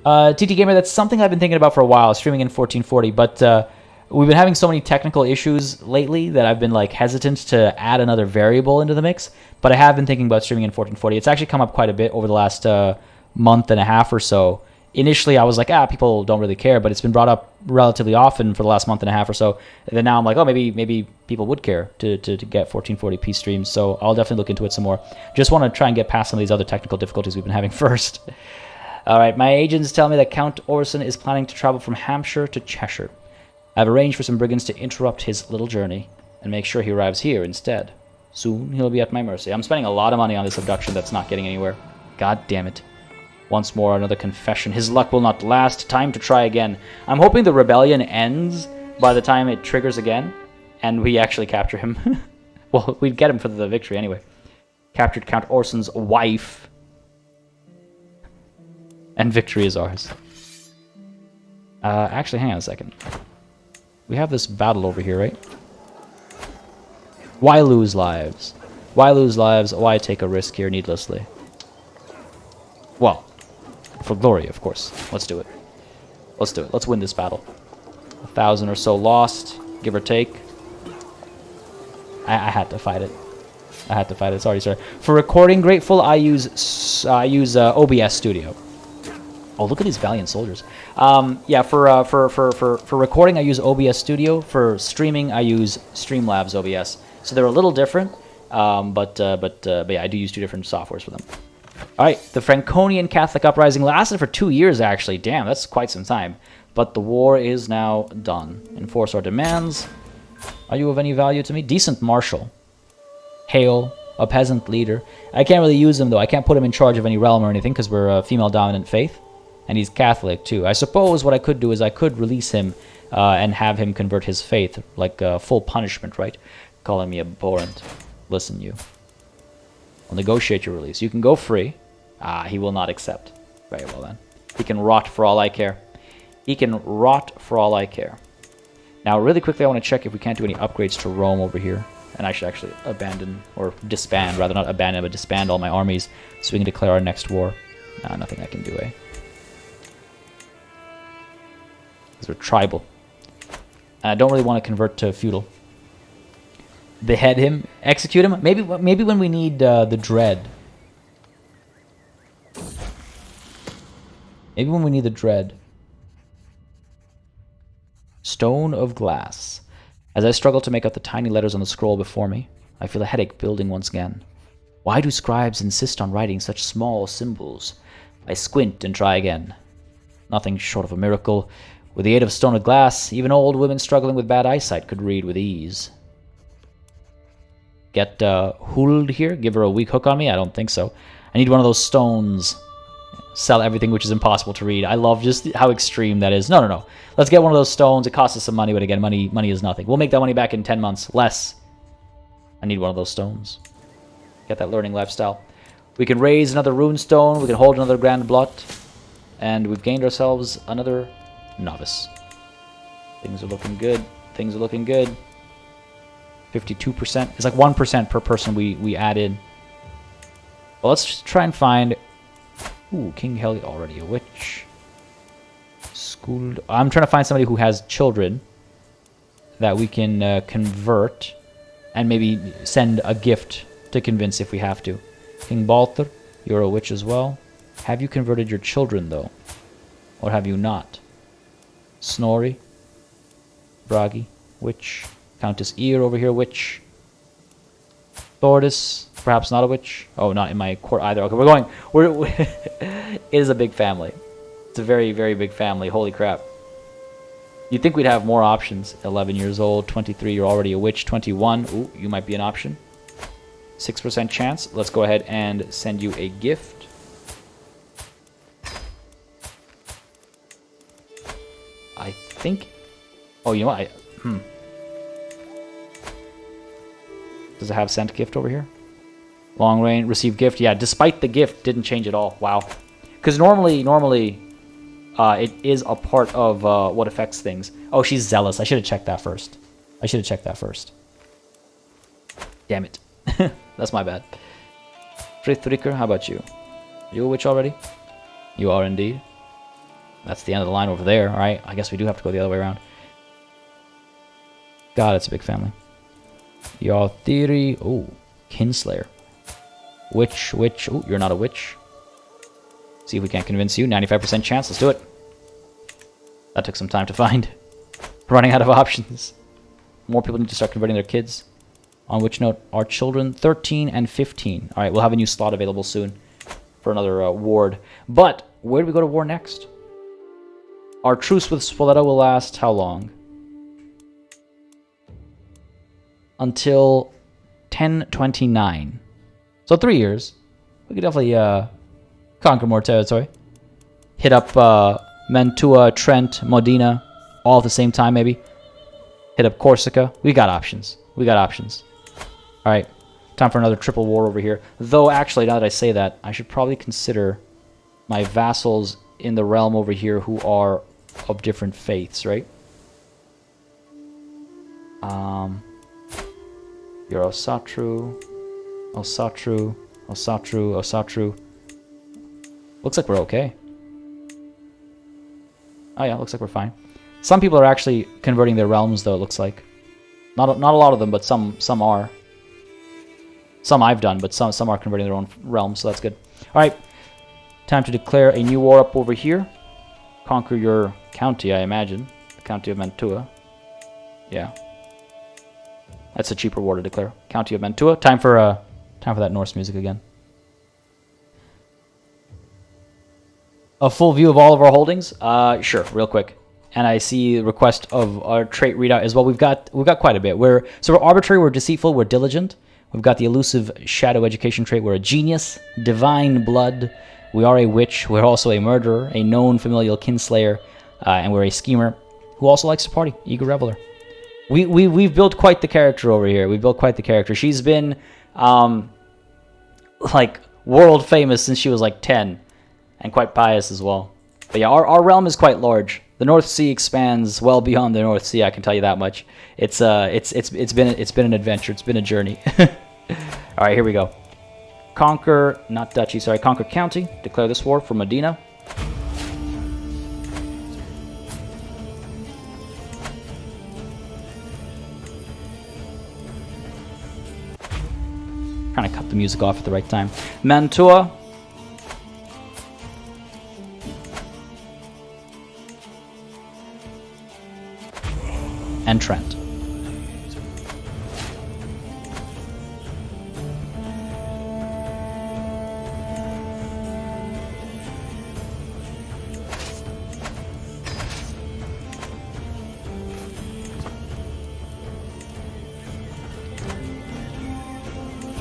TT Gamer, that's something I've been thinking about for a while, streaming in 1440, but we've been having so many technical issues lately that I've been like hesitant to add another variable into the mix, but I have been thinking about streaming in 1440. It's actually come up quite a bit over the last month and a half or so. Initially, I was like, people don't really care, but it's been brought up relatively often for the last month and a half or so. And then now I'm like, oh, maybe people would care to get 1440p streams, so I'll definitely look into it some more. Just want to try and get past some of these other technical difficulties we've been having first. All right, my agents tell me that Count Orson is planning to travel from Hampshire to Cheshire. I've arranged for some brigands to interrupt his little journey and make sure he arrives here instead. Soon he'll be at my mercy. I'm spending a lot of money on this abduction that's not getting anywhere. God damn it. Once more, another confession. His luck will not last. Time to try again. I'm hoping the rebellion ends by the time it triggers again, and we actually capture him. Well, we'd get him for the victory anyway. Captured Count Orson's wife. And victory is ours. Actually, hang on a second. We have this battle over here, right? Why lose lives? Why lose lives? Why take a risk here needlessly? Well, for glory, of course. Let's do it. Let's do it. Let's win this battle. 1,000 or so lost, give or take. I had to fight it. I had to fight it. Sorry, sir. For recording Grateful, I use OBS Studio. Oh, look at these valiant soldiers. Yeah, for recording, I use OBS Studio. For streaming, I use Streamlabs OBS. So they're a little different, but yeah, I do use 2 different softwares for them. All right, the Franconian Catholic uprising lasted for 2 years, actually. Damn, that's quite some time. But the war is now done. Enforce our demands. Are you of any value to me? Decent marshal. Hail, a peasant leader. I can't really use him, though. I can't put him in charge of any realm or anything, because we're a female-dominant faith. And he's Catholic, too. I suppose what I could do is I could release him and have him convert his faith, like full punishment, right? Calling me abhorrent. Listen, you. I'll negotiate your release. You can go free. He will not accept. Very well, then. He can rot for all I care. He can rot for all I care. Now, really quickly, I want to check if we can't do any upgrades to Rome over here. And I should actually abandon, or disband, rather not abandon, but disband all my armies so we can declare our next war. Nah, nothing I can do, eh? Because we're tribal. And I don't really want to convert to feudal. Behead him, execute him. Maybe when we need the dread. Maybe when we need the dread. Stone of glass. As I struggle to make out the tiny letters on the scroll before me, I feel a headache building once again. Why do scribes insist on writing such small symbols? I squint and try again. Nothing short of a miracle. With the aid of stone of glass, even old women struggling with bad eyesight could read with ease. Get Huld here? Give her a weak hook on me? I don't think so. I need one of those stones. Sell everything which is impossible to read. I love just how extreme that is. No. Let's get one of those stones. It costs us some money, but again, money is nothing. We'll make that money back in 10 months. Less. I need one of those stones. Get that learning lifestyle. We can raise another rune stone. We can hold another grand blot. And we've gained ourselves another novice. Things are looking good. Things are looking good. 52%. It's like 1% per person we add in. Well, let's just try and find... Ooh, King Heli, already a witch. Schooled... I'm trying to find somebody who has children that we can convert and maybe send a gift to convince if we have to. King Balther, you're a witch as well. Have you converted your children, though? Or have you not? Snorri, Bragi, witch. Countess Eir over here, witch. Thordis, perhaps not a witch. Oh, not in my court either. Okay, it is a big family. It's a very, very big family. Holy crap. You'd think we'd have more options. 11 years old, 23, you're already a witch. 21, ooh, you might be an option. 6% chance. Let's go ahead and send you a gift. I think... Oh, you know what? Does it have sent gift over here? Long range, receive gift. Yeah, despite the gift, didn't change at all. Wow. Because normally, it is a part of what affects things. Oh, she's zealous. I should have checked that first. Damn it. That's my bad. Frithriker, how about you? You a witch already? You are indeed. That's the end of the line over there. Alright, I guess we do have to go the other way around. God, it's a big family. Your theory. Oh, Kinslayer. Witch. Oh, you're not a witch. See if we can't convince you. 95% chance. Let's do it. That took some time to find. Running out of options. More people need to start converting their kids. On which note, our children 13 and 15. Alright, we'll have a new slot available soon for another ward. But where do we go to war next? Our truce with Spoleto will last how long? Until 1029. So 3 years. We could definitely conquer more territory. Hit up Mantua, Trent, Modena, all at the same time maybe. Hit up Corsica. We got options. Alright, time for another triple war over here. Though actually, now that I say that, I should probably consider my vassals in the realm over here who are of different faiths, right? You're Asatru. Looks like we're okay. Oh yeah, looks like we're fine. Some people are actually converting their realms, though, it looks like. Not a lot of them, but some are. Some I've done, but some are converting their own realms, so that's good. Alright, time to declare a new war up over here. Conquer your county, I imagine. The county of Mantua. Yeah. That's a cheaper war to declare. County of Mantua. Time for that Norse music again. A full view of all of our holdings? Sure, real quick. And I see the request of our trait readout as well. We've got quite a bit. We're arbitrary, we're deceitful, we're diligent. We've got the elusive shadow education trait. We're a genius, divine blood. We are a witch. We're also a murderer, a known familial kinslayer, and we're a schemer who also likes to party, eager reveler. We've built quite the character over here. We've built quite the character. She's been like world famous since she was like 10, and quite pious as well. But yeah, our realm is quite large. The North Sea expands well beyond the North Sea. I can tell you that much. It's been an adventure. It's been a journey. All right, here we go. Conquer, not duchy, sorry, conquer county. Declare this war for Modena. Trying to cut the music off at the right time. Mantua. And Trent.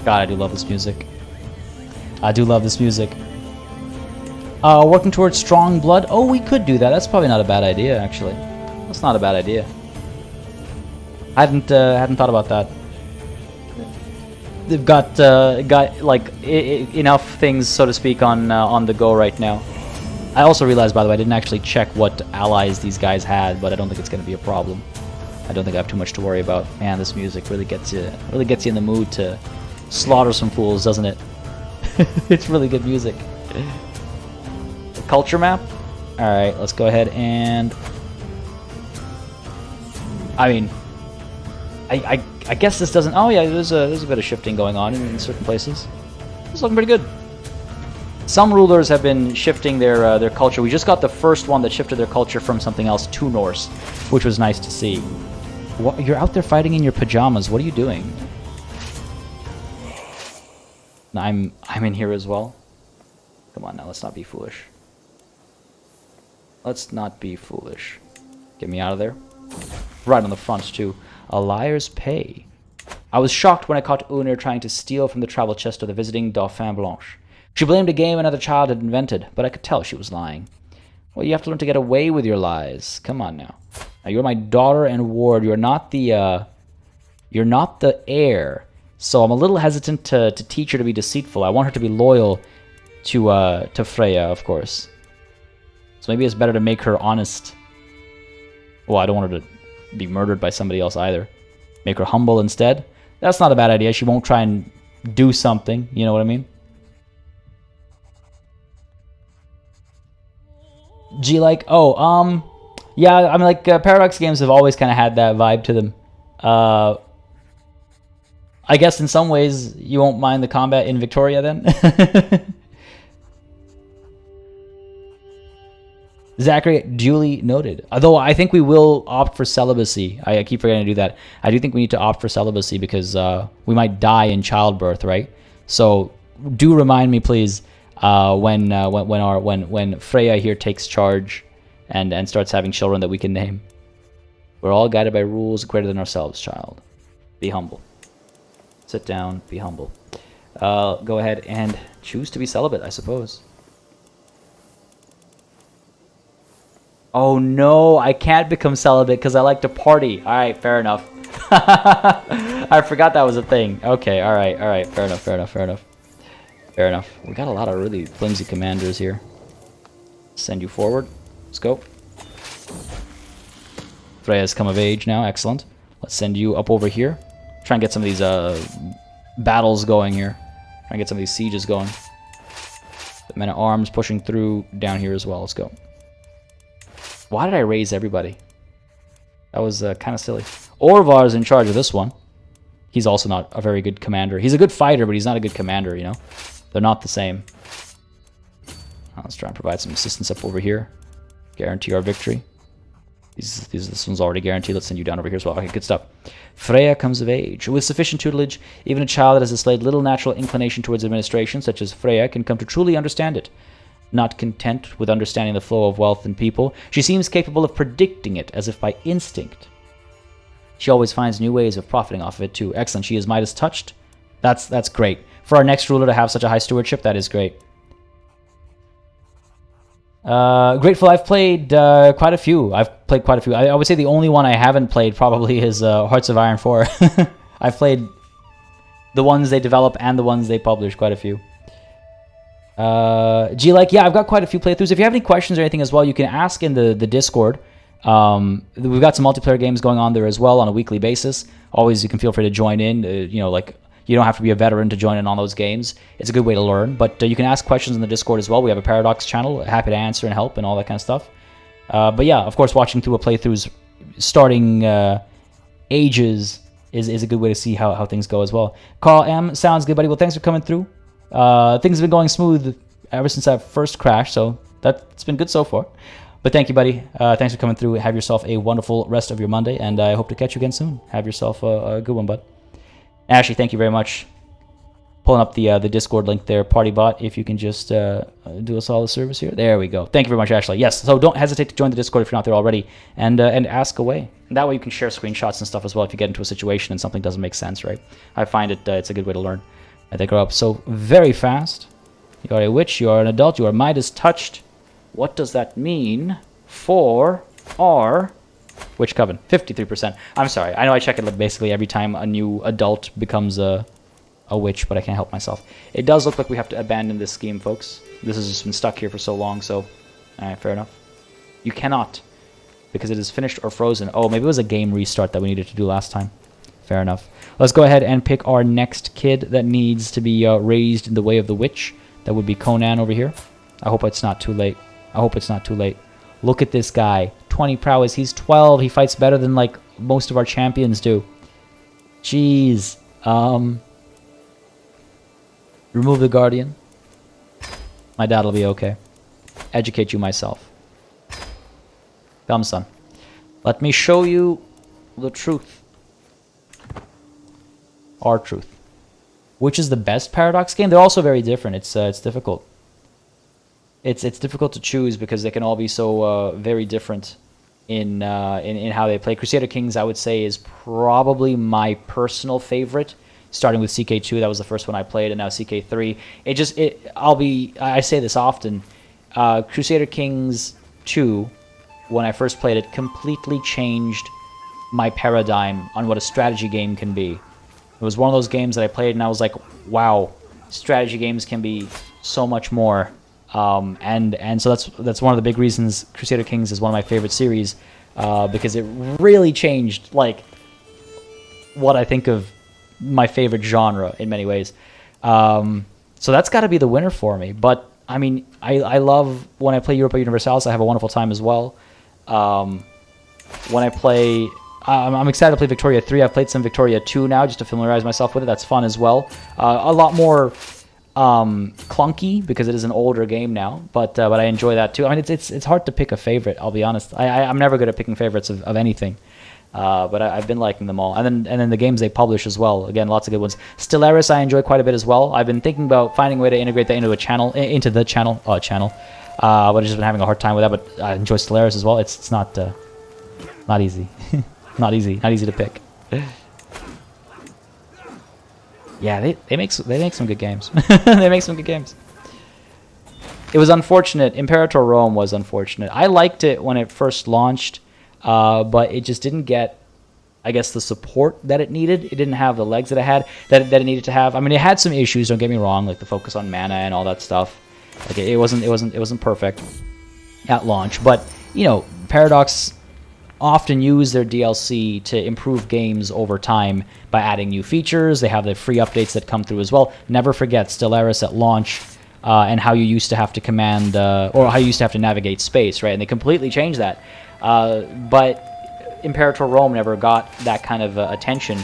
God, I do love this music. Working towards strong blood. Oh, we could do that. That's probably not a bad idea, actually. That's not a bad idea. I hadn't thought about that. They've got like enough things, so to speak, on the go right now. I also realized, by the way, I didn't actually check what allies these guys had, but I don't think it's going to be a problem. I don't think I have too much to worry about. Man, this music really gets you in the mood to slaughter some fools, doesn't it? It's really good music. The culture map? Alright, let's go ahead and... I mean... I guess this doesn't... Oh yeah, there's a bit of shifting going on in certain places. It's looking pretty good. Some rulers have been shifting their culture. We just got the first one that shifted their culture from something else to Norse, which was nice to see. What, you're out there fighting in your pajamas. What are you doing? I'm in here as well. Come on now, let's not be foolish. Let's not be foolish. Get me out of there. Right on the front too. A liar's pay. I was shocked when I caught Uner trying to steal from the travel chest of the visiting Dauphin Blanche. She blamed a game another child had invented, but I could tell she was lying. Well, you have to learn to get away with your lies. Come on now. Now you're my daughter and ward. You're not the heir. So I'm a little hesitant to teach her to be deceitful. I want her to be loyal to Freya, of course. So maybe it's better to make her honest. Well, I don't want her to be murdered by somebody else either. Make her humble instead. That's not a bad idea. She won't try and do something. You know what I mean? G-like, yeah, I mean, like, Paradox games have always kind of had that vibe to them. I guess in some ways you won't mind the combat in Victoria then? Zachary, duly noted. Although I think we will opt for celibacy. I keep forgetting to do that. I do think we need to opt for celibacy because we might die in childbirth, right? So do remind me, please, when Freya here takes charge and starts having children that we can name. We're all guided by rules greater than ourselves, child. Be humble. Sit down, be humble. Go ahead and choose to be celibate, I suppose. Oh no, I can't become celibate because I like to party. Alright, fair enough. I forgot that was a thing. Okay, alright, fair enough. We got a lot of really flimsy commanders here. Send you forward. Let's go. Freya's come of age now, excellent. Let's send you up over here. Try and get some of these battles going here. Try and get some of these sieges going. The men at arms pushing through down here as well. Let's go. Why did I raise everybody? That was kind of silly. Orvar is in charge of this one. He's also not a very good commander. He's a good fighter, but he's not a good commander, you know? They're not the same. Let's try and provide some assistance up over here. Guarantee our victory. This one's already guaranteed. Let's send you down over here as well. Okay, good stuff. Freya comes of age. With sufficient tutelage, even a child that has displayed little natural inclination towards administration, such as Freya, can come to truly understand it. Not content with understanding the flow of wealth and people, she seems capable of predicting it as if by instinct. She always finds new ways of profiting off of it too. Excellent. She is Midas touched. That's great. For our next ruler to have such a high stewardship, that is great. Grateful, I've played quite a few. I would say the only one I haven't played probably is Hearts of Iron 4. I've played the ones they develop and the ones they publish, quite a few. G-like, yeah, I've got quite a few playthroughs. If you have any questions or anything as well, you can ask in the Discord. We've got some multiplayer games going on there as well on a weekly basis. Always, you can feel free to join in. You know, like, you don't have to be a veteran to join in on those games. It's a good way to learn. But you can ask questions in the Discord as well. We have a Paradox channel. Happy to answer and help and all that kind of stuff. But yeah, of course, watching through a playthrough's starting ages is a good way to see how things go as well. Carl M, sounds good, buddy. Well, thanks for coming through. Things have been going smooth ever since I first crashed, so that's been good so far. But thank you, buddy. Thanks for coming through. Have yourself a wonderful rest of your Monday, and I hope to catch you again soon. Have yourself a good one, bud. Ashley, thank you very much. Pulling up the Discord link there, PartyBot, if you can just do us all a service here. There we go. Thank you very much, Ashley. Yes, so don't hesitate to join the Discord if you're not there already, and ask away. And that way you can share screenshots and stuff as well if you get into a situation and something doesn't make sense, right? I find it's a good way to learn. They grow up so very fast. You are a witch, you are an adult, you are Midas touched. What does that mean for our witch coven? 53%. I'm sorry, I know I check it basically every time a new adult becomes a witch, but I can't help myself. It does look like we have to abandon this scheme, folks. This has just been stuck here for so long, so... Alright, fair enough. You cannot because it is finished or frozen. Oh, maybe it was a game restart that we needed to do last time. Fair enough. Let's go ahead and pick our next kid that needs to be raised in the way of the witch. That would be Conan over here. I hope it's not too late. I hope it's not too late. Look at this guy. 20 prowess. He's 12. He fights better than, like, most of our champions do. Jeez. Remove the guardian. My dad will be okay. Educate you myself. Come, son. Let me show you the truth. Our truth. Which is the best Paradox game? They're also very different. It's difficult. It's difficult to choose because they can all be so very different in how they play. Crusader Kings, I would say, is probably my personal favorite. Starting with CK2, that was the first one I played, and now CK3. I say this often. Crusader Kings 2, when I first played it, completely changed my paradigm on what a strategy game can be. It was one of those games that I played and I was like, wow, strategy games can be so much more. And so that's one of the big reasons Crusader Kings is one of my favorite series, because it really changed, like, what I think of my favorite genre in many ways. So that's got to be the winner for me. But I mean, I love when I play Europa Universalis. I have a wonderful time as well. When I play, I'm excited to play Victoria 3. I've played some Victoria 2 now just to familiarize myself with it. That's fun as well. A lot more clunky because it is an older game now, but I enjoy that too. I mean, it's hard to pick a favorite. I'll be honest. I'm never good at picking favorites of anything. But I've been liking them all, and then the games they publish as well. Again, lots of good ones. Stellaris I enjoy quite a bit as well. I've been thinking about finding a way to integrate that into the channel. But I've just been having a hard time with that. But I enjoy Stellaris as well. It's not easy, not easy to pick. Yeah, they make some good games. They make some good games. It was unfortunate. Imperator Rome was unfortunate. I liked it when it first launched. But it just didn't get, I guess, the support that it needed. It didn't have the legs that it needed to have. I mean, it had some issues. Don't get me wrong, like the focus on mana and all that stuff. Like it wasn't perfect at launch. But you know, Paradox often use their DLC to improve games over time by adding new features. They have the free updates that come through as well. Never forget Stellaris at launch. And how you used to have to command, or how you used to have to navigate space, right? And they completely changed that. But Imperator Rome never got that kind of attention,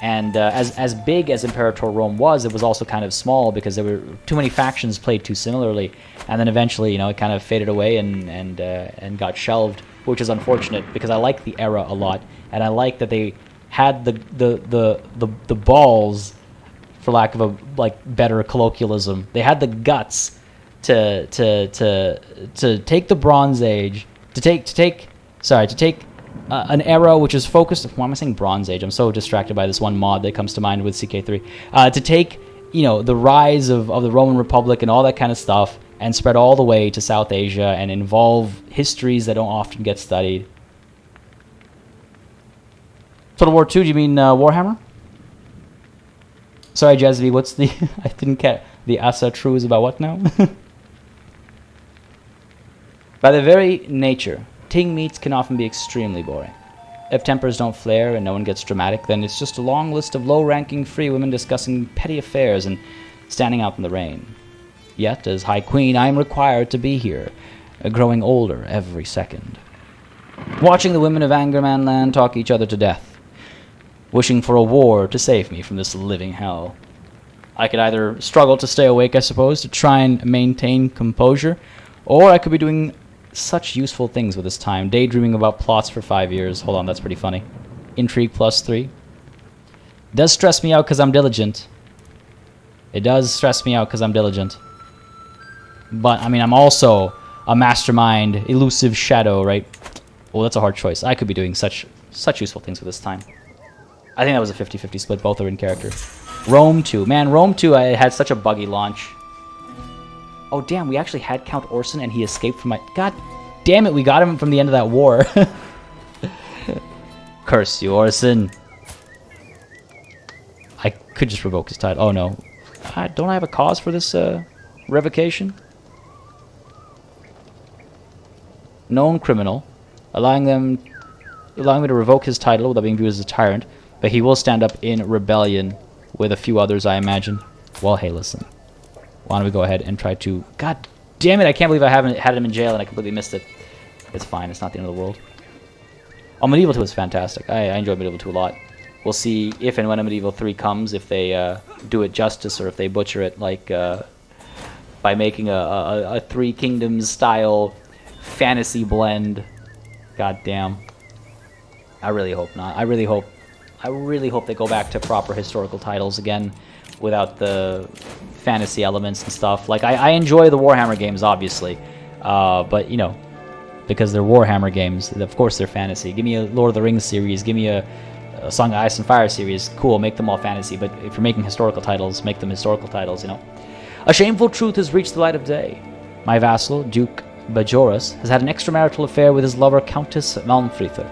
and as big as Imperator Rome was, it was also kind of small because there were too many factions played too similarly, and then eventually, you know, it kind of faded away and got shelved, which is unfortunate because I like the era a lot, and I like that they had the balls, for lack of a better colloquialism, they had the guts to take the Bronze Age, to take an era which is focused. Why am I saying Bronze Age? I'm so distracted by this one mod that comes to mind with CK3. To take, you know, the rise of the Roman Republic and all that kind of stuff and spread all the way to South Asia and involve histories that don't often get studied. Total War 2, do you mean Warhammer? Sorry, Jezvi, what's the... I didn't get... The Asatru is about what now? By their very nature, Ting meets can often be extremely boring. If tempers don't flare and no one gets dramatic, then it's just a long list of low-ranking free women discussing petty affairs and standing out in the rain. Yet, as High Queen, I am required to be here, growing older every second. Watching the women of Angerman land talk each other to death. Wishing for a war to save me from this living hell. I could either struggle to stay awake, I suppose, to try and maintain composure, or I could be doing such useful things with this time, daydreaming about plots for 5 years. Hold on, that's pretty funny. Intrigue +3. Does stress me out because I'm diligent. It does stress me out because I'm diligent. But, I mean, I'm also a mastermind, elusive shadow, right? Well, that's a hard choice. I could be doing such useful things with this time. I think that was a 50-50 split. Both are in character. Rome 2. Man, Rome 2, I had such a buggy launch. Oh, damn, we actually had Count Orson and he escaped from my... God damn it, we got him from the end of that war. Curse you, Orson. I could just revoke his title. Oh, no. Don't I have a cause for this revocation? Known criminal. allowing me to revoke his title without being viewed as a tyrant, but he will stand up in rebellion with a few others, I imagine. Well, hey, listen. Why don't we go ahead and try to... God damn it, I can't believe I haven't had him in jail and I completely missed it. It's fine, it's not the end of the world. Oh, Medieval 2 is fantastic. I enjoy Medieval 2 a lot. We'll see if and when a Medieval 3 comes, if they do it justice or if they butcher it, like, by making a Three Kingdoms style fantasy blend. God damn. I really hope not. I really hope they go back to proper historical titles again without the fantasy elements and stuff. Like, I enjoy the Warhammer games, obviously, but, you know, because they're Warhammer games, of course they're fantasy. Give me a Lord of the Rings series, give me a Song of Ice and Fire series, cool, make them all fantasy, but if you're making historical titles, make them historical titles, you know. A shameful truth has reached the light of day. My vassal, Duke Bajoras, has had an extramarital affair with his lover, Countess Malmfrither.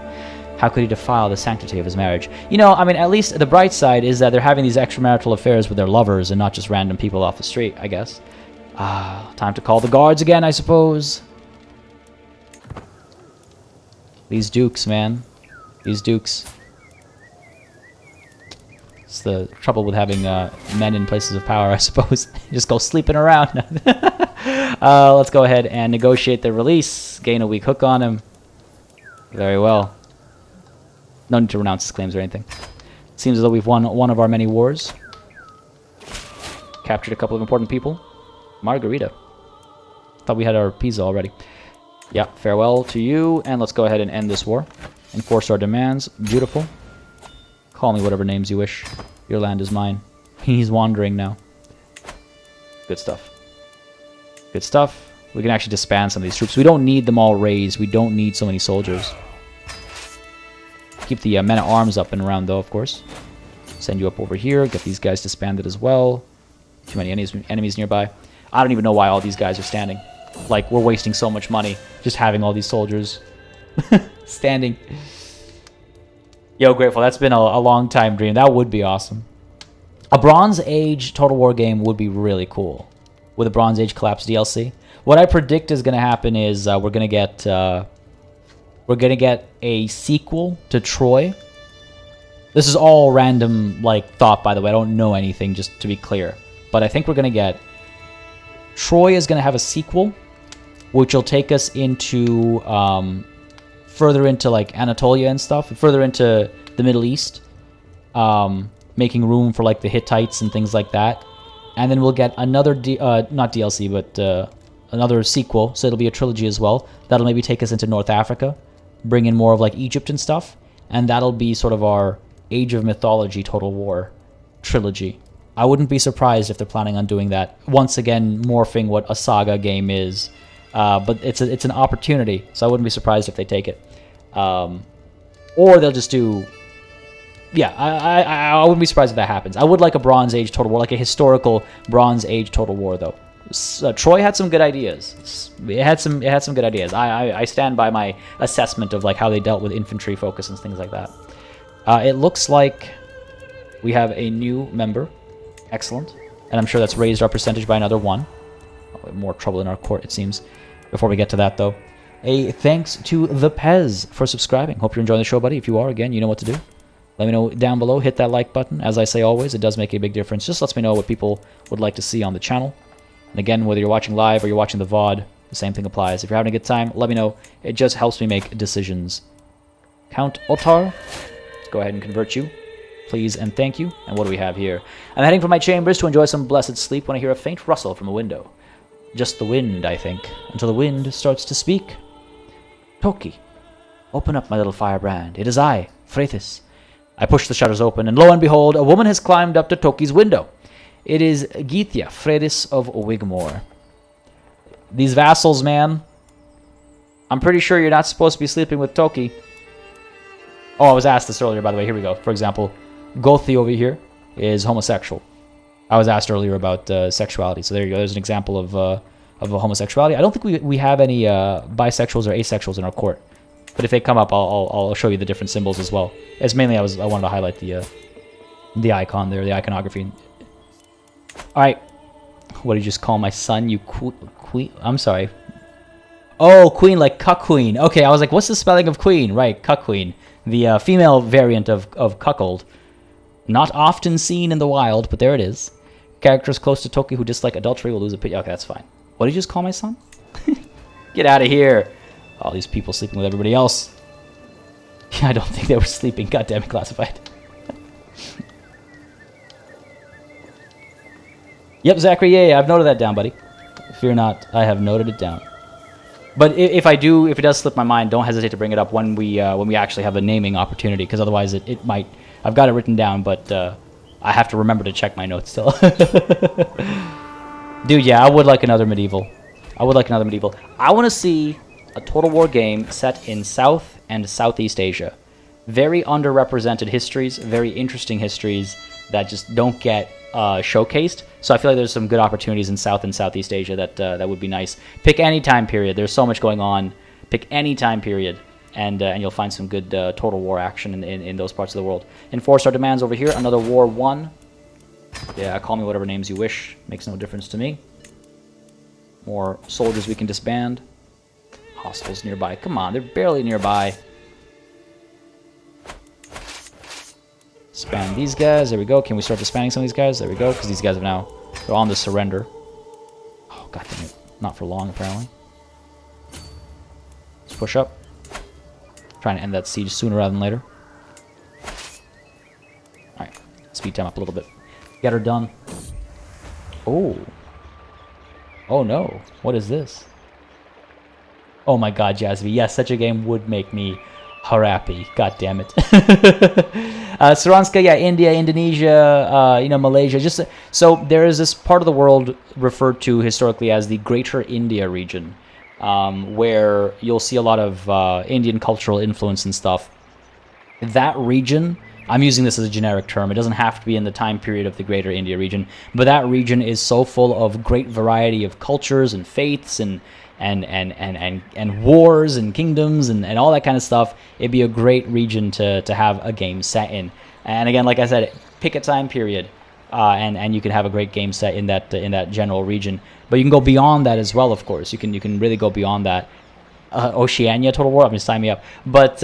How could he defile the sanctity of his marriage? You know, I mean, at least the bright side is that they're having these extramarital affairs with their lovers and not just random people off the street, I guess. Time to call the guards again, I suppose. These dukes, man. These dukes. It's the trouble with having men in places of power, I suppose. Just go sleeping around. Let's go ahead and negotiate the release. Gain a weak hook on him. Very well. No need to renounce his claims or anything. Seems as though we've won one of our many wars. Captured a couple of important people. Margarita. Thought we had our Pisa already. Yeah, farewell to you, and let's go ahead and end this war. Enforce our demands. Beautiful. Call me whatever names you wish. Your land is mine. He's wandering now. Good stuff. Good stuff. We can actually disband some of these troops. We don't need them all raised. We don't need so many soldiers. Keep the men-at-arms up and around, though, of course. Send you up over here. Get these guys disbanded as well. Too many enemies nearby. I don't even know why all these guys are standing. Like, we're wasting so much money just having all these soldiers standing. Yo, Grateful, that's been a long time dream. That would be awesome. A Bronze Age Total War game would be really cool with a Bronze Age Collapse DLC. What I predict is going to happen is we're going to get a sequel to Troy. This is all random, like, thought, by the way. I don't know anything, just to be clear. But I think we're going to get... Troy is going to have a sequel, which will take us into... further into, like, Anatolia and stuff. Further into the Middle East. Making room for, like, the Hittites and things like that. And then we'll get another... not DLC, but another sequel. So it'll be a trilogy as well. That'll maybe take us into North Africa. Bring in more of, like, Egypt and stuff. And that'll be sort of our Age of Mythology Total War trilogy. I wouldn't be surprised if they're planning on doing that. Once again, morphing what a saga game is. But it's an opportunity, so I wouldn't be surprised if they take it. Or they'll just do... Yeah, I wouldn't be surprised if that happens. I would like a Bronze Age Total War, like a historical Bronze Age Total War, though. Troy had some good ideas. It had some good ideas. I stand by my assessment of, like, how they dealt with infantry focus and things like that. It looks like we have a new member. Excellent. And I'm sure that's raised our percentage by another 1. More trouble in our court, it seems. Before we get to that, though, a thanks to the Pez for subscribing. Hope you're enjoying the show, buddy. If you are, again, you know what to do. Let me know down below. Hit that like button. As I say always, it does make a big difference. Just lets me know what people would like to see on the channel. And again, whether you're watching live or you're watching the VOD, the same thing applies. If you're having a good time, let me know. It just helps me make decisions. Count Otar, let's go ahead and convert you. Please and thank you. And what do we have here? I'm heading from my chambers to enjoy some blessed sleep when I hear a faint rustle from a window. Just the wind, I think, until the wind starts to speak. Toki, open up, my little firebrand. It is I, Frethis. I push the shutters open, and lo and behold, a woman has climbed up to Toki's window. It is Geithia, Frethis of Wigmore. These vassals, man. I'm pretty sure you're not supposed to be sleeping with Toki. Oh, I was asked this earlier, by the way. Here we go. For example, Gothi over here is homosexual. I was asked earlier about sexuality, so there you go. There's an example of a homosexuality. I don't think we have any bisexuals or asexuals in our court, but if they come up, I'll show you the different symbols as well. It's mainly I wanted to highlight the icon there, the iconography. All right, what did you just call my son? You queen? I'm sorry. Oh, queen, like cuck-queen. Okay, I was like, what's the spelling of queen? Right, cuck-queen. The female variant of cuckold. Not often seen in the wild, but there it is. Characters close to Toki who dislike adultery will lose a pit. Okay, that's fine. What did you just call my son? Get out of here. All these people sleeping with everybody else. I don't think they were sleeping. God damn it, classified. Yep, Zachary, yeah, I've noted that down, buddy. Fear not, I have noted it down. But if it does slip my mind, don't hesitate to bring it up when we actually have a naming opportunity, because otherwise it might. I've got it written down, but I have to remember to check my notes still. Dude, yeah, I would like another medieval. I want to see a Total War game set in South and Southeast Asia. Very underrepresented histories, very interesting histories that just don't get showcased. So I feel like there's some good opportunities in South and Southeast Asia that would be nice. Pick any time period. There's so much going on. Pick any time period, and you'll find some good Total War action in those parts of the world. Enforce our demands over here. Another War 1. Yeah, call me whatever names you wish. Makes no difference to me. More soldiers we can disband. Hostiles nearby. Come on, they're barely nearby. Span these guys. There we go. Can we start disbanding some of these guys? There we go, because these guys have now... They're on the surrender. Oh, god damn it. Not for long, apparently. Let's push up. Trying to end that siege sooner rather than later. Alright. Speed time up a little bit. Get her done. Oh. Oh no. What is this? Oh my god, Jazzy. Yes, such a game would make me happy. God damn it. Saranska, yeah, India, Indonesia, Malaysia. Just so there is this part of the world referred to historically as the Greater India region, where you'll see a lot of Indian cultural influence and stuff. That region, I'm using this as a generic term. It doesn't have to be in the time period of the Greater India region, but that region is so full of great variety of cultures and faiths and wars and kingdoms and all that kind of stuff. It'd be a great region to have a game set in. And again, like I said, pick a time period, and you can have a great game set in that general region. But you can go beyond that as well, of course. You can really go beyond that. Oceania Total War, I mean, sign me up. But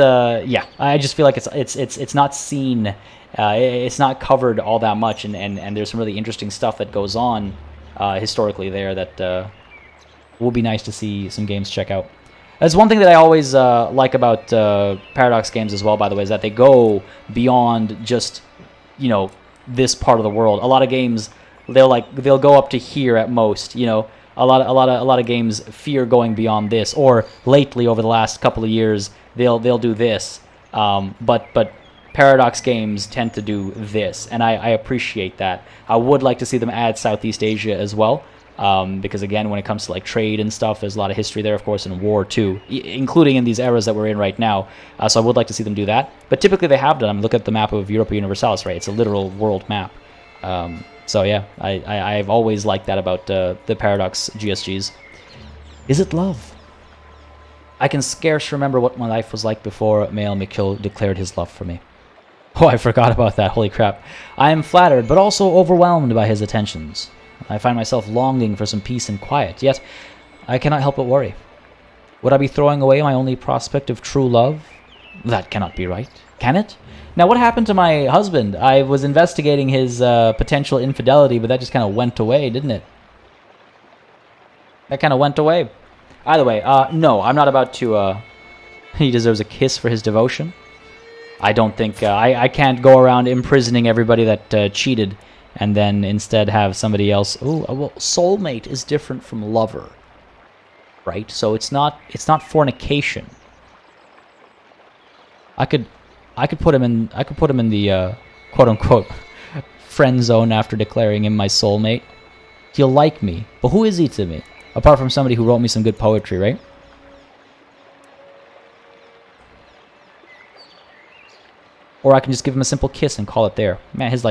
yeah, I just feel like it's not seen, it's not covered all that much, and there's some really interesting stuff that goes on historically there that will be nice to see some games check out. That's one thing that I always like about Paradox games as well, by the way, is that they go beyond just, this part of the world. A lot of games, they'll go up to here at most, A lot of games fear going beyond this, or lately over the last couple of years they'll do this. But Paradox games tend to do this, and I appreciate that. I would like to see them add Southeast Asia as well. Because again, when it comes to like trade and stuff, there's a lot of history there, of course, and war too, including in these eras that we're in right now. So I would like to see them do that. But typically they have done. I mean, look at the map of Europa Universalis, right? It's a literal world map. So yeah, I've always liked that about the Paradox GSGs. Is it love? I can scarce remember what my life was like before Mael Mikil declared his love for me. Oh, I forgot about that. Holy crap. I am flattered, but also overwhelmed by his attentions. I find myself longing for some peace and quiet, yet I cannot help but worry. Would I be throwing away my only prospect of true love? That cannot be right, can it? Now, what happened to my husband? I was investigating his potential infidelity, but that just kind of went away, didn't it? That kind of went away. Either way, no, I'm not about to... he deserves a kiss for his devotion. I don't think... I can't go around imprisoning everybody that cheated, and then instead have somebody else. Oh, well, soulmate is different from lover, right? So it's not fornication. I could put him in the quote unquote friend zone after declaring him my soulmate. He'll like me, but who is he to me? Apart from somebody who wrote me some good poetry, right? Or I can just give him a simple kiss and call it there. Man, his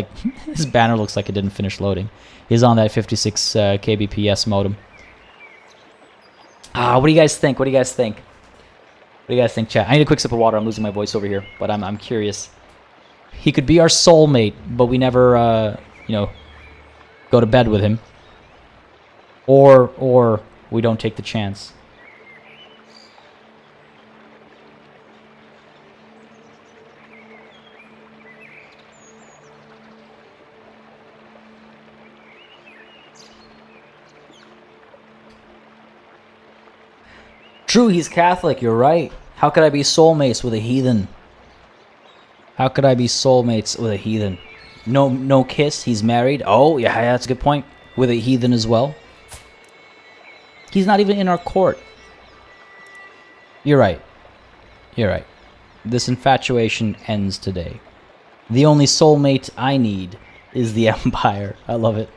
banner looks like it didn't finish loading. He's on that 56 kbps modem. What do you guys think? What do you guys think? What do you guys think, chat? I need a quick sip of water. I'm losing my voice over here, but I'm curious. He could be our soulmate, but we never, go to bed with him. Or we don't take the chance. True, he's Catholic, you're right. How could I be soulmates with a heathen? How could I be soulmates with a heathen? No kiss, he's married. Oh, yeah, that's a good point. With a heathen as well. He's not even in our court. You're right. You're right. This infatuation ends today. The only soulmate I need is the Empire. I love it.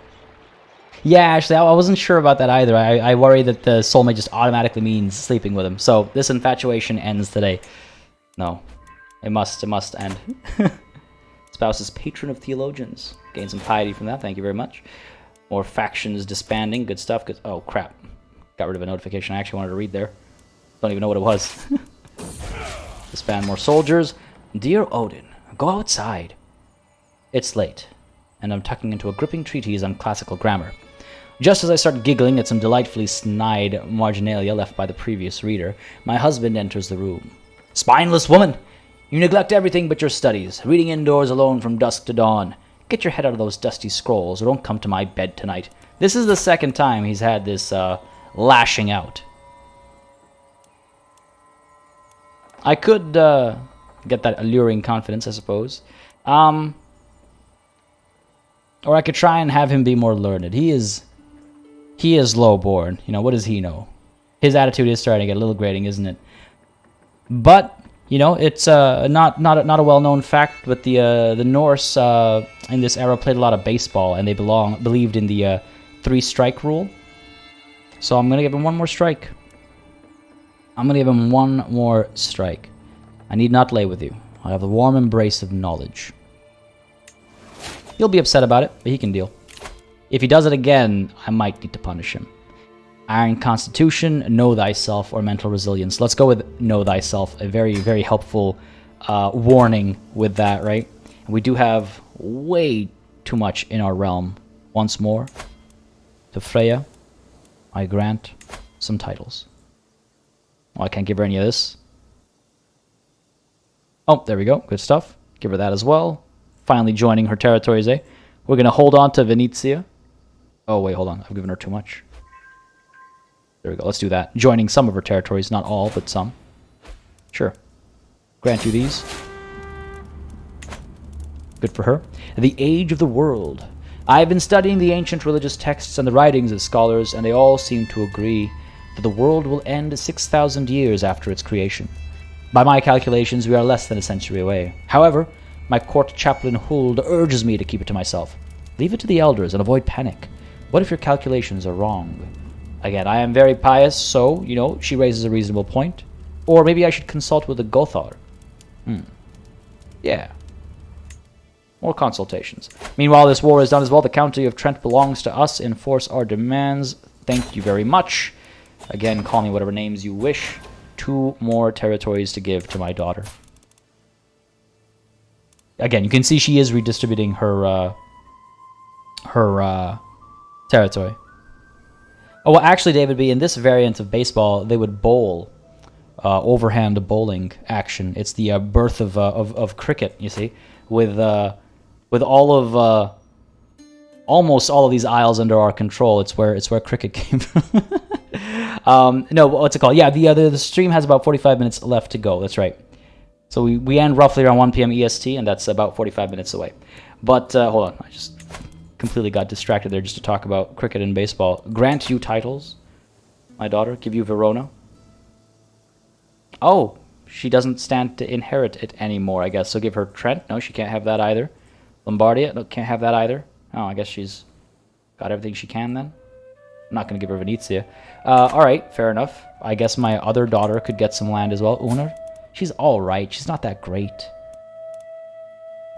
Yeah, actually, I wasn't sure about that either. I worry that the soulmate just automatically means sleeping with him. So this infatuation ends today. No, it must end. Spouse is patron of theologians. Gain some piety from that. Thank you very much. More factions disbanding. Good stuff. Good. Oh crap! Got rid of a notification I actually wanted to read there. Don't even know what it was. Disband more soldiers. Dear Odin, go outside. It's late, and I'm tucking into a gripping treatise on classical grammar. Just as I start giggling at some delightfully snide marginalia left by the previous reader, my husband enters the room. Spineless woman! You neglect everything but your studies, reading indoors alone from dusk to dawn. Get your head out of those dusty scrolls, or don't come to my bed tonight. This is the second time he's had this lashing out. I could get that alluring confidence, I suppose. Or I could try and have him be more learned. He is low-born. You know, what does he know? His attitude is starting to get a little grating, isn't it? But, you know, it's not a well-known fact, but the Norse in this era played a lot of baseball, and they believed in the 3-strike rule. So I'm going to give him one more strike. I'm going to give him one more strike. I need not lay with you. I have the warm embrace of knowledge. He'll be upset about it, but he can deal. If he does it again, I might need to punish him. Iron Constitution, Know Thyself, or Mental Resilience. Let's go with Know Thyself. A very, very helpful warning with that, right? And we do have way too much in our realm. Once more, to Freya, I grant some titles. Well, I can't give her any of this. Oh, there we go. Good stuff. Give her that as well. Finally joining her territories, eh? We're going to hold on to Venezia. Oh, wait, hold on. I've given her too much. There we go. Let's do that. Joining some of her territories. Not all, but some. Sure. Grant you these. Good for her. The Age of the World. I've been studying the ancient religious texts and the writings of scholars, and they all seem to agree that the world will end 6,000 years after its creation. By my calculations, we are less than a century away. However, my court chaplain Huld urges me to keep it to myself. Leave it to the elders and avoid panic. What if your calculations are wrong? Again, I am very pious, so, you know, she raises a reasonable point. Or maybe I should consult with the Gothar. Yeah. More consultations. Meanwhile, this war is done as well. The county of Trent belongs to us. Enforce our demands. Thank you very much. Again, call me whatever names you wish. 2 more territories to give to my daughter. Again, you can see she is redistributing her territory. Oh, well, actually, David B., in this variant of baseball, they would bowl, overhand bowling action. It's the birth of cricket, you see, with all of almost all of these isles under our control. It's where cricket came from. No, what's it called? Yeah, the stream has about 45 minutes left to go. That's right. So we end roughly around 1 p.m. EST, and that's about 45 minutes away. But hold on, I just completely got distracted there just to talk about cricket and baseball. Grant you titles, my daughter. Give you Verona. Oh, she doesn't stand to inherit it anymore, I guess. So give her Trent. No, she can't have that either. Lombardia. No, can't have that either. Oh, I guess she's got everything she can then. I'm not going to give her Venezia. All right, fair enough. I guess my other daughter could get some land as well. Unar. She's all right. She's not that great.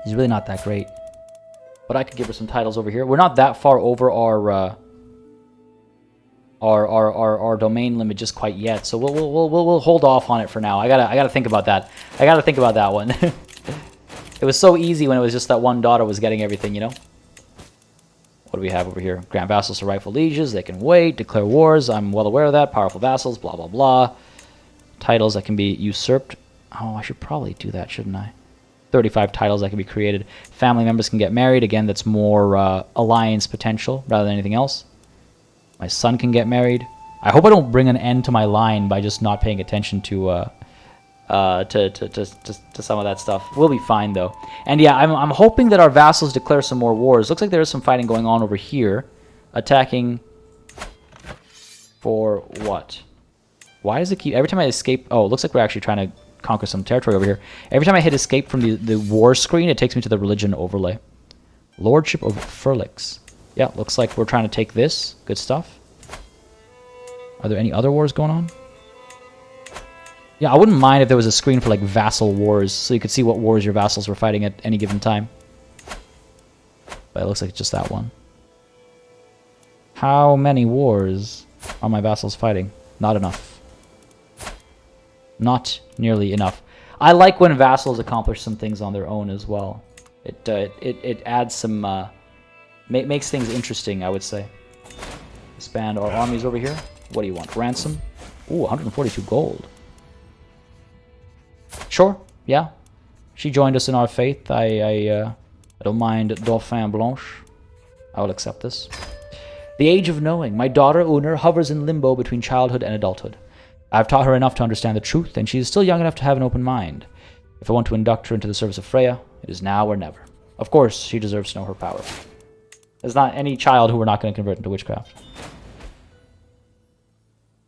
She's really not that great. But I could give her some titles over here. We're not that far over our domain limit just quite yet, so we'll hold off on it for now. I gotta think about that. I gotta think about that one. It was so easy when it was just that one daughter was getting everything, you know. What do we have over here? Grand vassals or rightful lieges. They can wait. Declare wars. I'm well aware of that. Powerful vassals. Blah blah blah. Titles that can be usurped. Oh, I should probably do that, shouldn't I? 35 titles that can be created. Family members can get married. Again, that's more alliance potential rather than anything else. My son can get married. I hope I don't bring an end to my line by just not paying attention to some of that stuff. We'll be fine though. And yeah, I'm hoping that our vassals declare some more wars. Looks like there is some fighting going on over here, attacking for what? Why does it keep every time I escape? Oh, it looks like we're actually trying to conquer some territory over here. Every time I hit escape from the war screen, it takes me to the religion overlay. Lordship of Furlix. Yeah, looks like we're trying to take this. Good stuff. Are there any other wars going on? Yeah, I wouldn't mind if there was a screen for like vassal wars, so you could see what wars your vassals were fighting at any given time. But it looks like it's just that one. How many wars are my vassals fighting? Not enough. Not nearly enough. I like when vassals accomplish some things on their own as well. It adds some makes things interesting, I would say. Expand our armies over here. What do you want? Ransom? Ooh, 142 gold. Sure, yeah. She joined us in our faith. I don't mind Dauphin Blanche. I will accept this. The age of knowing. My daughter Unnur hovers in limbo between childhood and adulthood. I've taught her enough to understand the truth, and she is still young enough to have an open mind. If I want to induct her into the service of Freya, it is now or never. Of course, she deserves to know her power. There's not any child who we're not going to convert into witchcraft.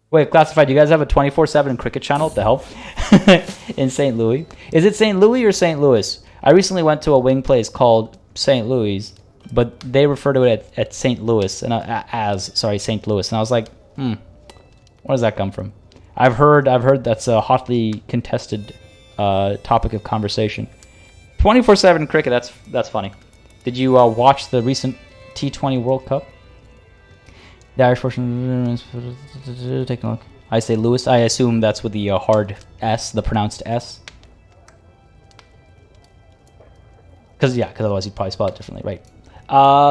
Wait, Classified, do you guys have a 24/7 cricket channel? What the hell? In St. Louis? Is it St. Louis or St. Louis? I recently went to a wing place called St. Louis, but they refer to it at St. Louis, and St. Louis. And I was like, where does that come from? I've heard that's a hotly contested topic of conversation. 24/7 cricket, that's funny. Did you watch the recent T20 World Cup? The Irish version. Take a look. I say Lewis. I assume that's with the hard S, the pronounced S. Because otherwise you'd probably spell it differently, right?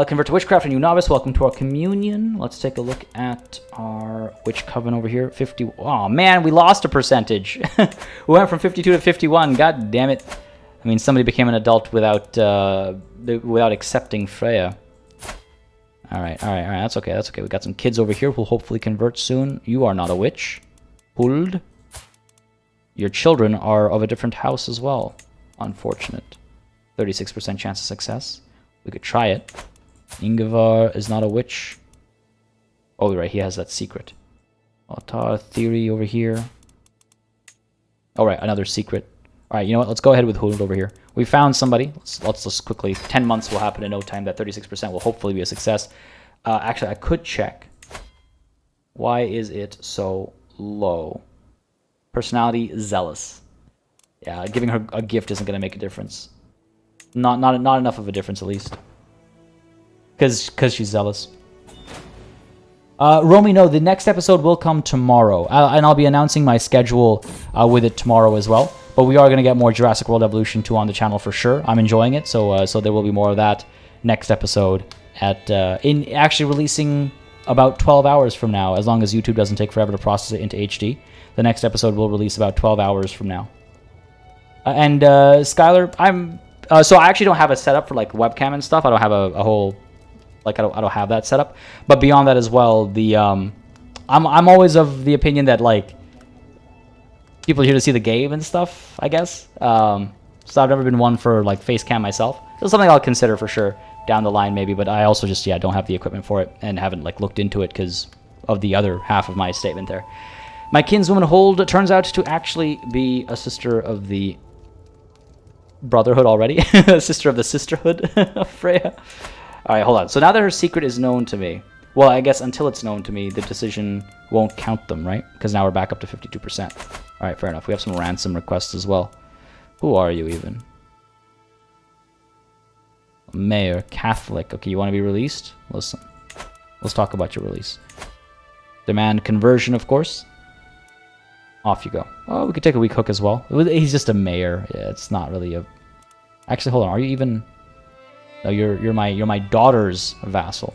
Convert to witchcraft, a new novice. Welcome to our communion. Let's take a look at our witch coven over here. 50. Oh man, we lost a percentage. We went from 52 to 51. God damn it! I mean, somebody became an adult without accepting Freya. All right. That's okay. We got some kids over here who'll hopefully convert soon. You are not a witch. Huld. Your children are of a different house as well. Unfortunate. 36% chance of success. We could try it. Ingvar is not a witch. Oh, right. He has that secret. Altar theory over here. All right. Another secret. All right. You know what? Let's go ahead with Huld over here. We found somebody. Let's just quickly. 10 months will happen in no time. That 36% will hopefully be a success. Actually, I could check. Why is it so low? Personality, zealous. Yeah, giving her a gift isn't going to make a difference. Not enough of a difference, at least. Because she's zealous. Romy, no, the next episode will come tomorrow. And I'll be announcing my schedule with it tomorrow as well. But we are going to get more Jurassic World Evolution 2 on the channel for sure. I'm enjoying it, so there will be more of that next episode. In actually releasing about 12 hours from now, as long as YouTube doesn't take forever to process it into HD. The next episode will release about 12 hours from now. And Skylar, so I actually don't have a setup for like webcam and stuff. I don't have a whole, like I don't have that setup. But beyond that as well, I'm always of the opinion that like people are here to see the game and stuff, I guess. So I've never been one for like face cam myself. It's something I'll consider for sure down the line maybe, but I also just don't have the equipment for it and haven't like looked into it because of the other half of my statement there. My kinswoman Huld turns out to actually be a sister of the Brotherhood already. A sister of the Sisterhood of Freya. All right, hold on. So now that her secret is known to me, well, I guess until it's known to me, the decision won't count them, right? Because now we're back up to 52%. All right, fair enough. We have some ransom requests as well. Who are you even? Mayor, Catholic. Okay, you want to be released? Listen, let's talk about your release. Demand conversion, of course. Off you go. Oh, we could take a weak hook as well. He's just a mayor. Yeah, it's not really a... Actually, hold on. Are you even... No, you're my daughter's vassal.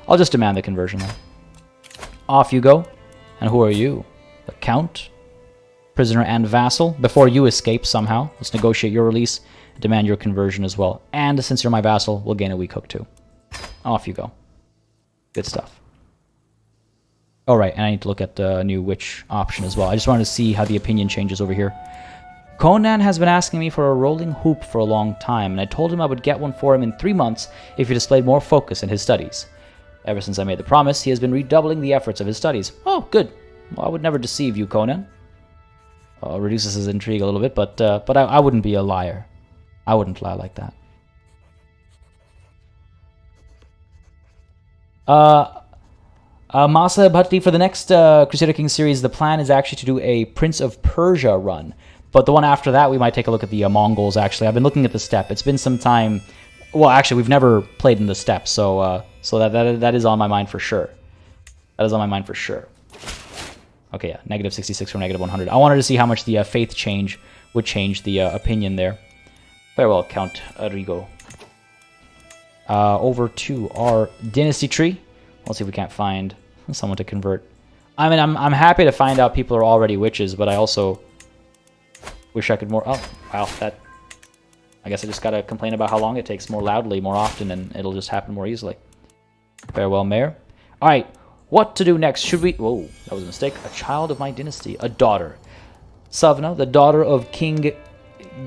I'll just demand the conversion then. Off you go. And who are you? The Count? Prisoner and vassal? Before you escape somehow, let's negotiate your release. Demand your conversion as well. And since you're my vassal, we'll gain a weak hook too. Off you go. Good stuff. Oh, right, and I need to look at the new witch option as well. I just wanted to see how the opinion changes over here. Conan has been asking me for a rolling hoop for a long time, and I told him I would get one for him in 3 months if he displayed more focus in his studies. Ever since I made the promise, he has been redoubling the efforts of his studies. Oh, good. Well, I would never deceive you, Conan. Reduces his intrigue a little bit, but I wouldn't be a liar. I wouldn't lie like that. Masa Bhatti, for the next Crusader Kings series, the plan is actually to do a Prince of Persia run. But the one after that, we might take a look at the Mongols, actually. I've been looking at the steppe. It's been some time. Well, actually, we've never played in the steppe, so that is on my mind for sure. That is on my mind for sure. Okay, yeah, negative 66 from negative 100. I wanted to see how much the faith change would change the opinion there. Farewell, Count Arrigo. Over to our dynasty tree. Let's see if we can't find someone to convert. I mean, I'm happy to find out people are already witches, but I also wish I could more... Oh, wow, that... I guess I just gotta complain about how long it takes more loudly, more often, and it'll just happen more easily. Farewell, Mayor. Alright, what to do next? Should we... Whoa, that was a mistake. A child of my dynasty. A daughter. Savna, the daughter of King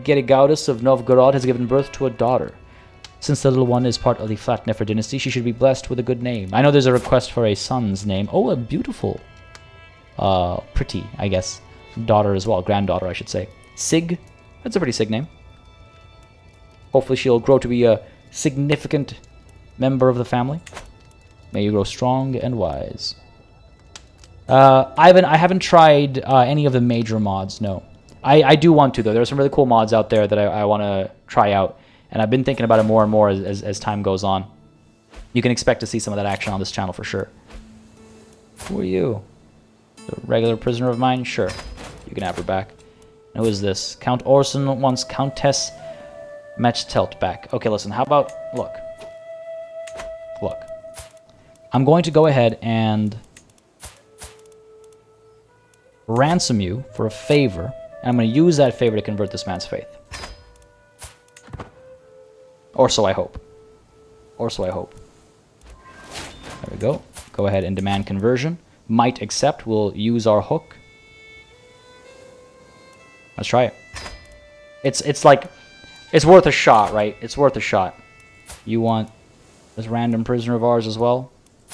Gerigaudus of Novgorod, has given birth to a daughter. Since the little one is part of the Flatnefer dynasty, she should be blessed with a good name. I know there's a request for a son's name. Oh, a beautiful, pretty, I guess, daughter as well. Granddaughter, I should say. Sig. That's a pretty Sig name. Hopefully she'll grow to be a significant member of the family. May you grow strong and wise. I haven't tried any of the major mods, no. I do want to, though. There are some really cool mods out there that I want to try out. And I've been thinking about it more and more as time goes on. You can expect to see some of that action on this channel for sure. Who are you? A regular prisoner of mine? Sure. You can have her back. And who is this? Count Orson wants Countess Mechtelt back. Okay, listen, how about... Look. Look. I'm going to go ahead and ransom you for a favor. And I'm going to use that favor to convert this man's faith. Or so I hope. Or so I hope. There we go. Go ahead and demand conversion. Might accept. We'll use our hook. Let's try it. It's like... It's worth a shot, right? It's worth a shot. You want this random prisoner of ours as well?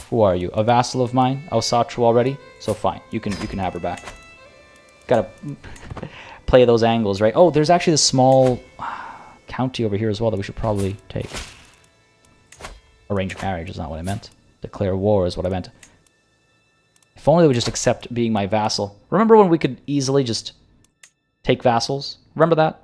Who are you? A vassal of mine? Asatru already? So fine. You can have her back. Gotta play those angles, right? Oh, there's actually this small... county over here as well that we should probably take. Arrange marriage is not what I meant. Declare war is what I meant. If only they would just accept being my vassal. Remember when we could easily just take vassals? Remember that?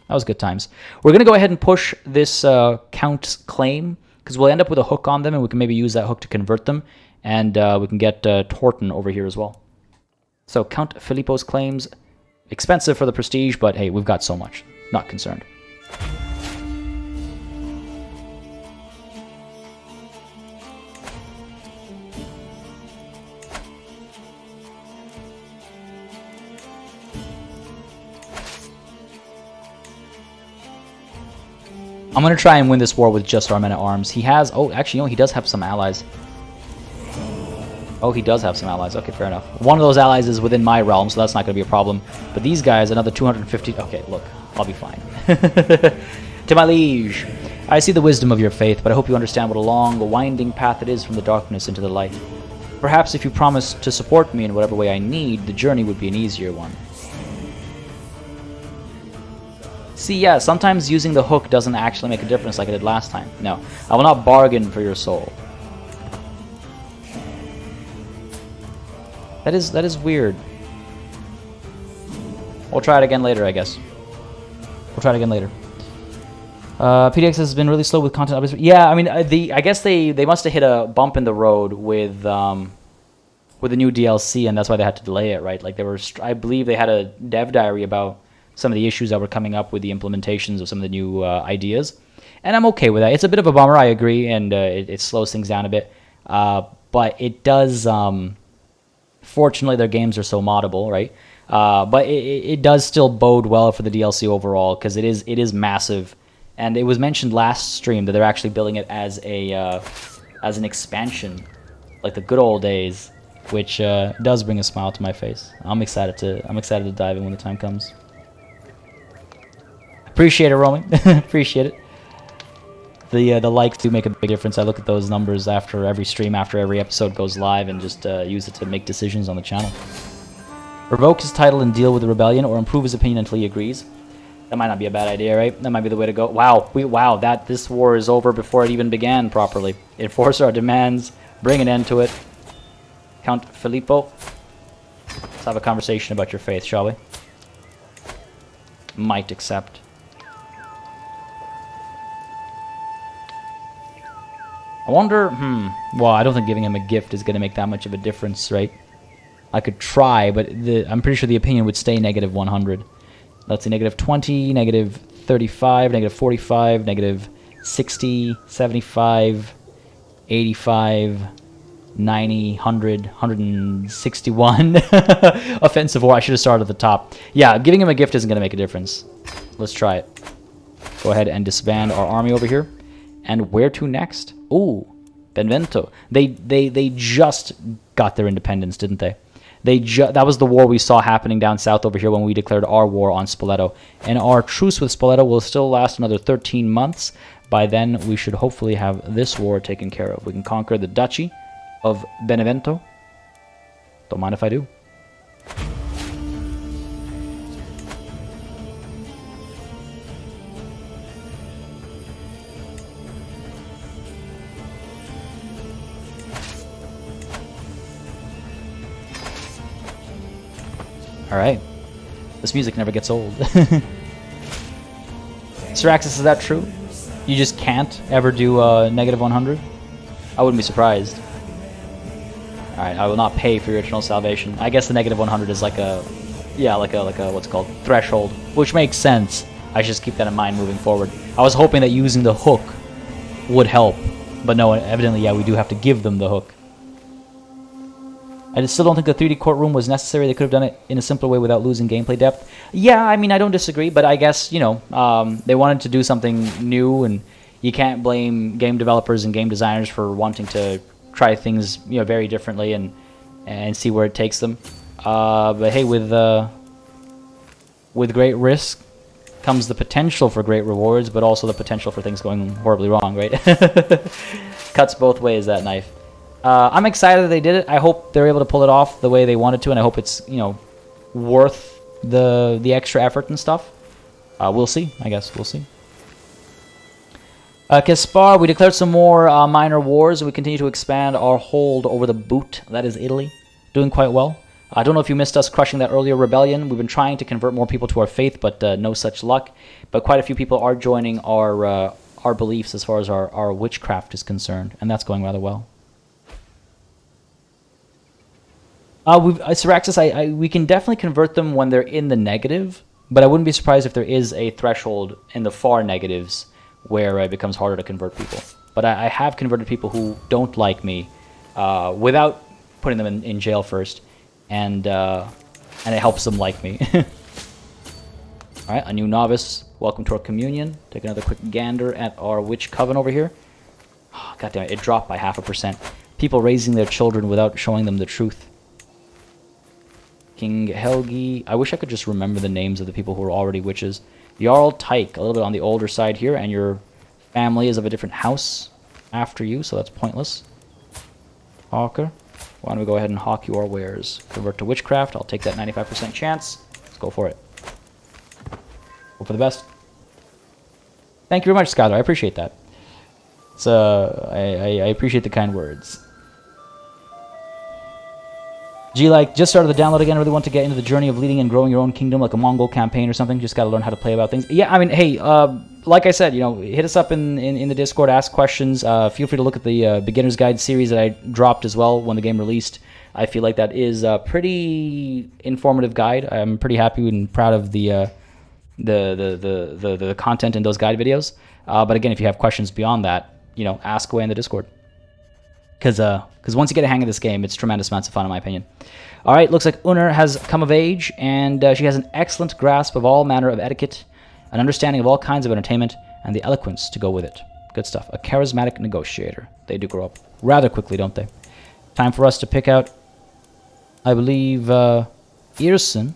That was good times. We're going to go ahead and push this count's claim, because we'll end up with a hook on them, and we can maybe use that hook to convert them, and we can get Torton over here as well. So Count Filippo's claims, expensive for the prestige, but hey, we've got so much. Not concerned. I'm going to try and win this war with just our men-at-arms. He has... Oh, actually, no, he does have some allies. Oh, he does have some allies. Okay, fair enough. One of those allies is within my realm, so that's not going to be a problem. But these guys, another 250... Okay, look. I'll be fine. To my liege. I see the wisdom of your faith, but I hope you understand what a long, winding path it is from the darkness into the light. Perhaps if you promise to support me in whatever way I need, the journey would be an easier one. See, yeah, sometimes using the hook doesn't actually make a difference like I did last time. No, I will not bargain for your soul. That is weird. We'll try it again later, I guess. We'll try it again later. PDX has been really slow with content updates. Yeah, I mean, I guess they must have hit a bump in the road with the new DLC, and that's why they had to delay it, right? Like I believe they had a dev diary about some of the issues that were coming up with the implementations of some of the new ideas. And I'm okay with that. It's a bit of a bummer, I agree, and it slows things down a bit. But it does... fortunately, their games are so moddable, right? But it does still bode well for the DLC overall, because it is massive. And it was mentioned last stream that they're actually building it as an expansion, like the good old days. which does bring a smile to my face. I'm excited to dive in when the time comes. Appreciate it, roaming. Appreciate it. The likes do make a big difference. I look at those numbers after every stream, after every episode goes live, and just use it to make decisions on the channel. Revoke his title and deal with the rebellion, or improve his opinion until he agrees. That might not be a bad idea, right? That might be the way to go. Wow, this war is over before it even began properly. Enforce our demands, bring an end to it. Count Filippo, let's have a conversation about your faith, shall we? Might accept. I wonder, well, I don't think giving him a gift is going to make that much of a difference, right? I could try, but I'm pretty sure the opinion would stay negative 100. Let's see, negative 20, negative 35, negative 45, negative 60, 75, 85, 90, 100, 161. Offensive war, I should have started at the top. Yeah, giving him a gift isn't going to make a difference. Let's try it. Go ahead and disband our army over here. And where to next? Ooh, Benevento. They just got their independence, didn't they? That was the war we saw happening down south over here when we declared our war on Spoleto. And our truce with Spoleto will still last another 13 months. By then, we should hopefully have this war taken care of. We can conquer the Duchy of Benevento. Don't mind if I do. Alright. This music never gets old. Syraxis, is that true? You just can't ever do negative 100? I wouldn't be surprised. Alright, I will not pay for your eternal salvation. I guess the negative 100 is like a... Yeah, like a what's it called? Threshold. Which makes sense. I should just keep that in mind moving forward. I was hoping that using the hook would help. But no, evidently, yeah, we do have to give them the hook. I still don't think the 3D courtroom was necessary. They could have done it in a simpler way without losing gameplay depth. Yeah, I mean, I don't disagree, but I guess, you know, they wanted to do something new, and you can't blame game developers and game designers for wanting to try things, you know, very differently and see where it takes them. But hey, with great risk comes the potential for great rewards, but also the potential for things going horribly wrong, right? Cuts both ways, that knife. I'm excited that they did it. I hope they're able to pull it off the way they wanted to, and I hope it's, you know, worth the extra effort and stuff. We'll see, I guess. We'll see. Caspar, we declared some more minor wars, and we continue to expand our hold over the boot. That is Italy. Doing quite well. I don't know if you missed us crushing that earlier rebellion. We've been trying to convert more people to our faith, but no such luck. But quite a few people are joining our beliefs as far as our witchcraft is concerned, and that's going rather well. Syraxis, we can definitely convert them when they're in the negative, but I wouldn't be surprised if there is a threshold in the far negatives where it becomes harder to convert people. But I have converted people who don't like me without putting them in jail first, and it helps them like me. All right, a new novice. Welcome to our communion. Take another quick gander at our witch coven over here. Oh, God damn it dropped by 0.5%. People raising their children without showing them the truth. King Helgi. I wish I could just remember the names of the people who are already witches. Jarl Tyke, a little bit on the older side here, and your family is of a different house after you, so that's pointless. Hawker. Why don't we go ahead and hawk your wares? Convert to witchcraft. I'll take that 95% chance. Let's go for it. Hope for the best. Thank you very much, Skylar. I appreciate that. It's I appreciate the kind words. G-Like, just started the download again. I really want to get into the journey of leading and growing your own kingdom, like a Mongol campaign or something. Just got to learn how to play about things. Yeah, I mean, hey, like I said, you know, hit us up in the Discord, ask questions. Feel free to look at the Beginner's Guide series that I dropped as well when the game released. I feel like that is a pretty informative guide. I'm pretty happy and proud of the content in those guide videos. But again, if you have questions beyond that, you know, ask away in the Discord. Because once you get a hang of this game, it's tremendous amounts of fun, in my opinion. All right, looks like Unnur has come of age, and she has an excellent grasp of all manner of etiquette, an understanding of all kinds of entertainment, and the eloquence to go with it. Good stuff. A charismatic negotiator. They do grow up rather quickly, don't they? Time for us to pick out I believe Irson,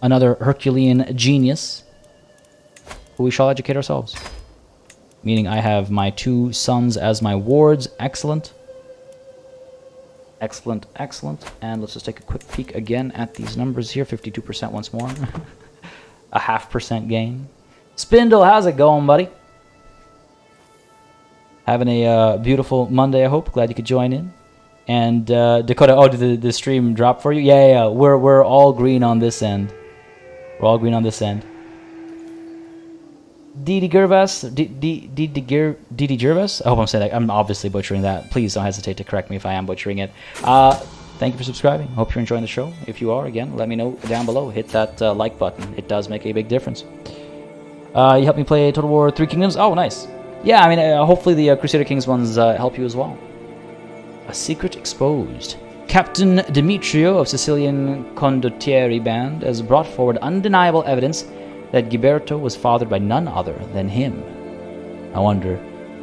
another Herculean genius, who we shall educate ourselves. Meaning I have my 2 sons as my wards. Excellent. Excellent, excellent. And let's just take a quick peek again at these numbers here. 52% once more. A 0.5% gain. Spindle, how's it going, buddy? Having a beautiful Monday, I hope. Glad you could join in. And Dakota, oh, did the stream drop for you? Yeah. We're all green on this end. We're all green on this end. Didi Gervas, Didi Gervas. I hope I'm saying that. I'm obviously butchering that. Please don't hesitate to correct me if I am butchering it. Thank you for subscribing. Hope you're enjoying the show. If you are, again, let me know down below. Hit that like button. It does make a big difference. You helped me play Total War 3 Kingdoms. Oh, nice. Yeah, I mean, hopefully the Crusader Kings ones help you as well. A secret exposed. Captain Demetrio of Sicilian Condottieri Band has brought forward undeniable evidence that Ghiberto was fathered by none other than him. I wonder,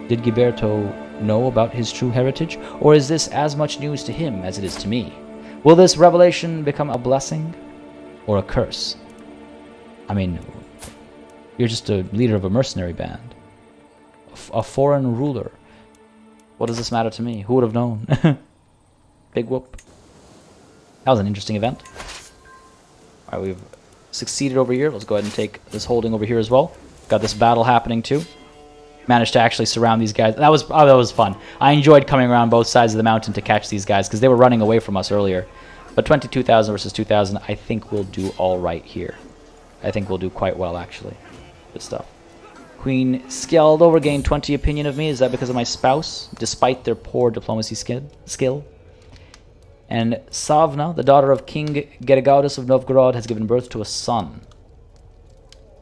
did Ghiberto know about his true heritage, or is this as much news to him as it is to me? Will this revelation become a blessing or a curse? I mean, you're just a leader of a mercenary band. A foreign ruler. What does this matter to me? Who would have known? Big whoop. That was an interesting event. Alright, we've succeeded over here. Let's go ahead and take this holding over here as well. Got this battle happening too. Managed to actually surround these guys. That was fun. I enjoyed coming around both sides of the mountain to catch these guys because they were running away from us earlier. But 22,000 versus 2,000, I think we'll do all right here. I think we'll do quite well, actually. Good stuff. Queen Skjaldover gained 20 opinion of me. Is that because of my spouse, despite their poor diplomacy skill? And Savna, the daughter of King Gergaudus of Novgorod, has given birth to a son.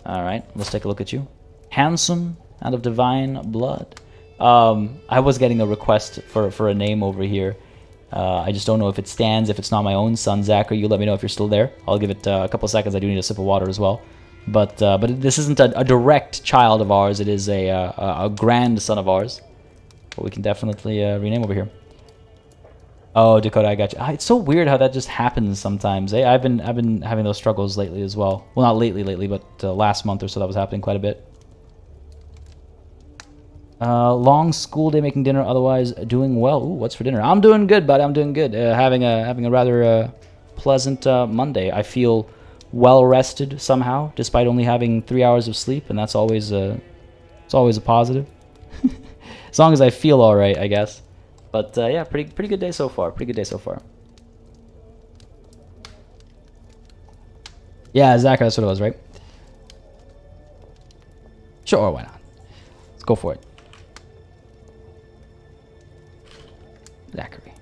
Alright, let's take a look at you. Handsome and of divine blood. I was getting a request for a name over here. I just don't know if it stands, if it's not my own son, Zachary. You let me know if you're still there. I'll give it a couple of seconds. I do need a sip of water as well. But this isn't a direct child of ours. It is a grandson of ours. But we can definitely rename over here. Oh, Dakota, I got you. It's so weird how that just happens sometimes. Eh? I've been having those struggles lately as well. Well, not lately, but last month or so that was happening quite a bit. Long school day making dinner, otherwise doing well. Ooh, what's for dinner? I'm doing good, buddy. I'm doing good. Having a rather pleasant Monday. I feel well rested somehow, despite only having 3 hours of sleep, and that's always it's always a positive. As long as I feel all right, I guess. But yeah, pretty good day so far. Pretty good day so far. Yeah, Zachary, that's what it was, right? Sure, why not? Let's go for it. Zachary.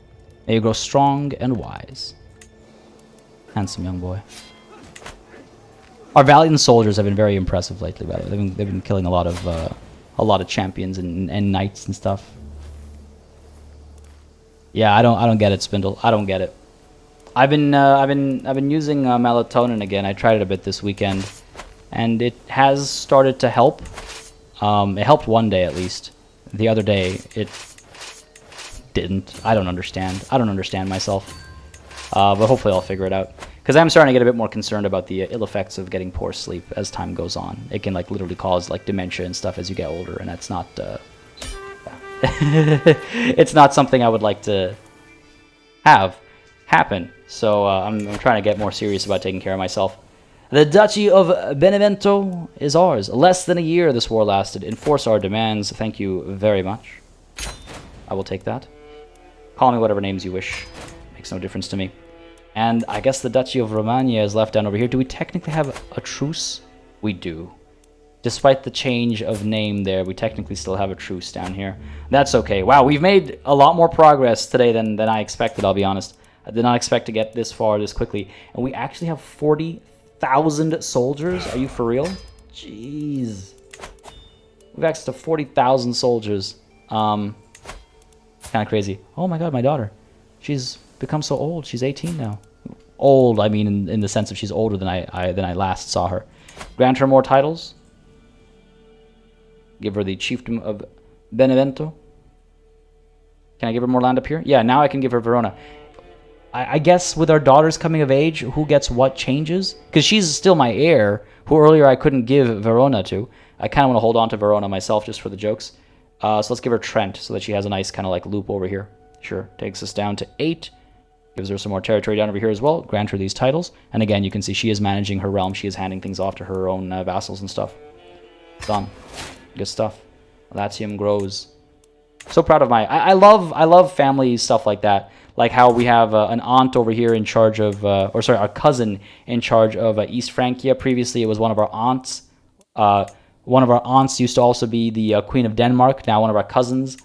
May you grow strong and wise. Handsome young boy. Our valiant soldiers have been very impressive lately, by the way. They've been killing a lot of champions and knights and stuff. Yeah, I don't get it, Spindle. I don't get it. I've been using melatonin again. I tried it a bit this weekend, and it has started to help. It helped one day at least. The other day it didn't. I don't understand. I don't understand myself. But hopefully I'll figure it out. Because I'm starting to get a bit more concerned about the ill effects of getting poor sleep as time goes on. It can like literally cause like dementia and stuff as you get older, and that's not. It's not something I would like to have happen. So I'm trying to get more serious about taking care of myself. The Duchy of Benevento is ours. Less than a year this war lasted. Enforce our demands. Thank you very much. I will take that. Call me whatever names you wish. Makes no difference to me. And I guess the Duchy of Romagna is left down over here. Do we technically have a truce? We do. Despite the change of name there, we technically still have a truce down here. That's okay. Wow, we've made a lot more progress today than I expected, I'll be honest. I did not expect to get this far this quickly. And we actually have 40,000 soldiers. Are you for real? Jeez. We've access to 40,000 soldiers. Kind of crazy. Oh my god, my daughter. She's become so old. She's 18 now. Old, I mean in the sense of she's older than I last saw her. Grant her more titles. Give her the chiefdom of Benevento. Can I give her more land up here? Yeah, now I can give her Verona. I guess with our daughters coming of age, who gets what changes? Because she's still my heir, who earlier I couldn't give Verona to. I kind of want to hold on to Verona myself just for the jokes. So let's give her Trent so that she has a nice kind of like loop over here. Sure, takes us down to 8. Gives her some more territory down over here as well. Grant her these titles. And again, you can see she is managing her realm. She is handing things off to her own vassals and stuff. Done. Good stuff. Latium grows. So proud of my... I love family stuff like that. Like how we have an aunt over here in charge of... our cousin in charge of East Francia. Previously, it was one of our aunts. One of our aunts used to also be the Queen of Denmark. Now one of our cousins.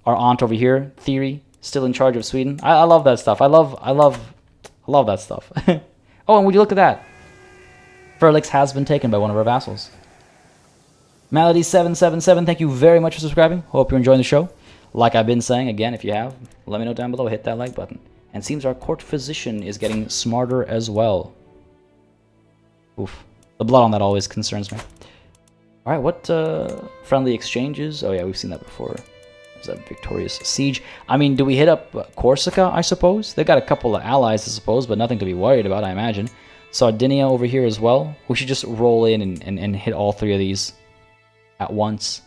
Our aunt over here, Theory, still in charge of Sweden. I love that stuff. I love that stuff. Oh, and would you look at that? Ferlix has been taken by one of our vassals. Malady777, thank you very much for subscribing. Hope you're enjoying the show. Like I've been saying, again, if you have, let me know down below. Hit that like button. And seems our court physician is getting smarter as well. Oof. The blood on that always concerns me. Alright, what friendly exchanges? Oh yeah, we've seen that before. Is that victorious siege? I mean, do we hit up Corsica, I suppose? They've got a couple of allies, I suppose, but nothing to be worried about, I imagine. Sardinia over here as well. We should just roll in and hit all 3 of these at once.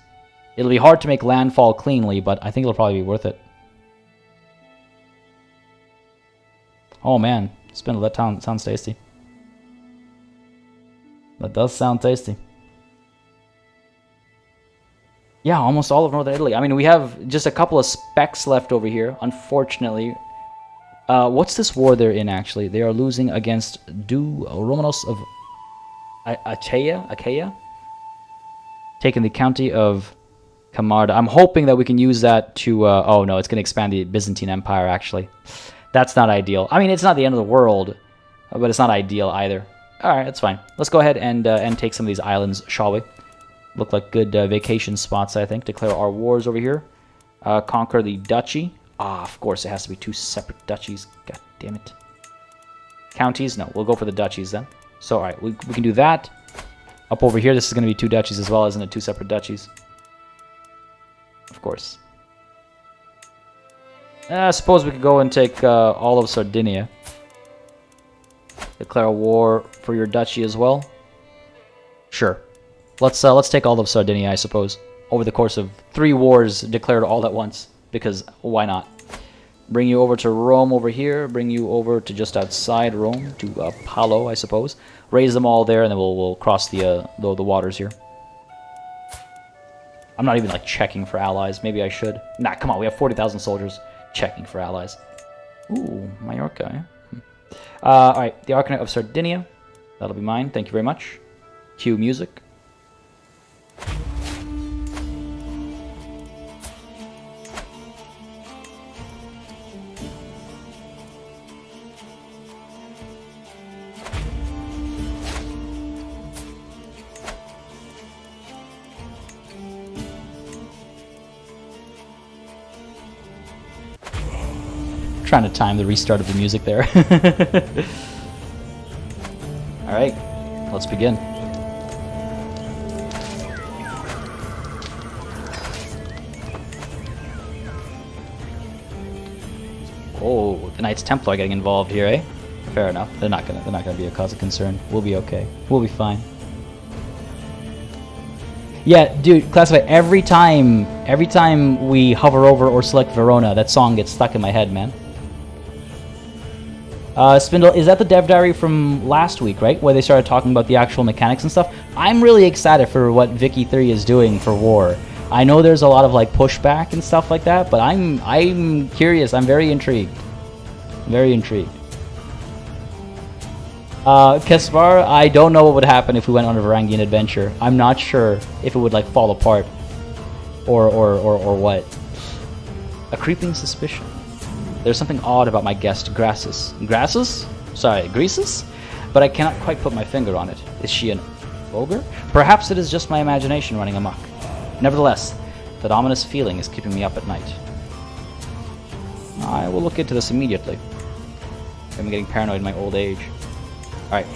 It'll be hard to make landfall cleanly, but I think it'll probably be worth it. Oh man, Spindle, that sounds tasty. That does sound tasty. Yeah, almost all of Northern Italy. I mean, we have just a couple of specks left over here, unfortunately. What's this war they're in, actually? They are losing against Romanos of Achaia? Taking the county of Camarda. I'm hoping that we can use that to... oh, no, it's going to expand the Byzantine Empire, actually. That's not ideal. I mean, it's not the end of the world, but it's not ideal either. Alright, that's fine. Let's go ahead and take some of these islands, shall we? Look like good vacation spots, I think. Declare our wars over here. Conquer the duchy. Ah, of course, it has to be 2 separate duchies. God damn it. Counties? No, we'll go for the duchies then. So, alright, we can do that. Up over here, this is going to be 2 duchies as well, isn't it? 2 separate duchies. Of course. I suppose we could go and take all of Sardinia. Declare a war for your duchy as well. Sure. Let's take all of Sardinia, I suppose. Over the course of 3 wars declared all at once. Because why not? Bring you over to Rome over here. Bring you over to just outside Rome. To Palo, I suppose. Raise them all there and then we'll cross the waters here. I'm not even like checking for allies. Maybe I should. Nah, come on. We have 40,000 soldiers checking for allies. Ooh, Mallorca. Alright, the Arcanate of Sardinia. That'll be mine. Thank you very much. Cue music. Trying to time the restart of the music there. Alright, let's begin. Oh, the Knights Templar are getting involved here, eh? Fair enough. They're not gonna be a cause of concern. We'll be okay. We'll be fine. Yeah, dude, Classify, every time we hover over or select Verona, that song gets stuck in my head, man. Spindle, is that the dev diary from last week, right? Where they started talking about the actual mechanics and stuff? I'm really excited for what Vicky 3 is doing for war. I know there's a lot of like pushback and stuff like that, but I'm curious. I'm very intrigued. Very intrigued. Kaspar, I don't know what would happen if we went on a Varangian adventure. I'm not sure if it would like fall apart or what. A creeping suspicion. There's something odd about my guest, Grassus. Grassus? Sorry, Greasus? But I cannot quite put my finger on it. Is she an ogre? Perhaps it is just my imagination running amok. Nevertheless, that ominous feeling is keeping me up at night. I will look into this immediately. I'm getting paranoid in my old age. Alright.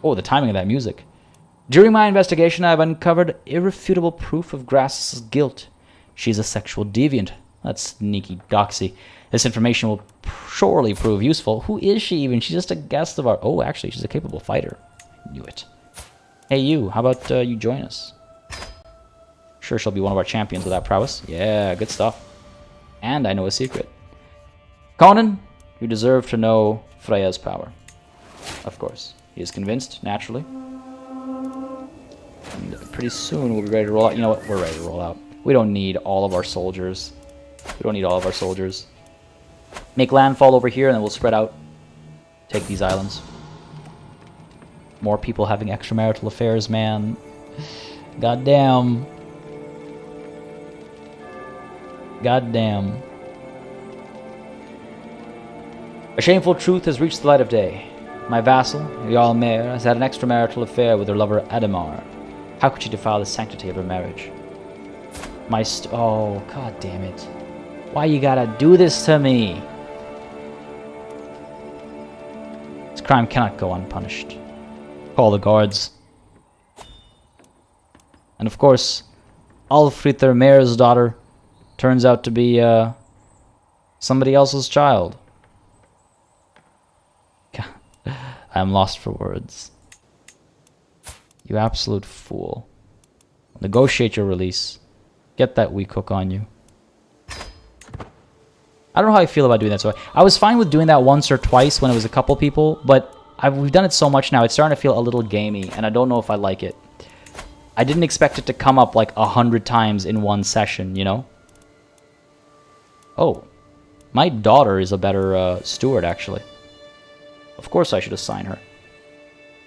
Oh, the timing of that music. During my investigation, I have uncovered irrefutable proof of Grassus's guilt. She is a sexual deviant, That's sneaky doxy. This information will surely prove useful. Who is she even? She's just a guest of our... Oh, actually, she's a capable fighter. Knew it. Hey, you. How about you join us? Sure, she'll be one of our champions without prowess. Yeah, good stuff. And I know a secret. Conan, you deserve to know Freya's power. Of course. He is convinced, naturally. And pretty soon we'll be ready to roll out. You know what? We're ready to roll out. We don't need all of our soldiers. We don't need all of our soldiers. Make landfall over here and then we'll spread out. Take these islands. More people having extramarital affairs, man. Goddamn. Goddamn. A shameful truth has reached the light of day. My vassal, Jarl Maer, has had an extramarital affair with her lover Adamar. How could she defile the sanctity of her marriage? Oh, god damn it. Why you gotta do this to me? This crime cannot go unpunished. Call the guards. And of course, Alfrither Maer's daughter turns out to be somebody else's child. God, I am lost for words. You absolute fool. Negotiate your release. Get that weak hook on you. I don't know how I feel about doing that. So I was fine with doing that once or twice when it was a couple people, but we've done it so much now, it's starting to feel a little gamey, and I don't know if I like it. I didn't expect it to come up like 100 times in one session, you know? Oh, my daughter is a better steward, actually. Of course I should assign her.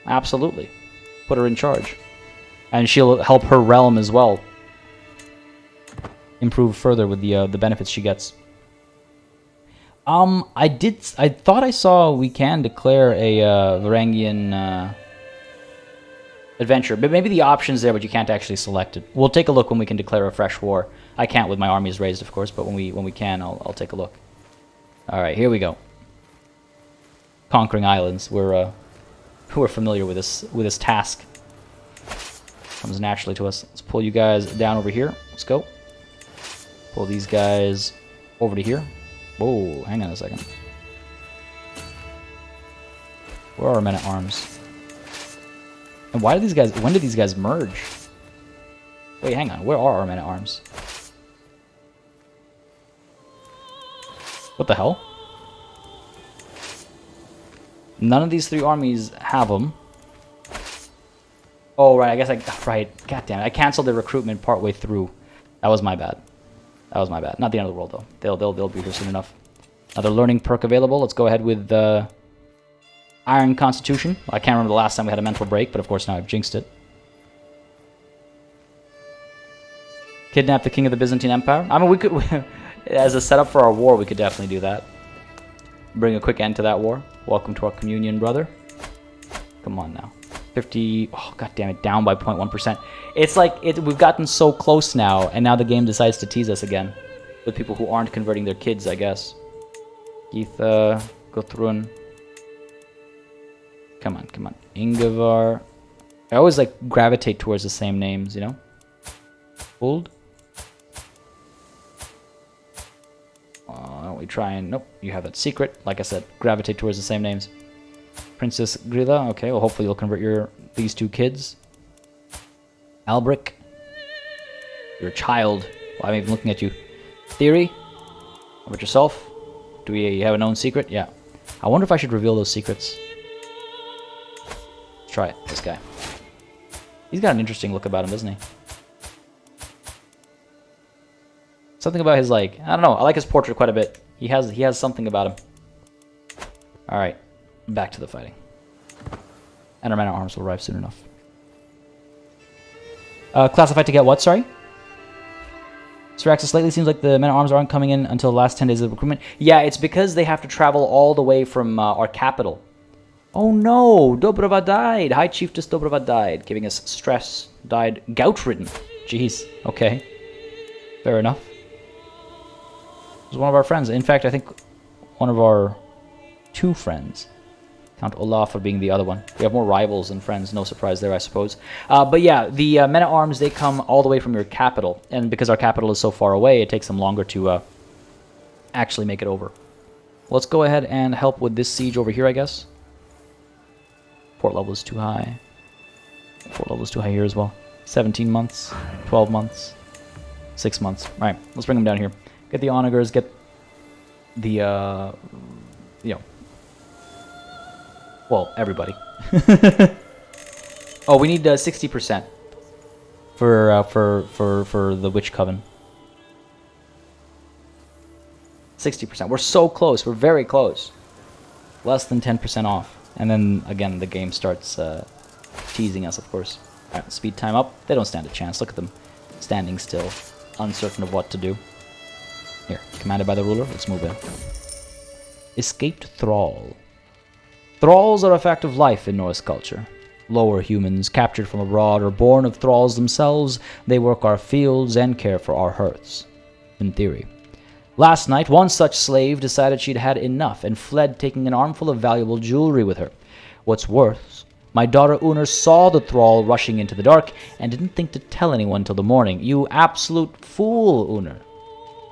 Absolutely. Put her in charge. And she'll help her realm as well improve further with the benefits she gets. I thought I saw we can declare a Varangian adventure, but maybe the option's there, but you can't actually select it. We'll take a look when we can declare a fresh war. I can't with my armies raised, of course, but when we can, I'll take a look. All right, here we go. Conquering islands. We're familiar with this task. Comes naturally to us. Let's pull you guys down over here. Let's go. Pull these guys over to here. Whoa, hang on a second. Where are our men-at-arms? And why do these guys... When did these guys merge? Wait, hang on. Where are our men-at-arms? What the hell? None of these three armies have them. Oh, right. I guess right. God damn it. I canceled the recruitment partway through. That was my bad. That was my bad. Not the end of the world, though. They'll be here soon enough. Another learning perk available. Let's go ahead with Iron Constitution. I can't remember the last time we had a mental break, but of course now I've jinxed it. Kidnap the king of the Byzantine Empire. I mean, we could, as a setup for our war, we could definitely do that. Bring a quick end to that war. Welcome to our communion, brother. Come on now. 50... Oh, god damn it. Down by 0.1%. It's like we've gotten so close now, and now the game decides to tease us again. With people who aren't converting their kids, I guess. Geetha, Guthrun. Come on, come on. Ingevar. I always like gravitate towards the same names, you know? Hold. Why don't we try and... Nope, you have that secret. Like I said, gravitate towards the same names. Princess Grilla. Okay, well hopefully you'll convert these two kids. Albric. You're a child. Well, I'm even looking at you. Theory. How about yourself? Do we have a known secret? Yeah. I wonder if I should reveal those secrets. Let's try it. This guy. He's got an interesting look about him, doesn't he? Something about his, like... I don't know. I like his portrait quite a bit. He has something about him. Alright. Back to the fighting. And our men-at-arms will arrive soon enough. Classified to get what, sorry? Syraxis, lately seems like the men-at-arms aren't coming in until the last 10 days of recruitment. Yeah, it's because they have to travel all the way from our capital. Oh no! Dobrava died! High Chiefess Dobrava died, giving us stress. Died gout-ridden. Jeez. Okay. Fair enough. It was one of our friends. In fact, I think one of our two friends. Count Olaf for being the other one. We have more rivals than friends. No surprise there, I suppose. But yeah, the men-at-arms, they come all the way from your capital. And because our capital is so far away, it takes them longer to actually make it over. Let's go ahead and help with this siege over here, I guess. Port level is too high. Port level is too high here as well. 17 months, 12 months, 6 months. All right, let's bring them down here. Get the onagers, get the, well, everybody. Oh, we need 60% for the Witch Coven. 60%. We're so close. We're very close. Less than 10% off. And then, again, the game starts teasing us, of course. All right, speed time up. They don't stand a chance. Look at them standing still, uncertain of what to do. Here, commanded by the ruler. Let's move in. Escaped thrall. Thralls are a fact of life in Norse culture. Lower humans, captured from abroad or born of thralls themselves, they work our fields and care for our hearths. In theory. Last night, one such slave decided she'd had enough and fled, taking an armful of valuable jewelry with her. What's worse, my daughter Unnr saw the thrall rushing into the dark and didn't think to tell anyone till the morning. You absolute fool, Unnr.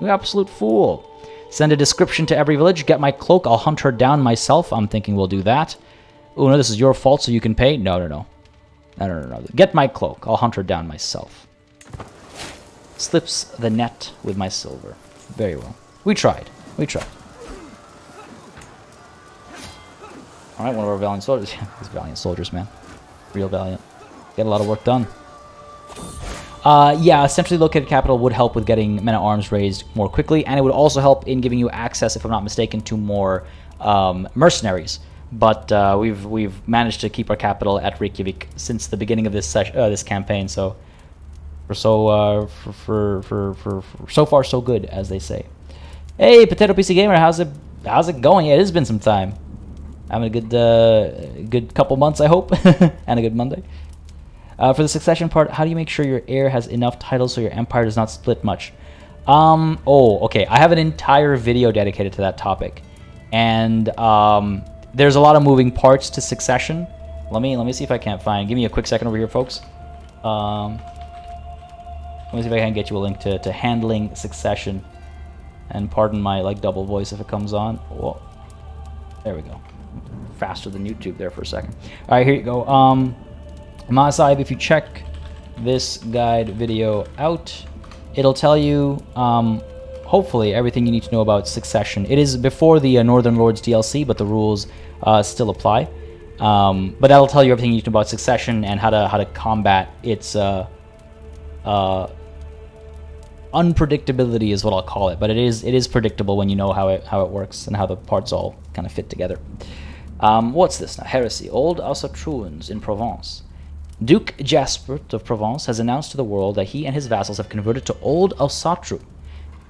You absolute fool. Send a description to every village, get my cloak, I'll hunt her down myself. I'm thinking we'll do that. Unnr, this is your fault, so you can pay? No. No. Get my cloak, I'll hunt her down myself. Slips the net with my silver. Very well. We tried. Alright, one of our valiant soldiers. Yeah, these valiant soldiers, man. Real valiant. Get a lot of work done. Yeah, centrally located capital would help with getting men-at-arms raised more quickly, and it would also help in giving you access, if I'm not mistaken, to more mercenaries. But we've managed to keep our capital at Reykjavik since the beginning of this campaign, so so far so good, as they say. Hey, Potato PC Gamer, how's it going? Yeah, it has been some time. Having a good couple months, I hope, and a good Monday. For the succession part, how do you make sure your heir has enough titles so your empire does not split much? Okay, I have an entire video dedicated to that topic, and there's a lot of moving parts to succession. Let me see if I can't find. Give me a quick second over here, folks. Let me see if I can get you a link to handling succession. And pardon my double voice if it comes on. Whoa. There we go. Faster than YouTube there for a second. All right, here you go. Masaib, if you check this guide video out, it'll tell you hopefully everything you need to know about succession. It is before the Northern Lords DLC, but the rules still apply. But that'll tell you everything you need to know about succession and how to combat its unpredictability is what I'll call it, but it is predictable when you know how it works and how the parts all kind of fit together. What's this now? Heresy. Old Asatruans in Provence. Duke Jaspert of Provence has announced to the world that he and his vassals have converted to Old Asatru.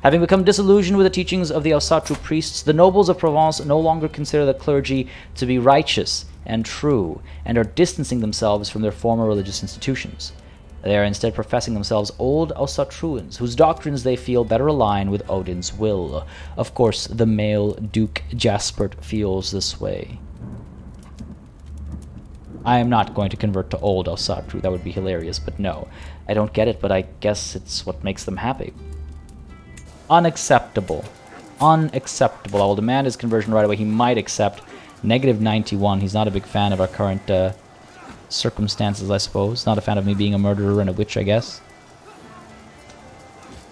Having become disillusioned with the teachings of the Asatru priests, the nobles of Provence no longer consider the clergy to be righteous and true, and are distancing themselves from their former religious institutions. They are instead professing themselves Old Asatruans, whose doctrines they feel better align with Odin's will. Of course, the male Duke Jaspert feels this way. I am not going to convert to Old Asatru. That would be hilarious, but no. I don't get it, but I guess it's what makes them happy. Unacceptable. Unacceptable. I will demand his conversion right away. He might accept. -91. He's not a big fan of our current circumstances, I suppose. Not a fan of me being a murderer and a witch, I guess.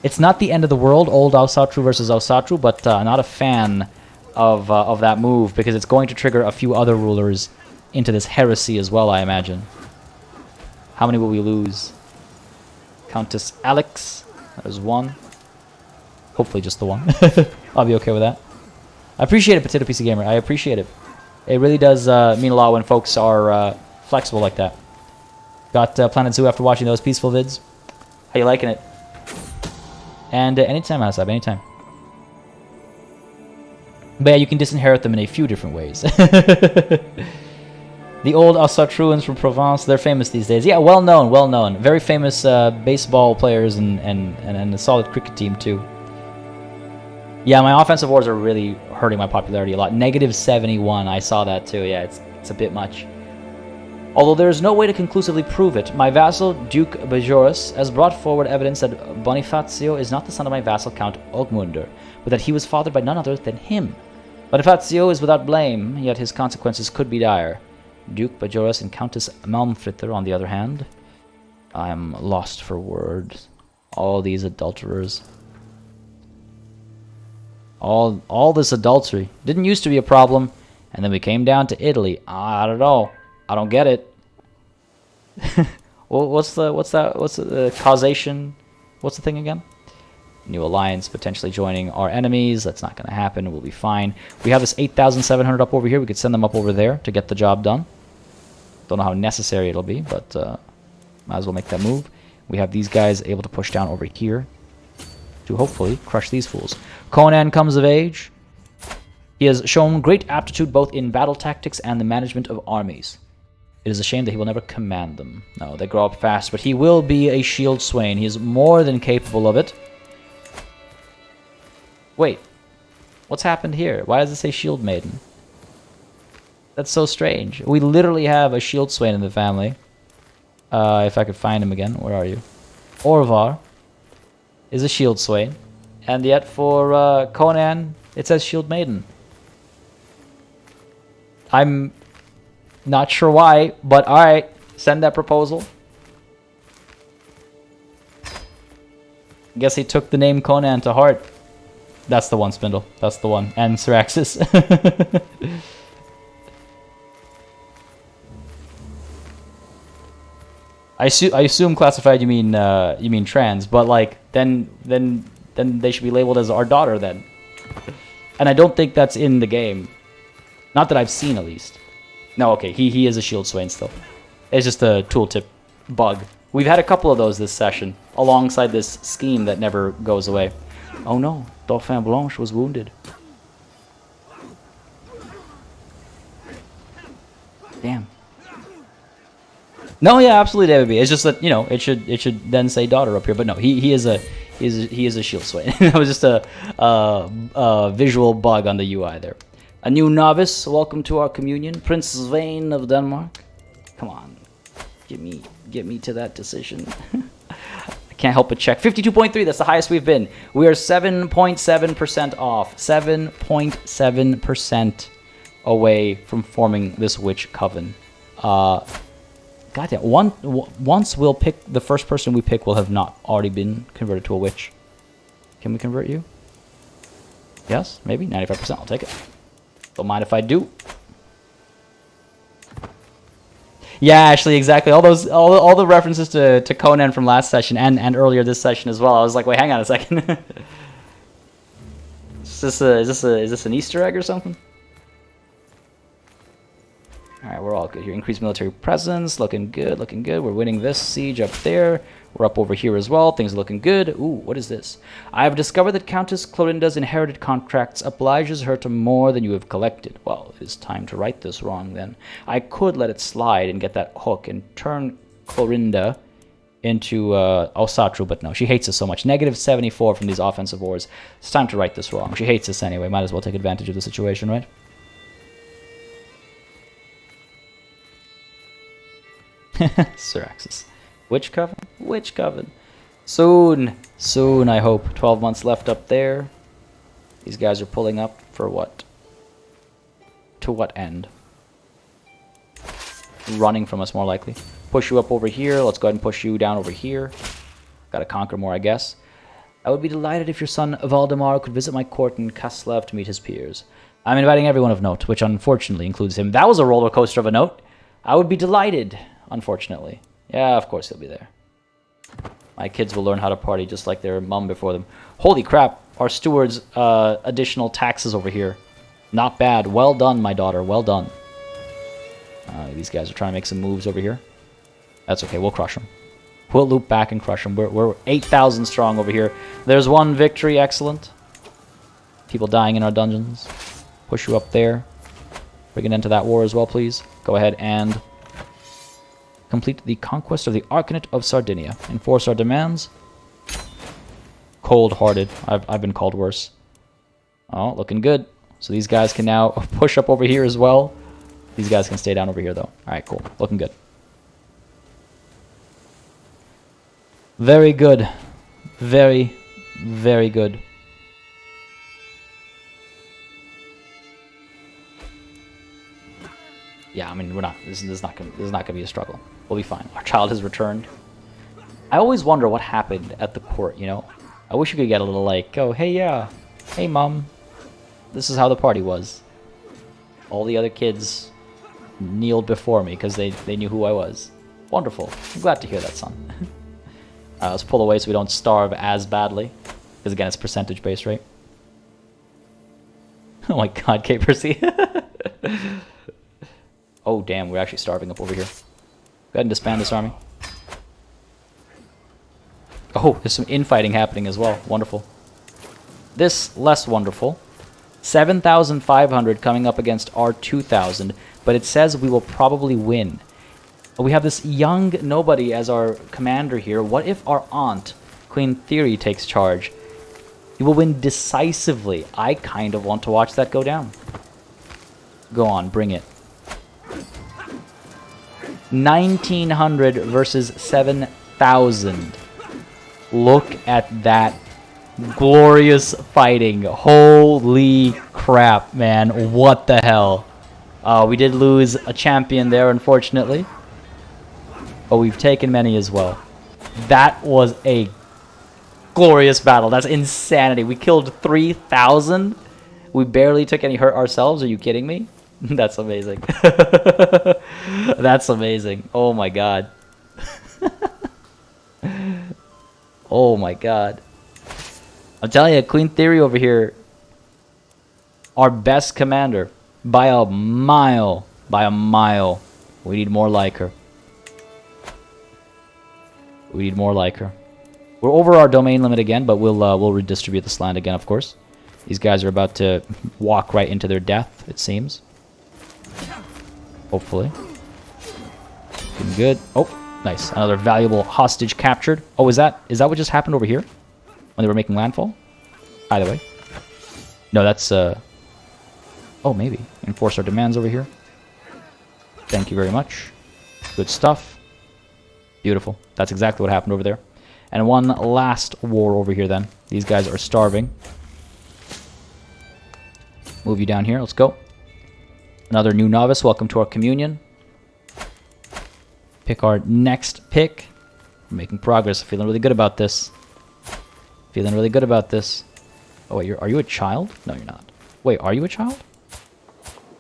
It's not the end of the world, Old Asatru versus Asatru, but not a fan of that move, because it's going to trigger a few other rulers into this heresy as well, I imagine. How many will we lose? Countess Alex. That is one. Hopefully just the one. I'll be okay with that. I appreciate it, Potato PC Gamer. I appreciate it. It really does mean a lot when folks are flexible like that. Got Planet Zoo after watching those peaceful vids. How you liking it? And anytime, Asab, anytime. But yeah, you can disinherit them in a few different ways. The old Asatruans from Provence, they're famous these days. Yeah, well known, well known. Very famous baseball players and a solid cricket team too. Yeah, my offensive wars are really hurting my popularity a lot. -71, I saw that too. Yeah, it's a bit much. Although there is no way to conclusively prove it, my vassal, Duke Bajorus, has brought forward evidence that Bonifacio is not the son of my vassal, Count Ogmunder, but that he was fathered by none other than him. Bonifacio is without blame, yet his consequences could be dire. Duke Bajorus and Countess Malmfritter, on the other hand, I am lost for words. All these adulterers. All this adultery didn't used to be a problem, and then we came down to Italy. I don't know. I don't get it. Well, what's the causation? What's the thing again? New alliance potentially joining our enemies. That's not going to happen. We'll be fine. We have this 8,700 up over here. We could send them up over there to get the job done. Don't know how necessary it'll be, but might as well make that move. We have these guys able to push down over here to hopefully crush these fools. Conan comes of age. He has shown great aptitude both in battle tactics and the management of armies. It is a shame that he will never command them. No, they grow up fast, but he will be a shield swain. He is more than capable of it. Wait, what's happened here? Why does it say shield maiden? That's so strange. We literally have a shield swain in the family. If I could find him again. Where are you? Orvar is a shield swain. And yet for Conan, it says shield maiden. I'm not sure why, but alright. Send that proposal. Guess he took the name Conan to heart. That's the one, Spindle. That's the one. And Syraxis. I assume classified you mean trans, but like then they should be labeled as our daughter then. And I don't think that's in the game. Not that I've seen at least. No, okay, he is a shield swain still. It's just a tooltip bug. We've had a couple of those this session, alongside this scheme that never goes away. Oh no, Dauphin Blanche was wounded. Damn. No, yeah, absolutely, David B. It's just that, you know, it should then say daughter up here, but no, he is a shield swain. That was just a visual bug on the UI there. A new novice, welcome to our communion, Prince Svein of Denmark. Come on, get me to that decision. I can't help but check. 52.3, that's the highest we've been. We are 7.7% off. 7.7% away from forming this witch coven. Goddamn, once we'll pick, the first person we pick will have not already been converted to a witch. Can we convert you? Yes, maybe, 95%, I'll take it. Don't mind if I do. Yeah, actually, exactly. All the references to Conan from last session and earlier this session as well. I was like, wait, hang on a second. Is this an Easter egg or something? All right, we're all good here. Increased military presence, looking good, looking good. We're winning this siege up there. We're up over here as well. Things are looking good. Ooh, what is this? I have discovered that Countess Clorinda's inherited contracts obliges her to more than you have collected. Well, it is time to right this wrong then. I could let it slide and get that hook and turn Clorinda into Asatru, but no, she hates us so much. Negative 74 from these offensive wars. It's time to right this wrong. She hates us anyway. Might as well take advantage of the situation, right? Syraxis. Witch coven? Witch coven. Soon. Soon, I hope. 12 months left up there. These guys are pulling up for what? To what end? Running from us, more likely. Push you up over here. Let's go ahead and push you down over here. Gotta conquer more, I guess. I would be delighted if your son Valdemar could visit my court in Kaslev to meet his peers. I'm inviting everyone of note, which unfortunately includes him. That was a roller coaster of a note. I would be delighted, unfortunately. Yeah, of course he'll be there. My kids will learn how to party just like their mom before them. Holy crap, our steward's additional taxes over here. Not bad. Well done, my daughter. Well done. These guys are trying to make some moves over here. That's okay. We'll crush them. We'll loop back and crush them. We're 8,000 strong over here. There's one victory. Excellent. People dying in our dungeons. Push you up there. Bring an end to that war as well, please. Go ahead and complete the conquest of the Arcanate of Sardinia. Enforce our demands. Cold-hearted. I've been called worse. Oh, looking good. So these guys can now push up over here as well. These guys can stay down over here, though. All right, cool. Looking good. Very good. Very, very good. Yeah, I mean, we're not. This is not gonna be a struggle. We'll be fine. Our child has returned. I always wonder what happened at the court. You know, I wish you could get a little like, oh, hey, yeah, hey, mom, this is how the party was. All the other kids kneeled before me because they knew who I was. Wonderful. I'm glad to hear that, son. Let's pull away so we don't starve as badly, because again, it's percentage based, right? Oh my God, K Percy. Oh, damn, we're actually starving up over here. Go ahead and disband this army. Oh, there's some infighting happening as well. Wonderful. This, less wonderful. 7,500 coming up our 2,000, but it says we will probably win. We have this young nobody as our commander here. What if our aunt, Queen Theory, takes charge? He will win decisively. I kind of want to watch that go down. Go on, bring it. 1,900 versus 7,000. Look at that glorious fighting. Holy crap, man. What the hell? We did lose a champion there, unfortunately. But we've taken many as well. That was a glorious battle. That's insanity. We killed 3,000. We barely took any hurt ourselves. Are you kidding me? That's amazing. That's amazing. Oh my God. Oh my God. I'm telling you, Queen Theory over here, our best commander by a mile. By a mile. We need more like her. We need more like her. We're over our domain limit again, but we'll redistribute this land again, of course. These guys are about to walk right into their death, it seems. Hopefully. Looking good. Oh, nice. Another valuable hostage captured. Oh, is that what just happened over here? When they were making landfall? Either way. No, that's oh, maybe. Enforce our demands over here. Thank you very much. Good stuff. Beautiful. That's exactly what happened over there. And one last war over here then. These guys are starving. Move you down here. Let's go. Another new novice. Welcome to our communion. Pick our next pick. We're making progress. Feeling really good about this. Feeling really good about this. Oh, wait. Are you a child? No, you're not. Wait, are you a child?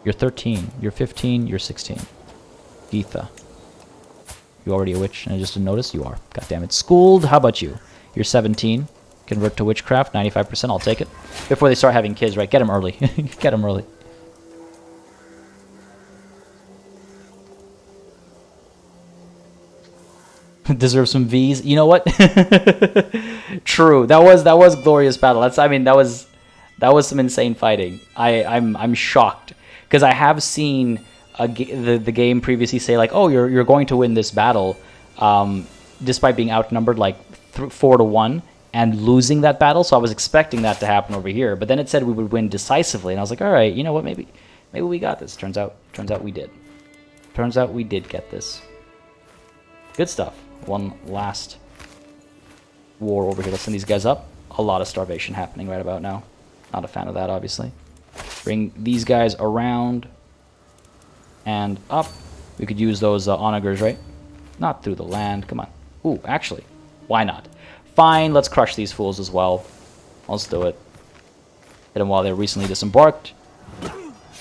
You're 13. You're 15. You're 16. Geetha. You already a witch, and I just didn't notice? You are. God damn it. Schooled. How about you? You're 17. Convert to witchcraft. 95%. I'll take it. Before they start having kids, right? Get them early. Get them early. Deserve some V's. You know what? True. That was glorious battle. That was some insane fighting. I'm shocked because I have seen the game previously say like, oh, you're going to win this battle, despite being outnumbered like 4-1 and losing that battle. So I was expecting that to happen over here, but then it said we would win decisively, and I was like, all right, you know what? Maybe we got this. Turns out we did. Turns out we did get this. Good stuff. One last war over here. Let's send these guys up. A lot of starvation happening right about now. Not a fan of that, obviously. Bring these guys around and up. We could use those onagers, right? Not through the land. Come on. Ooh, actually, why not? Fine, let's crush these fools as well. Let's do it. Hit them while they're recently disembarked.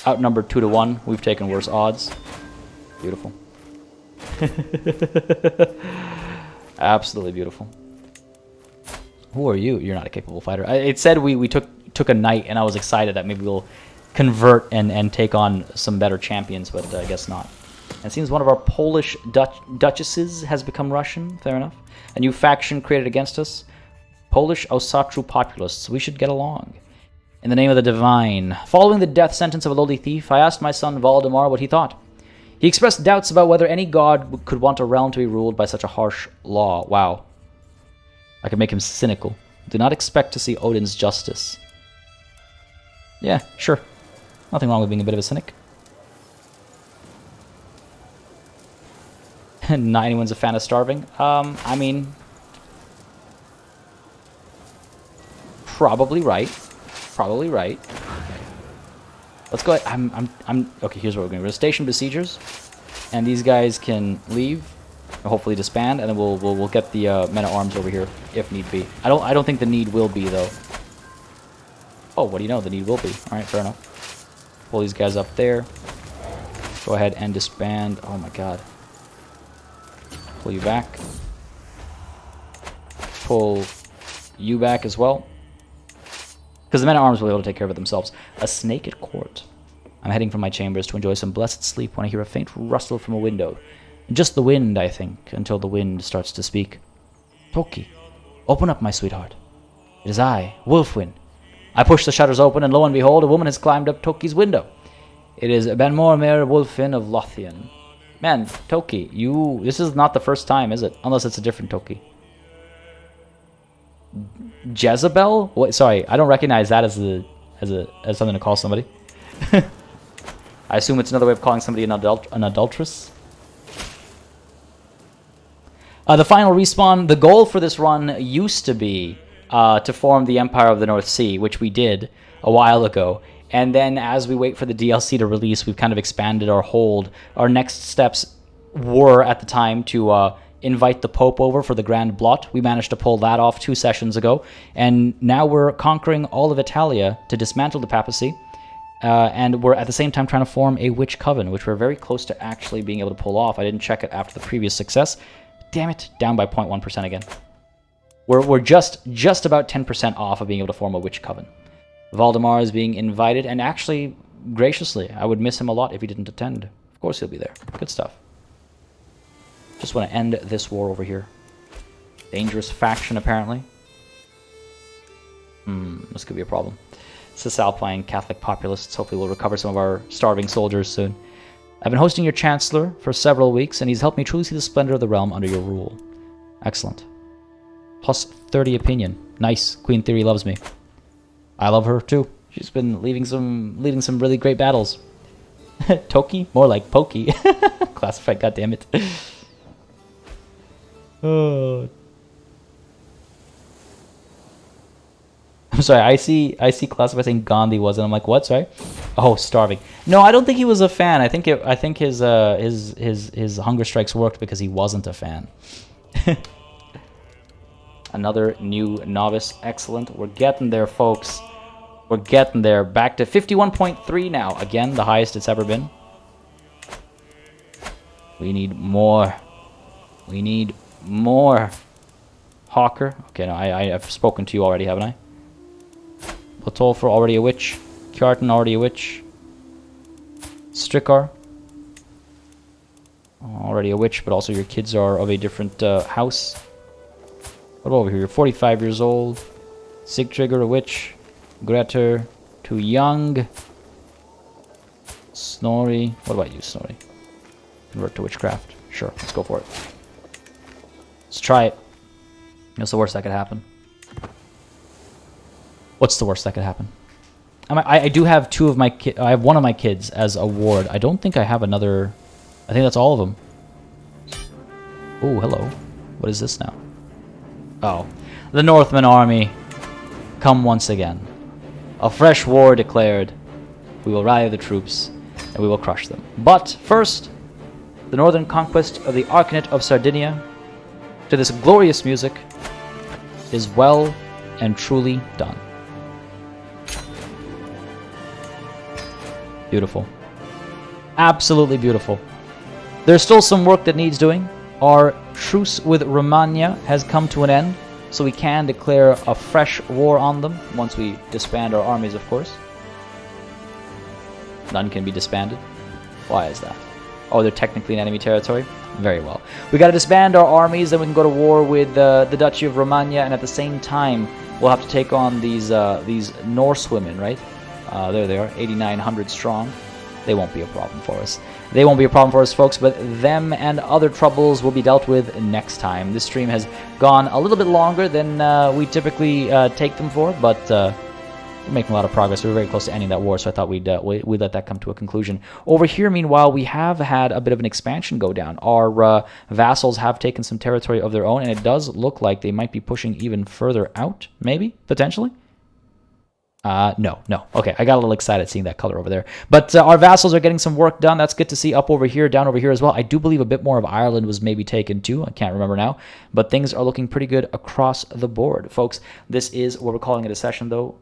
Outnumbered 2-1. We've taken worse odds. Beautiful. Absolutely beautiful. Who are you? You're not a capable fighter. It said we took a knight, and I was excited that maybe we'll convert and take on some better champions, but I guess not. And it seems one of our Polish duchesses has become Russian. Fair enough. A new faction created against us. Polish Asatru populists. We should get along. In the name of the divine. Following the death sentence of a lowly thief, I asked my son Valdemar what he thought. He expressed doubts about whether any god could want a realm to be ruled by such a harsh law. Wow. I could make him cynical. Do not expect to see Odin's justice. Yeah, sure. Nothing wrong with being a bit of a cynic. Not anyone's a fan of starving. I mean, probably right. Probably right. Let's go ahead. Okay, here's what we're going to do. We're going to station besiegers, and these guys can leave, or hopefully disband, and then we'll get the men-at-arms over here if need be. I don't think the need will be though. Oh, what do you know? The need will be. All right, fair enough. Pull these guys up there. Go ahead and disband. Oh my God. Pull you back. Pull you back as well. Because the men-at-arms will be able to take care of it themselves. A snake at court. I'm heading from my chambers to enjoy some blessed sleep when I hear a faint rustle from a window. Just the wind, I think, until the wind starts to speak. Toki, open up, my sweetheart. It is I, Wolfwin. I push the shutters open, and lo and behold, a woman has climbed up Toki's window. It is Benmormer Wolfwin of Lothian. Man, Toki, this is not the first time, is it? Unless it's a different Toki. Jezebel? What? Sorry, I don't recognize that as something to call somebody. I assume it's another way of calling somebody an adulteress. The final respawn. The goal for this run used to be to form the Empire of the North Sea, which we did a while ago. And then as we wait for the DLC to release, we've kind of expanded our hold. Our next steps were, at the time, to invite the Pope over for the Grand Blot. We managed to pull that off 2 sessions ago. And now we're conquering all of Italia to dismantle the papacy. And we're at the same time trying to form a witch coven, which we're very close to actually being able to pull off. I didn't check it after the previous success. Damn it, down by 0.1% again. We're just about 10% off of being able to form a witch coven. Valdemar is being invited, and actually, graciously, I would miss him a lot if he didn't attend. Of course he'll be there. Good stuff. Just want to end this war over here. Dangerous faction, apparently. This could be a problem. Cisalpine Catholic populists. Hopefully we'll recover some of our starving soldiers soon. I've been hosting your Chancellor for several weeks, and he's helped me truly see the splendor of the realm under your rule. Excellent. Plus 30 opinion. Nice. Queen Theory loves me. I love her too. She's been leading some really great battles. Toki? More like Pokey. Classified, goddammit. Oh. I'm sorry, I see Classified saying Gandhi was, and I'm like, what? Sorry? Oh, starving. No, I don't think he was a fan. I think his hunger strikes worked because he wasn't a fan. Another new novice. Excellent. We're getting there, folks. We're getting there. Back to 51.3 now. Again, the highest it's ever been. We need more. We need more. Hawker. Okay, no, I've spoken to you already, haven't I? Potolfer, already a witch. Kjartan, already a witch. Strickar. Already a witch, but also your kids are of a different house. What about over here? You're 45 years old. Sigtrigger, a witch. Grettir, too young. Snorri. What about you, Snorri? Convert to witchcraft. Sure, let's go for it. Let's try it. What's the worst that could happen? What's the worst that could happen? I do have two of my kids. I have one of my kids as a ward. I don't think I have another. I think that's all of them. Oh, hello. What is this now? Oh, the Northman army come once again. A fresh war declared. We will rally the troops, and we will crush them. But first, the northern conquest of the Arcanet of Sardinia, to this glorious music, is well and truly done. Beautiful. Absolutely beautiful. There's still some work that needs doing. Our truce with Romagna has come to an end, so we can declare a fresh war on them once we disband our armies, of course. None can be disbanded. Why is that? Oh, they're technically in enemy territory? Very well. We got to disband our armies, then we can go to war with the Duchy of Romagna, and at the same time, we'll have to take on these Norse women, right? There they are, 8,900 strong. They won't be a problem for us. They won't be a problem for us, folks, but them and other troubles will be dealt with next time. This stream has gone a little bit longer than we typically take them for, but we're making a lot of progress. We're very close to ending that war, so I thought we'd let that come to a conclusion. Over here, meanwhile, we have had a bit of an expansion go down. Our vassals have taken some territory of their own, and it does look like they might be pushing even further out, maybe, potentially. No. Okay, I got a little excited seeing that color over there. But our vassals are getting some work done. That's good to see up over here, down over here as well. I do believe a bit more of Ireland was maybe taken too. I can't remember now. But things are looking pretty good across the board. Folks, this is what we're calling it a session, though.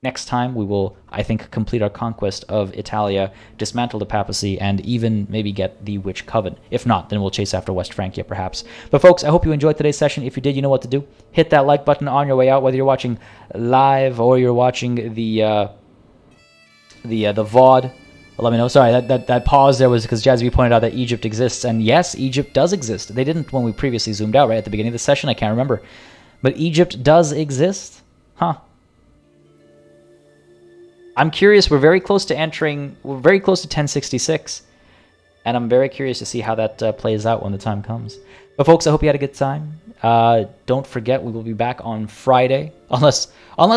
Next time, we will, I think, complete our conquest of Italia, dismantle the papacy, and even maybe get the Witch Coven. If not, then we'll chase after West Francia, perhaps. But folks, I hope you enjoyed today's session. If you did, you know what to do. Hit that like button on your way out, whether you're watching live or you're watching the VOD. Let me know. Sorry, that pause there was because Jazzy pointed out that Egypt exists. And yes, Egypt does exist. They didn't when we previously zoomed out, right at the beginning of the session. I can't remember. But Egypt does exist. Huh. I'm curious. We're very close to 1066, and I'm very curious to see how that plays out when the time comes. But folks, I hope you had a good time. Don't forget, we will be back on Friday, unless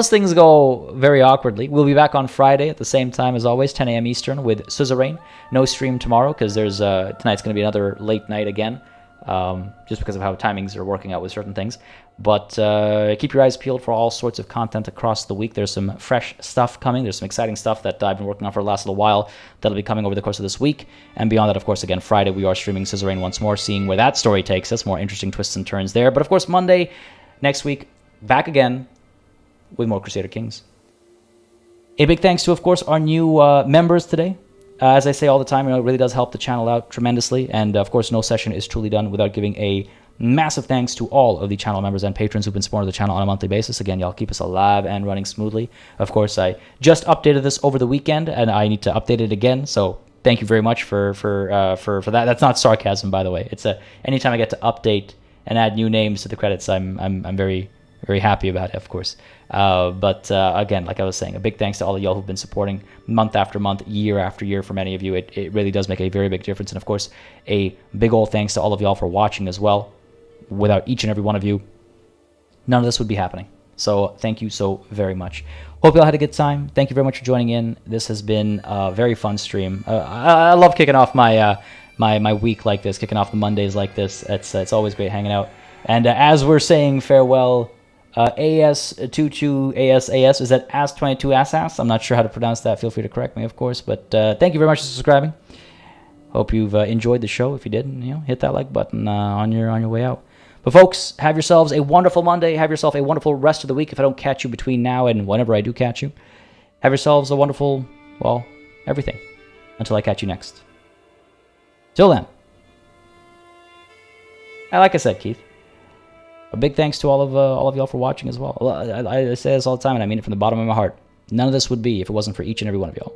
things go very awkwardly. We'll be back on Friday at the same time as always, 10 a.m. Eastern, with Suzerain. No stream tomorrow because there's tonight's going to be another late night again, just because of how timings are working out with certain things. But keep your eyes peeled for all sorts of content across the week. There's some fresh stuff coming. There's some exciting stuff that I've been working on for the last little while that'll be coming over the course of this week. And beyond that, of course, again, Friday we are streaming Suzerain once more, seeing where that story takes us. More interesting twists and turns there. But of course, Monday next week, back again with more Crusader Kings. A big thanks to, of course, our new members today. As I say all the time, it really does help the channel out tremendously. And of course, no session is truly done without giving a massive thanks to all of the channel members and patrons who've been supporting the channel on a monthly basis. Again, y'all keep us alive and running smoothly. Of course, I just updated this over the weekend, and I need to update it again. So thank you very much for that. That's not sarcasm, by the way. It's anytime I get to update and add new names to the credits, I'm very happy about it, of course. But again, like I was saying, a big thanks to all of y'all who've been supporting month after month, year after year. For many of you, it really does make a very big difference. And of course, a big old thanks to all of y'all for watching as well. Without each and every one of you, none of this would be happening. So thank you so very much. Hope you all had a good time. Thank you very much for joining in. This has been a very fun stream. I love kicking off my my week like this, kicking off the Mondays like this. It's always great hanging out. And as we're saying farewell, AS22 AS, is that AS22 ASAS? I'm not sure how to pronounce that. Feel free to correct me, of course. But thank you very much for subscribing. Hope you've enjoyed the show. If you did, hit that like button on your way out. But folks, have yourselves a wonderful Monday. Have yourself a wonderful rest of the week. If I don't catch you between now and whenever I do catch you, have yourselves a wonderful, well, everything. Until I catch you next. Till then. Like I said, Keith, a big thanks to all of y'all for watching as well. I say this all the time, and I mean it from the bottom of my heart. None of this would be if it wasn't for each and every one of y'all.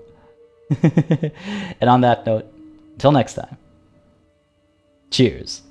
And on that note, until next time, cheers.